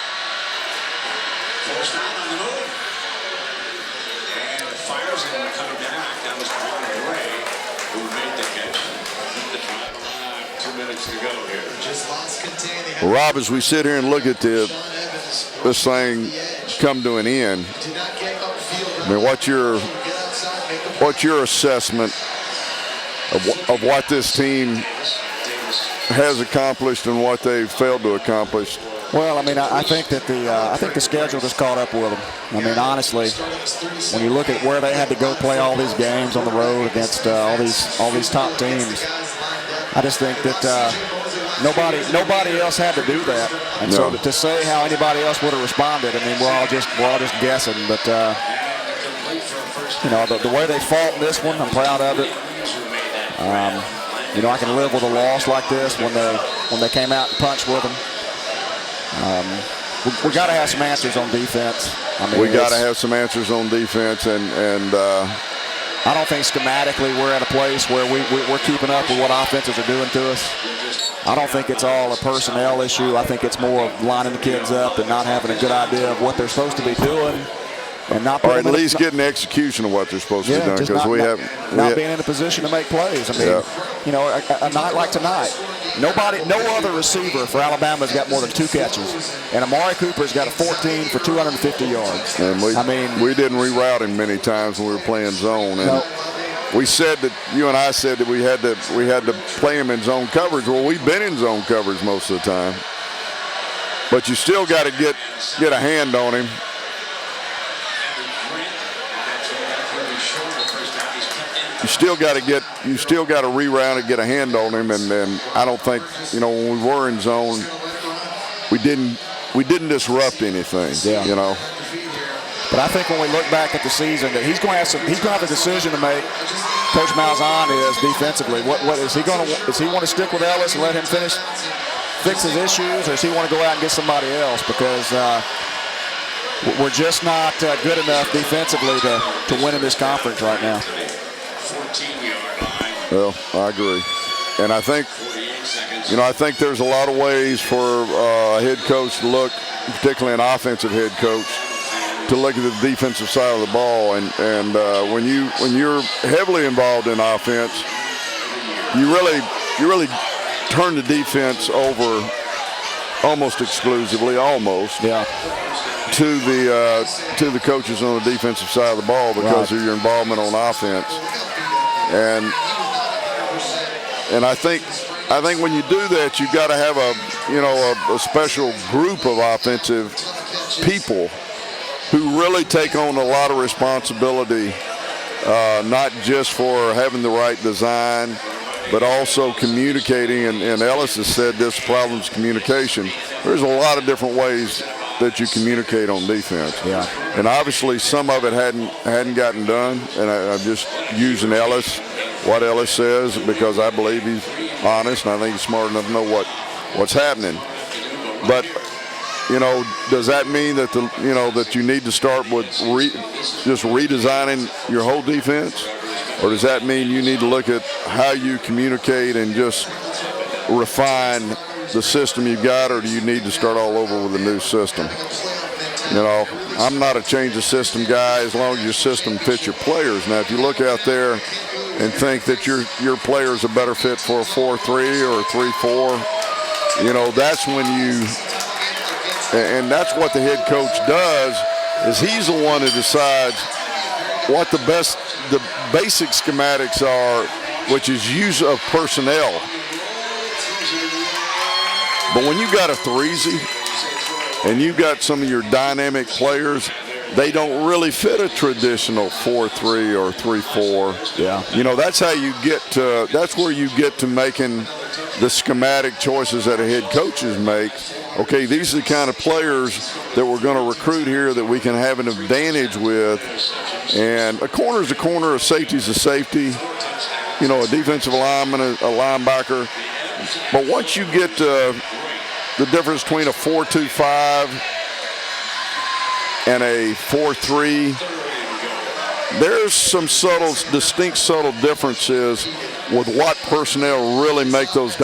Well, Rob, as we sit here and look at this thing come to an end, I mean, what's your assessment of what this team has accomplished and what they've failed to accomplish? Well, I mean, I think that the schedule just caught up with them. I mean, honestly, when you look at where they had to go play all these games on the road against all these top teams, I just think that nobody else had to do that. And so to say how anybody else would have responded, I mean, we're all just guessing. But the way they fought in this one, I'm proud of it. You know, I can live with a loss like this when they came out and punched with them. We got to have some answers on defense. I mean, we got to have some answers on defense, and I don't think schematically we're at a place where we're keeping up with what offenses are doing to us. I don't think it's all a personnel issue. I think it's more of lining the kids up and not having a good idea of what they're supposed to be doing. And not or at least getting the execution of what they're supposed to be doing, because not being in a position to make plays. I mean, you know, a night like tonight, no other receiver for Alabama has got more than 2 catches, and Amari Cooper's got a 14 for 250 yards. And we didn't reroute him many times when we were playing zone. And we said that you and I said that we had to play him in zone coverage. Well, we've been in zone coverage most of the time, but you still got to get a hand on him. You still got to reroute and get a hand on him, and I don't think, you know, when we were in zone, we didn't disrupt anything. Yeah. You know. But I think when we look back at the season, that he's going to have a decision to make. Coach Malzahn is defensively. What is he going to? Does he want to stick with Ellis and let him fix his issues, or does he want to go out and get somebody else? Because we're just not good enough defensively to win in this conference right now. Well, I agree, and I think there's a lot of ways for a head coach to look, particularly an offensive head coach, to look at the defensive side of the ball, and when you're heavily involved in offense, you really turn the defense over almost exclusively, to the coaches on the defensive side of the ball because of your involvement on offense. And I think when you do that, you've got to have a special group of offensive people who really take on a lot of responsibility, not just for having the right design, but also communicating. And Ellis has said this problem's communication. There's a lot of different ways that you communicate on defense. Yeah. And obviously some of it hadn't gotten done. And I'm just using what Ellis says, because I believe he's honest and I think he's smart enough to know what's happening. But you know, does that mean that that you need to start with just redesigning your whole defense, or does that mean you need to look at how you communicate and just refine the system you've got, or do you need to start all over with a new system? You know, I'm not a change of system guy as long as your system fits your players. Now, if you look out there and think that your players are better fit for a 4-3 or a 3-4, you know, that's when you. And that's what the head coach does, is he's the one who decides what the basic schematics are, which is use of personnel. But when you got a threesy and you got some of your dynamic players, they don't really fit a traditional 4-3 or 3-4. Yeah. You know, that's how you get to, that's where you get to making the schematic choices that a head coaches make. Okay, these are the kind of players that we're going to recruit here that we can have an advantage with. And a corner is a corner, a safety is a safety, you know, a defensive lineman, a linebacker. But once you get to the difference between a 4-2-5 and a 4-3, there's some distinct subtle differences with what personnel really make those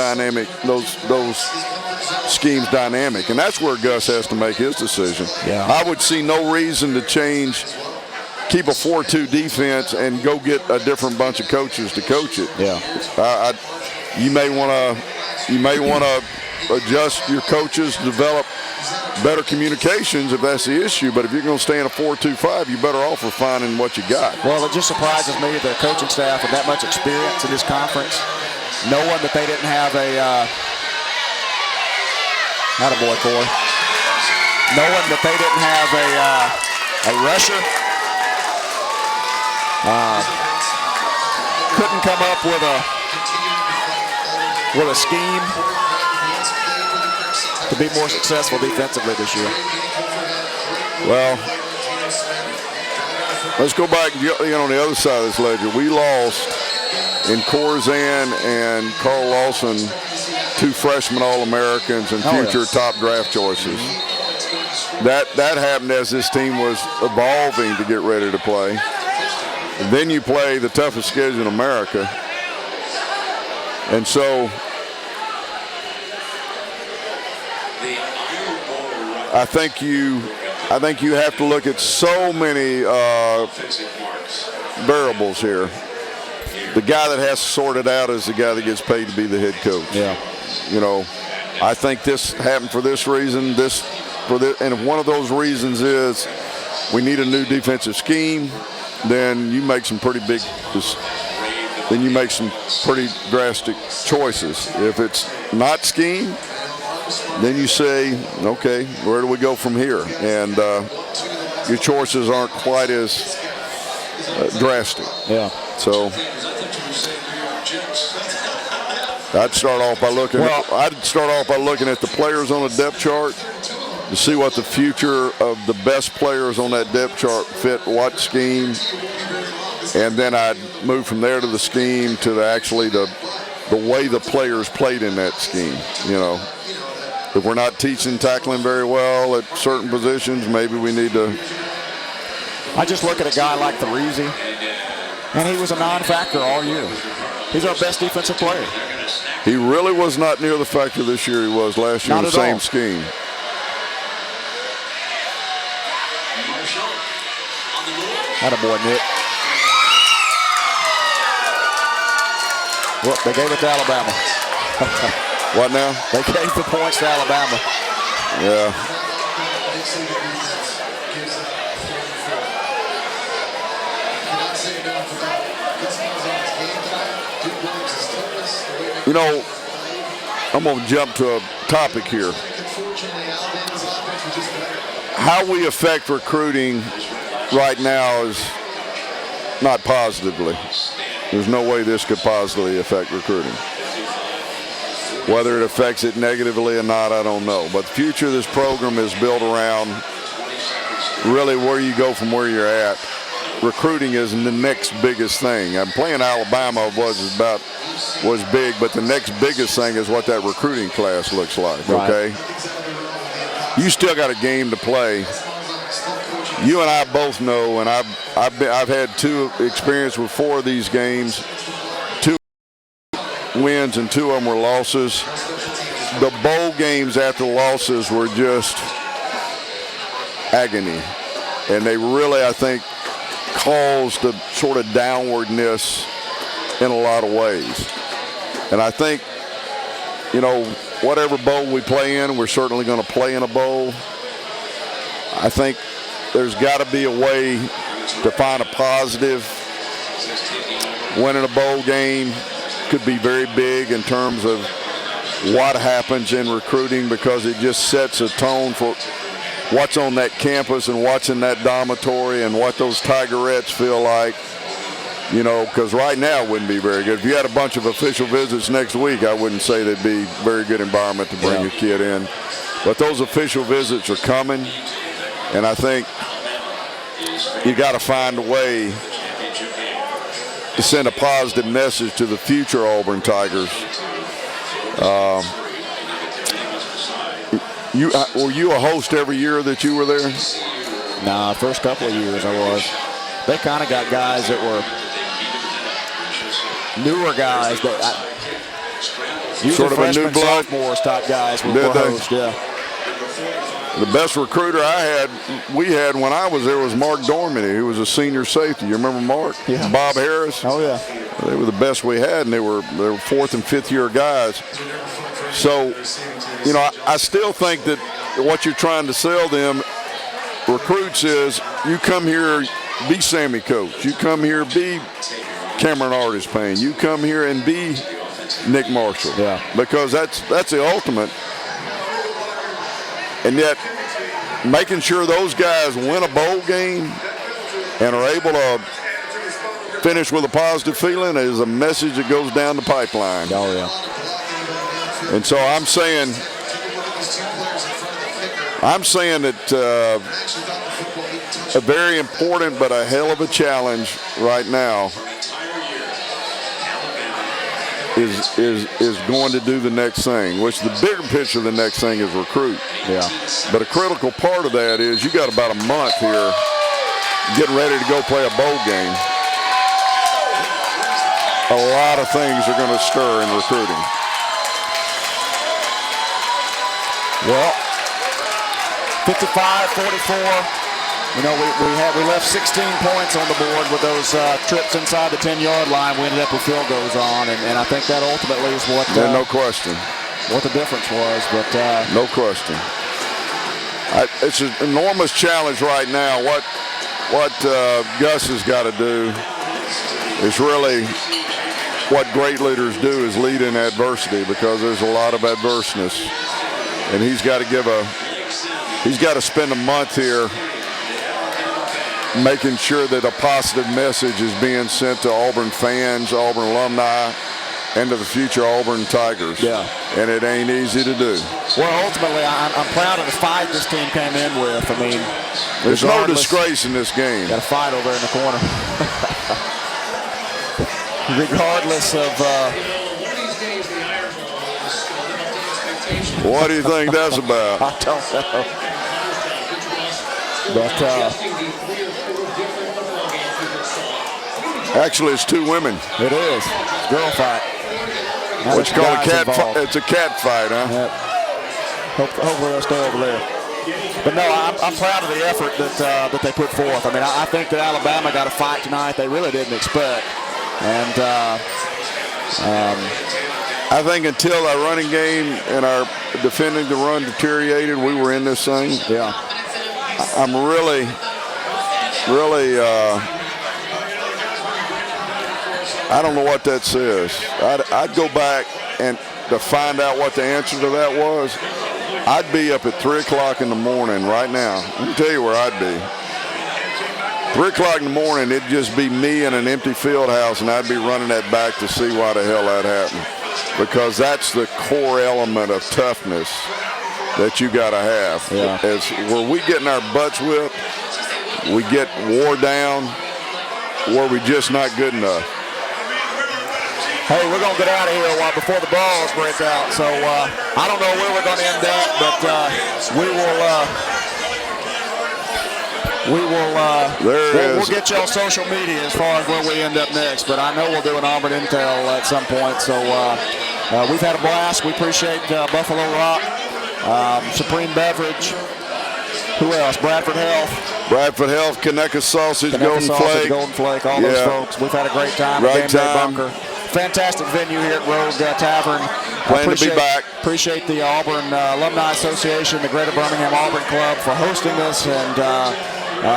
schemes dynamic, and that's where Gus has to make his decision. Yeah. I would see no reason to keep a 4-2 defense and go get a different bunch of coaches to coach it. Yeah. You may want to adjust your coaches, develop better communications if that's the issue. But if you're going to stay in a 4-2-5, you're better off refining what you got. Well, it just surprises me the coaching staff with that much experience in this conference, knowing that they didn't have attaboy, Corey. Knowing that they didn't have a rusher, couldn't come up with a scheme to be more successful defensively this year. Well, let's go back, on the other side of this ledger. We lost in Corzan and Carl Lawson, 2 freshman All-Americans and future top draft choices. That happened as this team was evolving to get ready to play. And then you play the toughest schedule in America. And so I think you have to look at so many variables here. The guy that has to sort it out is the guy that gets paid to be the head coach. Yeah. You know, I think this happened for this reason, and if one of those reasons is we need a new defensive scheme, then you make some pretty drastic choices. If it's not scheme, then you say, okay, where do we go from here? And your choices aren't quite as drastic. Yeah. So I'd start off by looking at the players on the depth chart to see what the future of the best players on that depth chart fit what scheme, and then I'd move from there to the scheme to the way the players played in that scheme. You know, if we're not teaching tackling very well at certain positions, maybe we need to. I just look at a guy like Therese, and he was a non-factor all year. He's our best defensive player. He really was not near the factor this year he was last year in the same scheme. Attaboy, Nick. Well, they gave it to Alabama. What now? They gave the points to Alabama. Yeah. You know, I'm going to jump to a topic here. How we affect recruiting right now is not positively. There's no way this could positively affect recruiting. Whether it affects it negatively or not, I don't know. But the future of this program is built around really where you go from where you're at. Recruiting is the next biggest thing. I'm playing Alabama was big, but the next biggest thing is what that recruiting class looks like. Okay, you still got a game to play. You and I both know, and I've had experience with 4 of these games, 2 wins and 2 of them were losses. The bowl games after losses were just agony, and they really, I think, caused a sort of downwardness in a lot of ways. And I think, you know, whatever bowl we play in, we're certainly going to play in a bowl. I think there's got to be a way to find a positive. Winning a bowl game could be very big in terms of what happens in recruiting, because it just sets a tone for what's on that campus and what's in that dormitory and what those Tigerettes feel like. You know, because right now it wouldn't be very good. If you had a bunch of official visits next week, I wouldn't say that'd be a very good environment to bring your kid in. But those official visits are coming, and I think you got to find a way to send a positive message to the future Auburn Tigers. Were you a host every year that you were there? Nah, first couple of years I was. They kind of got guys that were newer guys that sort of a new blood, sophomores type guys were hosts. Yeah. The best recruiter we had when I was there was Mark Dormany, who was a senior safety. You remember Mark? Yeah. Bob Harris? Oh, yeah. They were the best we had, and they were 4th and 5th year guys. So, you know, I still think that what you're trying to sell them, recruits, is you come here, be Sammy Coates. You come here, be Cameron Artis Payne. You come here and be Nick Marshall. Yeah. Because that's the ultimate. And yet, making sure those guys win a bowl game and are able to finish with a positive feeling is a message that goes down the pipeline. Oh, yeah. And so I'm saying that a very important but a hell of a challenge right now is going to do the next thing, which the bigger picture of the next thing is recruit. Yeah. But a critical part of that is you got about a month here getting ready to go play a bowl game. A lot of things are going to stir in recruiting. Well, 55-44. You know, we left 16 points on the board with those trips inside the 10-yard line. We ended up with field goals on, and I think that ultimately is what no question, what the difference was. But no question, it's an enormous challenge right now. What Gus has got to do is really what great leaders do is lead in adversity, because there's a lot of adverseness, and he's got to spend a month here making sure that a positive message is being sent to Auburn fans, Auburn alumni, and to the future Auburn Tigers. Yeah. And it ain't easy to do. Well, ultimately, I'm proud of the fight this team came in with. I mean, there's no disgrace in this game. Got a fight over in the corner. Regardless of what do you think that's about? I don't know. But actually, it's two women. It is. Girl fight. What you call a cat fight? It's a cat fight, huh? Yep. Hopefully they'll stay over there. But no, I'm proud of the effort that they put forth. I mean, I think that Alabama got a fight tonight they really didn't expect. And I think until our running game and our defending the run deteriorated, we were in this thing. Yeah. I'm really I don't know what that says. I'd go back and to find out what the answer to that was. I'd be up at 3 o'clock in the morning right now. Let me tell you where I'd be. 3 o'clock in the morning, it'd just be me in an empty field house, and I'd be running that back to see why the hell that happened. Because that's the core element of toughness that you got to have. Yeah. As were we getting our butts whipped, we get wore down, or we just not good enough. Hey, we're going to get out of here before the balls break out. So I don't know where we're going to end up, but we'll get you on social media as far as where we end up next. But I know we'll do an Auburn Intel at some point. So we've had a blast. We appreciate Buffalo Rock, Supreme Beverage. Who else? Bradford Health. Bradford Health, Conecuh Sausage, Golden Flake, all those folks. We've had a great time at Game Day Bunker. Fantastic venue here at Rogue Tavern. Plan to be back. Appreciate the Auburn Alumni Association, the Greater Birmingham Auburn Club for hosting this, and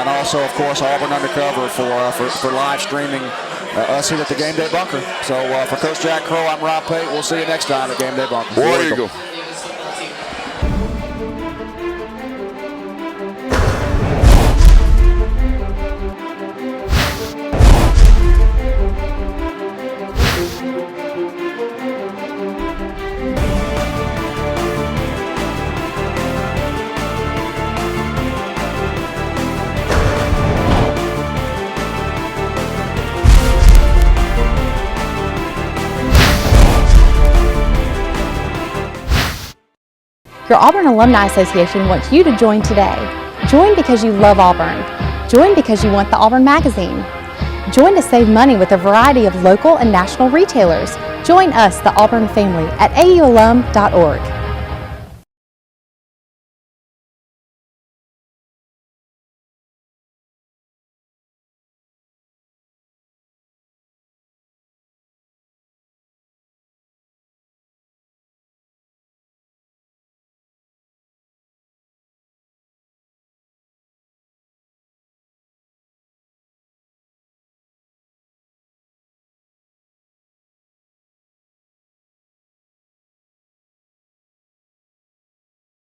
also, of course, Auburn Undercover for live streaming us here at the Game Day Bunker. So for Coach Jack Crowe, I'm Rob Pate. We'll see you next time at Game Day Bunker. War Eagle. Your Auburn Alumni Association wants you to join today. Join because you love Auburn. Join because you want the Auburn Magazine. Join to save money with a variety of local and national retailers. Join us, the Auburn family, at aualum.org.